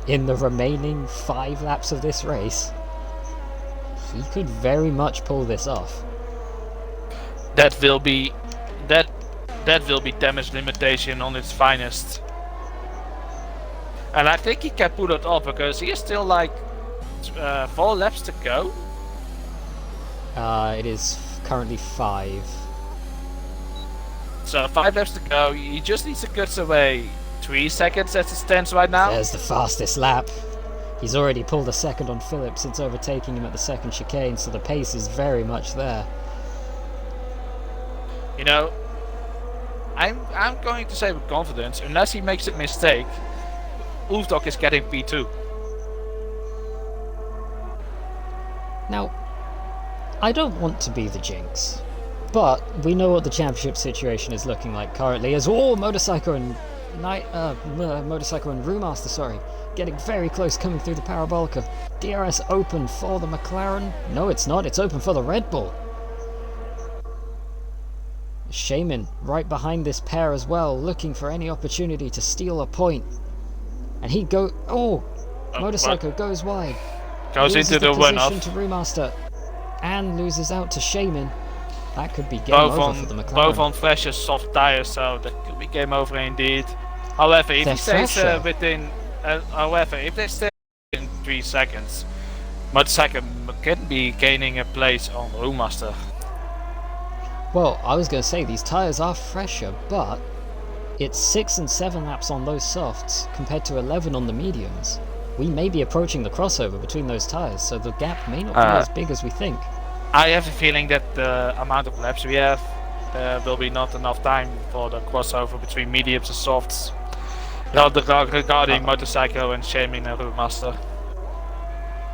in the remaining 5 laps of this race, he could very much pull this off. That will be damage limitation on its finest. And I think he can pull it off because he is still like 4 laps to go. It is currently 5. So 5 laps to go. He just needs to cut away 3 seconds as it stands right now. There's the fastest lap. He's already pulled a second on Philip since overtaking him at the second chicane, so the pace is very much there. You know, I'm going to say with confidence, unless he makes a mistake, Ulfdog is getting P2. Now, I don't want to be the jinx, but we know what the championship situation is looking like currently as Motorcycle and Brewmaster, getting very close coming through the Parabolica. DRS open for the McLaren. No, it's not. It's open for the Red Bull. Shaman right behind this pair as well, looking for any opportunity to steal a point. And he Motorcycle goes wide. Goes into the position to Brewmaster and loses out to Shaman. That could be game over for the McLaren. Both on fresher soft tires, so that could be game over indeed. However, if he stays if they stay in 3 seconds, Motorcycle can be gaining a place on Brewmaster. Well, I was going to say these tyres are fresher, but it's 6 and 7 laps on those softs compared to 11 on the mediums. We may be approaching the crossover between those tyres, so the gap may not be as big as we think. I have a feeling that the amount of laps we have will be not enough time for the crossover between mediums and softs. No, regarding motorcycle and shaming a roadmaster.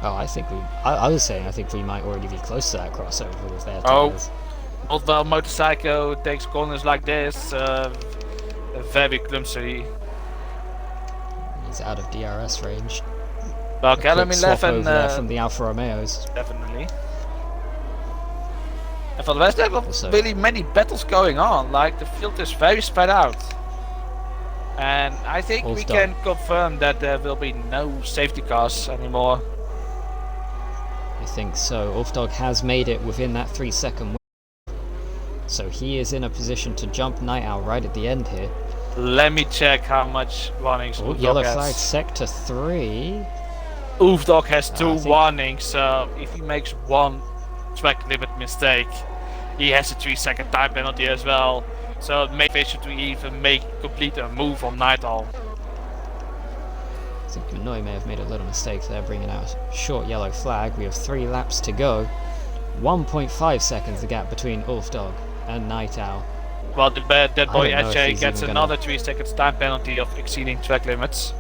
Oh, I was saying I think we might already be close to that crossover with their tires. Although motorcycle takes corners like this very clumsily. He's out of DRS range. Well, Callum 11 from the Alfa Romeos. Definitely. And for the rest, there are really many battles going on. Like, the field is very spread out. And I think we can confirm that there will be no safety cars anymore. I think so. Ulfdog has made it within that 3-second window. So he is in a position to jump Night Owl right at the end here. Let me check how much warnings Ulfdog yellow has. flag sector 3. Ulfdog has 2 warnings, so if he makes one track limit mistake, he has a 3-second time penalty as well. So it makes it to even complete a move on Night Owl. I think Manoy may have made a little mistake there, bringing out a short yellow flag. We have 3 laps to go. 1.5 seconds the gap between Ulfdog and Night Owl. Well, the dead boy AJ gets another 3 seconds time penalty of exceeding track limits.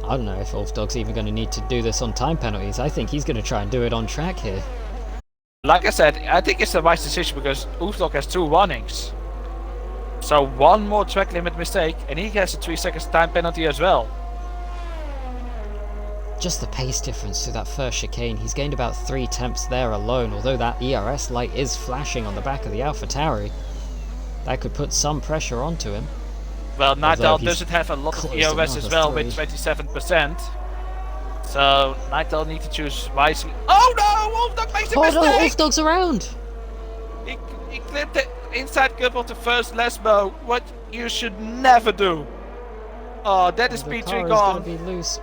I don't know if Ulfdog's even going to need to do this on time penalties. I think he's going to try and do it on track here. Like I said, I think it's the wise decision because Ulfdog has 2 warnings. So 1 more track limit mistake and he has a 3 seconds time penalty as well. Just the pace difference through that first chicane. He's gained about 3 tenths there alone, although that ERS light is flashing on the back of the AlphaTauri. That could put some pressure onto him. Well, Night Owl doesn't have a lot of ERS as well with 27%. So Night Owl needs to choose wisely. Oh no! Ulfdog makes a mistake! Oh no, Ulfdog's around! He clipped the inside grip of the first Lesbo. What you should never do. Oh, that is P3 gone. Going to be loose.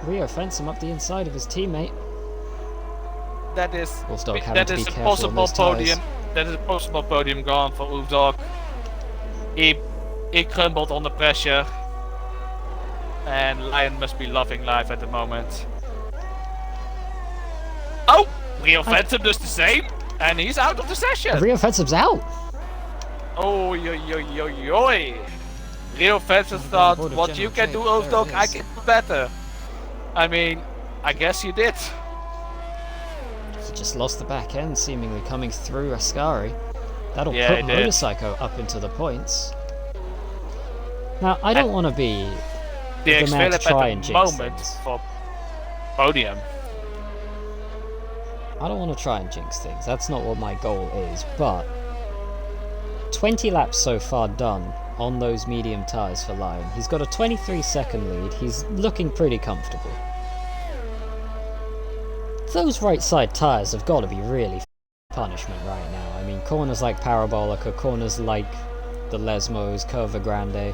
Rio fence him up the inside of his teammate. That is a possible podium. That is a possible podium gone for Ulfdog. He crumbled under pressure. And Lion must be loving life at the moment. Oh! Rio Phantom does the same. And he's out of the session. Rio Phantom's out. Oh, yo. Rio Phantom thought, what you can do, Ulfdog, I can do better. I mean, I guess you did. He just lost the back end, seemingly coming through Ascari. That'll put Motorcycle up into the points. Now, I don't want to be the man to try and jinx things. For podium. I don't want to try and jinx things. That's not what my goal is. But 20 laps so far done on those medium tyres for Lion. He's got a 23-second lead. He's looking pretty comfortable. Those right side tyres have got to be really punishment right now. I mean, corners like Parabolica, corners like the Lesmos, Curva Grande,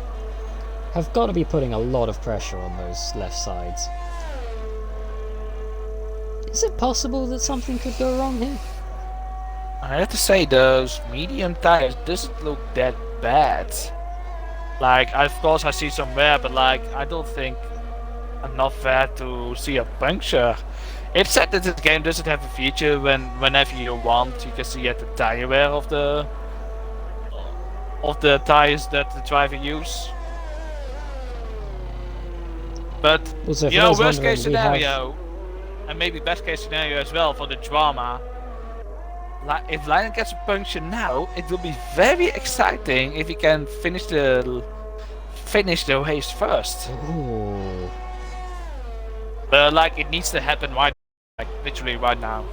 have got to be putting a lot of pressure on those left sides. Is it possible that something could go wrong here? I have to say, those medium tires doesn't look that bad. Like, of course I see some wear, but like, I don't think enough wear to see a puncture. It said that this game doesn't have a feature whenever you want, you can see at the tire wear of the tires that the driver use. But you know, worst case scenario, and maybe best case scenario as well for the drama. Like, if Lion gets a puncture now, it will be very exciting if he can finish the race first. Ooh. But like, it needs to happen literally right now.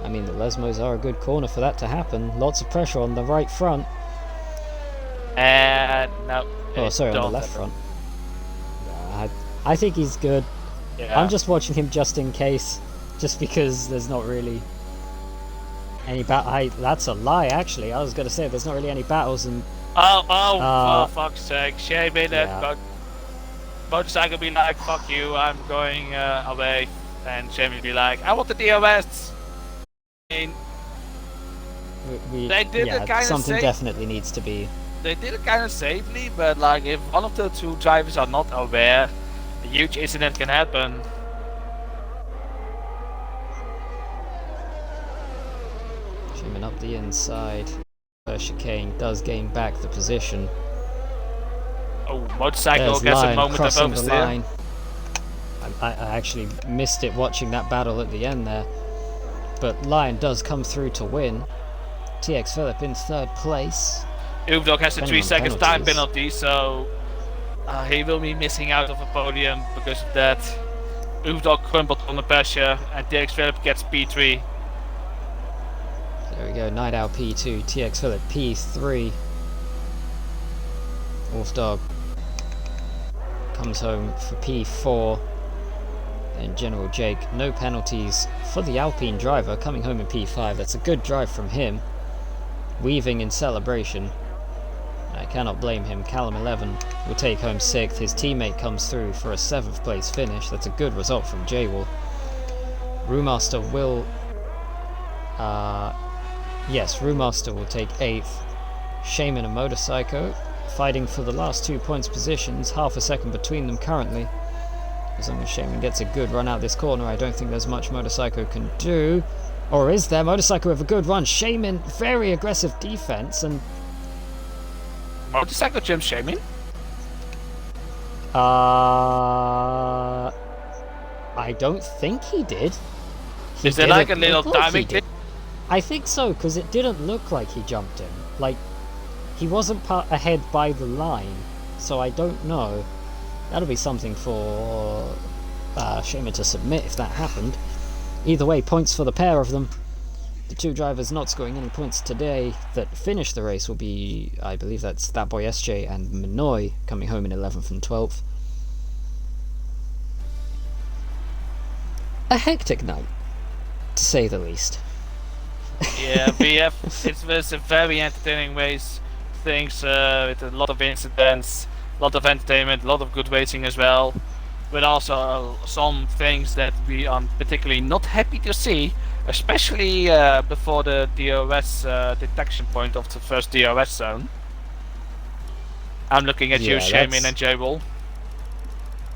I mean, the Lesmos are a good corner for that to happen. Lots of pressure on the right front. And no. Oh, sorry, on the left front. I think he's good. Yeah. I'm just watching him just in case, just because there's not really any that's a lie, actually. I was going to say there's not really any battles and. For fuck's sake! Shame in it. But Motorcycle be like, "Fuck you! I'm going away," and Shame will be like, "I want the DOS." I mean, they did it kind of something definitely needs to be. They did it kind of safely, but like, if one of the 2 drivers are not aware, a huge incident can happen. Shimming up the inside. Chicane does gain back the position. Oh, motorcycle There's gets a Lion moment of crossing the oversteer. line. I actually missed it watching that battle at the end there. But Lion does come through to win. TX Phillip in third place. Oofdog has a Depending 3 on seconds time penalties. penalty, so he will be missing out of a podium because of that. Oofdog crumbled under pressure, and TX Phillip gets P3. There we go, Night Owl P2, TX Phillip P3. Wolfdog comes home for P4. And General Jake, no penalties for the Alpine driver, coming home in P5. That's a good drive from him. Weaving in celebration. I cannot blame him. Callum 11 will take home 6th. His teammate comes through for a 7th place finish. That's a good result from J-Wall. Brewmaster will... yes, Brewmaster will take 8th. Shaman and Motorcycle fighting for the last 2 points positions. Half a second between them currently. As long as Shaman gets a good run out this corner, I don't think there's much Motorcycle can do. Or is there? Motorcycle with a good run. Shaman, very aggressive defense, and... Motorcycle jump Shaman? I don't think he did. Is there like a little timing thing? I think so, because it didn't look like he jumped him. Like, he wasn't ahead by the line, so I don't know. That'll be something for Shaman to submit if that happened. Either way, points for the pair of them. The two drivers not scoring any points today that finish the race will be, I believe that's That Boy SJ and Minoy coming home in 11th and 12th. A hectic night, to say the least. Yeah, it was a very entertaining race. Things with a lot of incidents, a lot of entertainment, a lot of good racing as well. But also some things that we are particularly not happy to see, especially before the DRS detection point of the first DRS zone. I'm looking at you, Shaman and J-Roll.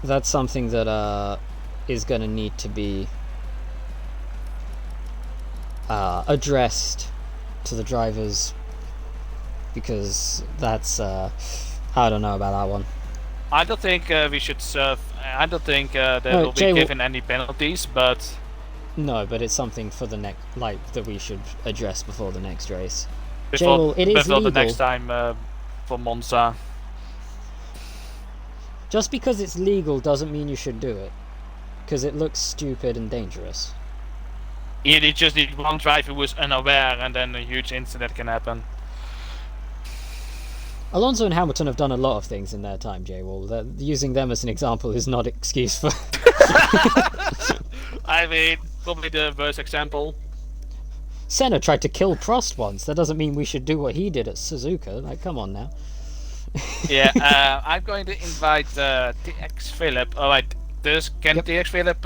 That's something that is going to need to be addressed to the drivers, because that's I don't know about that one. I don't think we should serve. I don't think they will be given any penalties, but no, but it's something for the next, like, that we should address before the next race. Before legal. The next time for Monza. Just because it's legal doesn't mean you should do it, because it looks stupid and dangerous. You just need one driver who is unaware, and then a huge incident can happen. Alonso and Hamilton have done a lot of things in their time, J-Wall. Using them as an example is not excuse for... I mean, probably the worst example. Senna tried to kill Prost once. That doesn't mean we should do what he did at Suzuka. Like, come on now. Yeah, I'm going to invite TX Phillip. Alright, can TX Phillip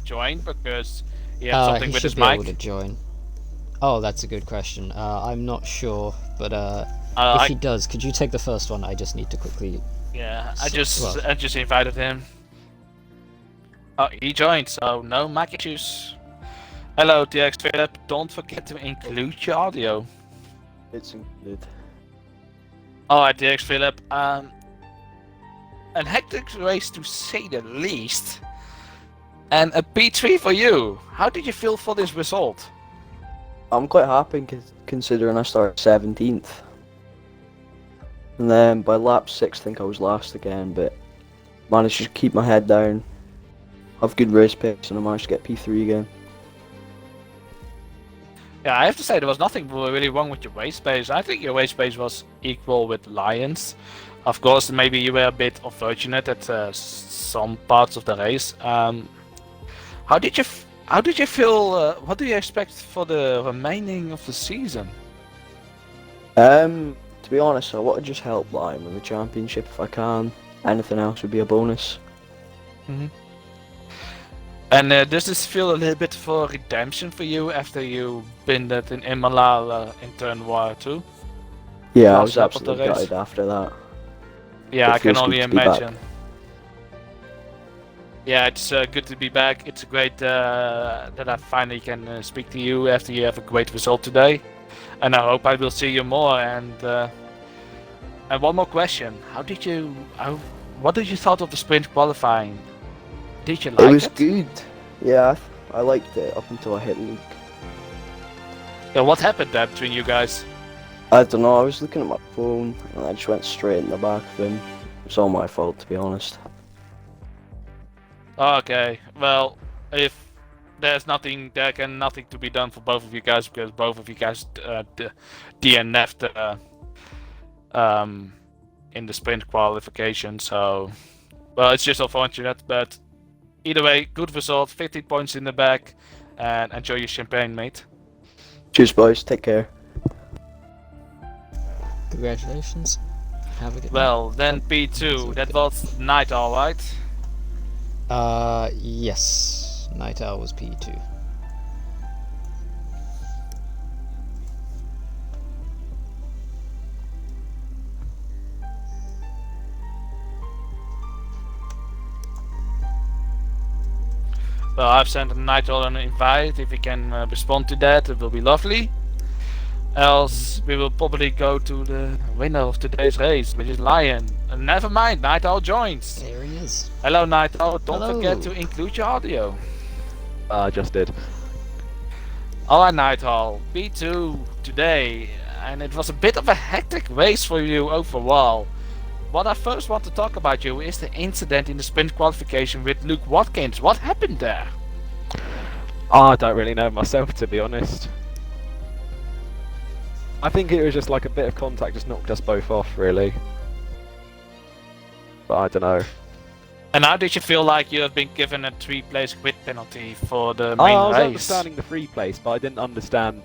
join? Because he has something with his mic. He should be able to join. Oh, that's a good question. I'm not sure, but if he does, could you take the first one? I just need to quickly... Yeah, I just invited him. Oh, he joined, so no mic issues. Hello, TX Phillip. Don't forget to include your audio. It's included. Alright, TX Phillip. An hectic race to say the least. And a P3 for you. How did you feel for this result? I'm quite happy considering I started 17th. And then by lap 6 I think I was last again, but managed to keep my head down, have good race pace, and I managed to get P3 again. Yeah, I have to say there was nothing really wrong with your race pace. I think your race pace was equal with Lions. Of course, maybe you were a bit unfortunate at some parts of the race. How did you feel? What do you expect for the remaining of the season? To be honest, I want to just help Lime in the championship if I can. Anything else would be a bonus. Mm-hmm. And does this feel a little bit for redemption for you after you've been that in Imola in turn 1 2? Yeah, I was absolutely gutted after that. Yeah, I can only imagine. Yeah, it's good to be back. It's great that I finally can speak to you after you have a great result today. And I hope I will see you more. And And one more question: what did you thought of the sprint qualifying? Did you like it? It was good. Yeah, I liked it up until I hit Luke. Yeah, what happened there between you guys? I don't know, I was looking at my phone and I just went straight in the back of him. It's all my fault, to be honest. Okay, well, if there's nothing to be done for both of you guys because both of you guys DNF'd in the sprint qualification. So, well, it's just unfortunate, but either way, good result. 15 points in the bag, and enjoy your champagne, mate. Cheers, boys. Take care. Congratulations. Have a good Well, then P2. That was Night Owl, right? Yes. Night Owl was P2. Well, I've sent Night Owl an invite. If he can respond to that, it will be lovely. Else, we will probably go to the winner of today's race, which is Lion. And never mind, Night Owl joins. There he is. Hello, Night Owl. Don't Hello. forget to include your audio. I just did. Alright, Night Owl. P2 today, and it was a bit of a hectic race for you overall. What I first want to talk about you is the incident in the sprint qualification with Luke Watkins. What happened there? I don't really know myself, to be honest. I think it was just like a bit of contact, just knocked us both off, really. But I don't know. And how did you feel like you have been given a 3-place quit penalty for the main I was race? understanding the free place, but I didn't understand.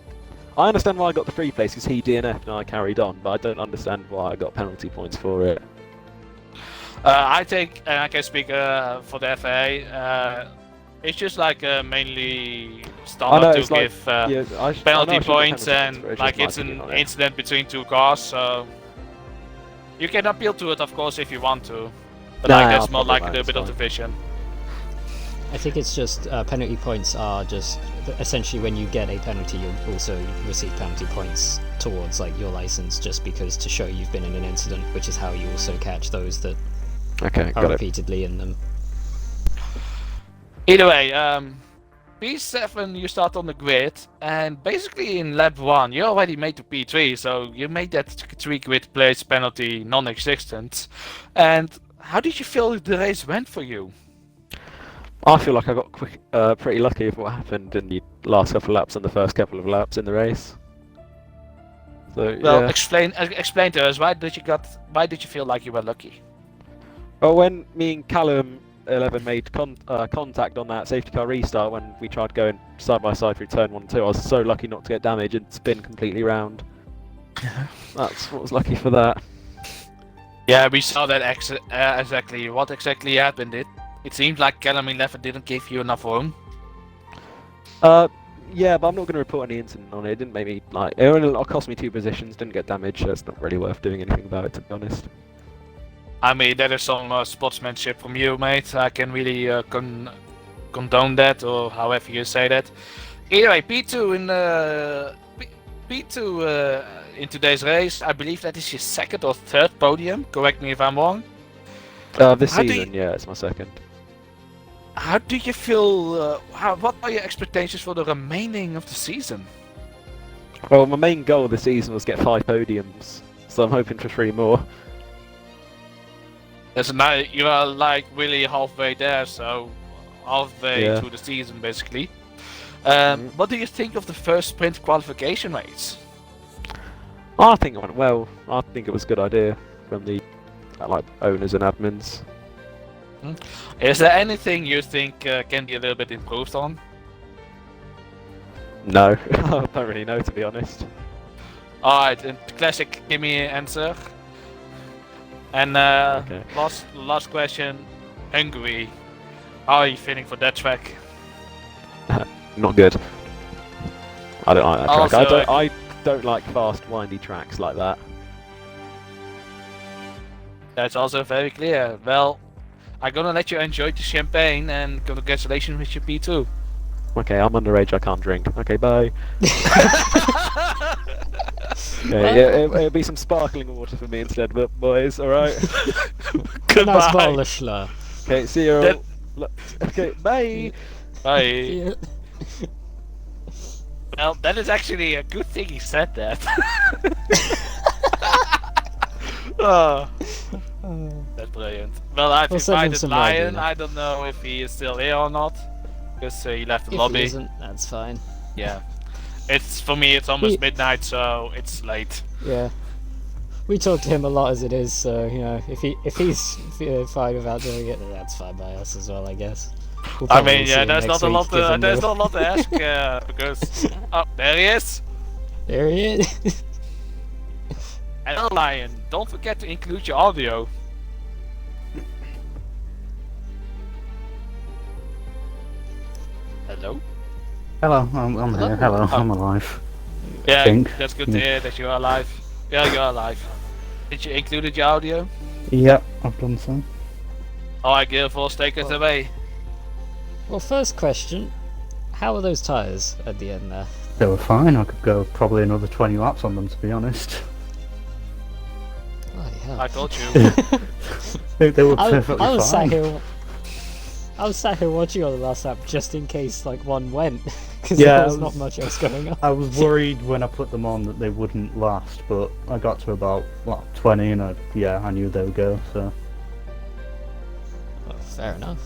I understand why I got the free place because he DNF'd and I carried on, but I don't understand why I got penalty points for it. I think, and I can speak for the FA, it's just like mainly standard to give penalty points, and like it's an incident between two cars, so you can appeal to it, of course, if you want to. But like that's more like a little bit of division. I think it's just penalty points are just essentially when you get a penalty, you also receive penalty points towards like your license, just because to show you've been in an incident, which is how you also catch those that are repeatedly in them. Either way, P7 you start on the grid, and basically in lap 1 you already made to P3, so you made that 3 grid place penalty non-existent. And how did you feel the race went for you? I feel like I got pretty lucky with what happened in the last couple of laps and the first couple of laps in the race. So well, yeah. explain to us why did you feel like you were lucky? Well, when me and Callum 11 made contact on that safety car restart when we tried going side by side through turn 1 and 2, I was so lucky not to get damaged and spin completely round. That's what was lucky for that. Yeah, we saw that exactly. What exactly happened? It seems like Callum 11 didn't give you enough room. Yeah, but I'm not going to report any incident on it. It didn't make me like. It only cost me 2 positions. Didn't get damaged. So it's not really worth doing anything about it, to be honest. I mean, that is some sportsmanship from you, mate. I can really condone that, or however you say that. Anyway, P2 in today's race. I believe that is your 2nd or 3rd podium. Correct me if I'm wrong. This season, yeah, it's my 2nd. How do you feel? What are your expectations for the remaining of the season? Well, my main goal this season was get 5 podiums, so I'm hoping for 3 more. You are like really halfway there, so halfway through the season basically. What do you think of the first sprint qualification race? I think it went well. I think it was a good idea from the owners and admins. Is there anything you think can be a little bit improved on? No, I don't really know, to be honest. Alright, classic gimme answer. And Okay. last question, Hungary. How are you feeling for that track? Not good. I don't like that track. Also, I don't like fast, windy tracks like that. That's also very clear. Well, I'm gonna let you enjoy the champagne, and congratulations with your P2. Okay, I'm underage, I can't drink. Okay, bye. It'll be some sparkling water for me instead, but boys, alright? A nice Goodbye. bottle of Schlur. Okay, see you That- all. Okay, bye! Bye. Yeah. Well, that is actually a good thing he said that. Oh, that's brilliant. Well, I've We'll send him invited some Lion. Ribena. I don't know if he is still here or not, because he left the If lobby. he isn't, that's fine. Yeah. It's for me. It's almost We- midnight, so it's late. Yeah. We talk to him a lot as it is, so you know, if he's fine without doing it, then that's fine by us as well, I guess. We'll I probably mean, see yeah, him there's next not a week, lot. given There's the- not a lot to ask because there he is. There he is. Hello, Lion. Don't forget to include your audio. Hello. Hello, I'm here. Hello, I'm alive. Yeah, Think. that's good to hear that you're alive. Yeah, you're alive. Did you include your audio? Yep, I've done so. Alright, Gearforce, take us away. Well, first question: how are those tires at the end there? They were fine. I could go probably another 20 laps on them, to be honest. Bloody hell. I told you. They were I perfectly was fine. I was sat here watching on the last lap just in case like one went, because Yeah, there was I not was- much else going on. I was worried when I put them on that they wouldn't last, but I got to about 20 and I knew they would go. So Well, fair enough.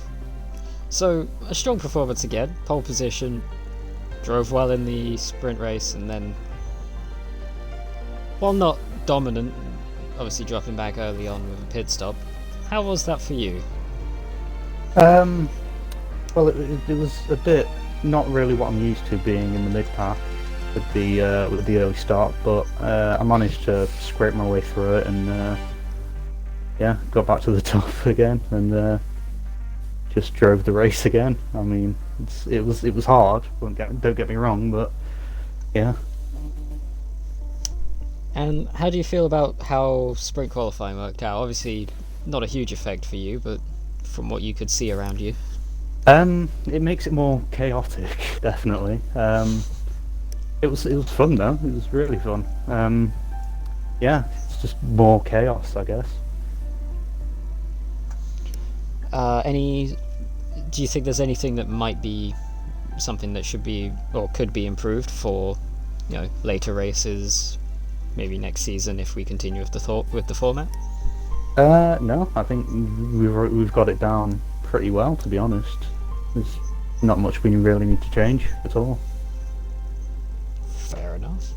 So a strong performance again, pole position, drove well in the sprint race, and then, while not dominant, obviously dropping back early on with a pit stop. How was that for you? well, it was a bit not really what I'm used to being in the mid pack with the early start, but I managed to scrape my way through it and got back to the top again and just drove the race again. I mean, it was hard. Don't get me wrong, but yeah. And how do you feel about how sprint qualifying worked out? Obviously, not a huge effect for you, but from what you could see around you. It makes it more chaotic, definitely. It was fun though. It was really fun. It's just more chaos, I guess. Do you think there's anything that might be something that should be or could be improved for, you know, later races, maybe next season if we continue with the format? No, I think we've got it down pretty well, to be honest. There's not much we really need to change at all. Fair enough.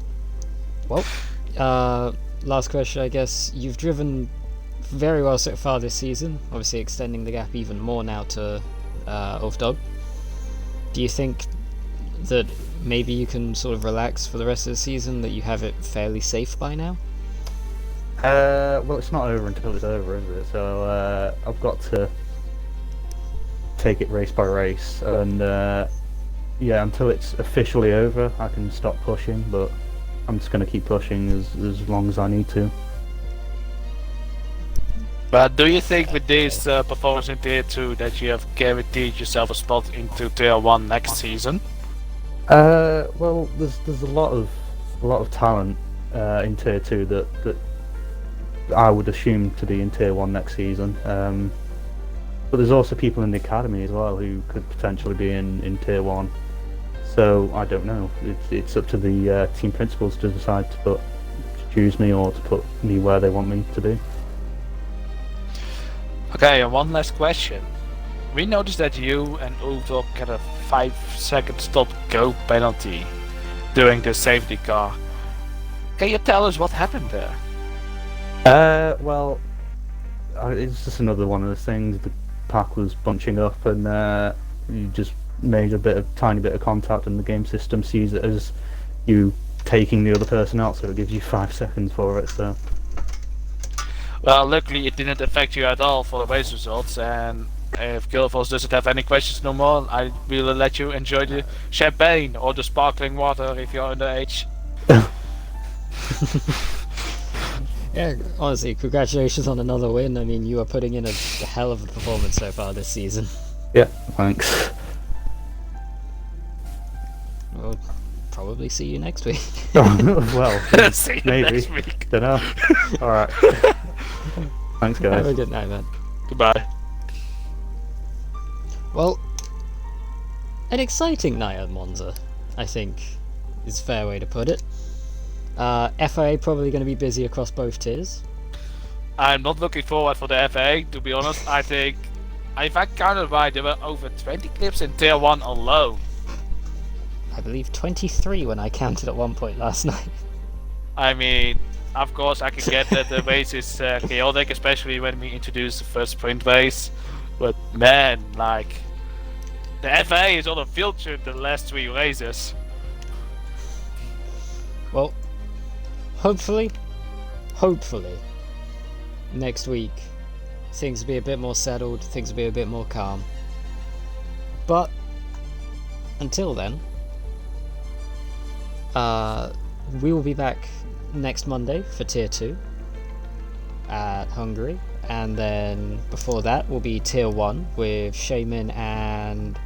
Well, last question, I guess. You've driven very well so far this season, obviously extending the gap even more now to Ulfdog. Do you think that maybe you can sort of relax for the rest of the season, that you have it fairly safe by now? Well, it's not over until it's over, is it? So I've got to take it race by race, and until it's officially over, I can stop pushing. But I'm just going to keep pushing as long as I need to. But do you think with this performance in Tier 2 that you have guaranteed yourself a spot into Tier 1 next season? Well, there's a lot of talent in Tier 2 that I would assume to be in Tier 1 next season. But there's also people in the academy as well who could potentially be in Tier 1. So I don't know. It's up to the team principals to decide to choose me or to put me where they want me to be. Okay, and one last question. We noticed that you and Ulfdog had a 5-second stop-go penalty during the safety car. Can you tell us what happened there? Well, it's just another one of those things. The pack was bunching up, and you just made tiny bit of contact, and the game system sees it as you taking the other person out, so it gives you 5 seconds for it. So. Well, luckily it didn't affect you at all for the race results, and if Gilfos doesn't have any questions no more, I will let you enjoy the champagne or the sparkling water if you're underage. Yeah, honestly, congratulations on another win. I mean, you are putting in a hell of a performance so far this season. Yeah, thanks. We'll probably see you next week. Well, See you maybe. next week. Dunno. Alright. Thanks, Have a guys. good night, man. Goodbye. Well, an exciting night at Monza, I think, is a fair way to put it. FIA probably going to be busy across both tiers. I'm not looking forward for the FA, to be honest. I think, if I counted right, there were over 20 clips in Tier 1 alone. I believe 23 when I counted at one point last night. I mean, of course, I can get that the race is chaotic, especially when we introduce the first sprint race. But man, like, the FA is on a field trip the last 3 races. Well, hopefully, next week things will be a bit more settled, things will be a bit more calm. But until then, we will be back next Monday for Tier 2 at Hungary, and then before that will be Tier 1 with Shaman. And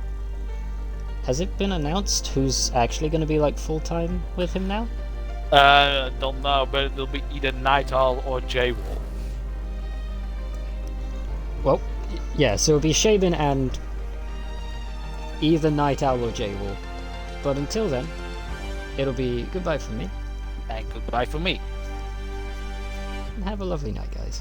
has it been announced who's actually going to be like full-time with him now? Don't know, but it'll be either Nighthall or J-Wall. Well, yeah, so it'll be Shaman and either Night Owl or J-Wall. But until then, it'll be goodbye from me, And goodbye for me. and have a lovely night, guys.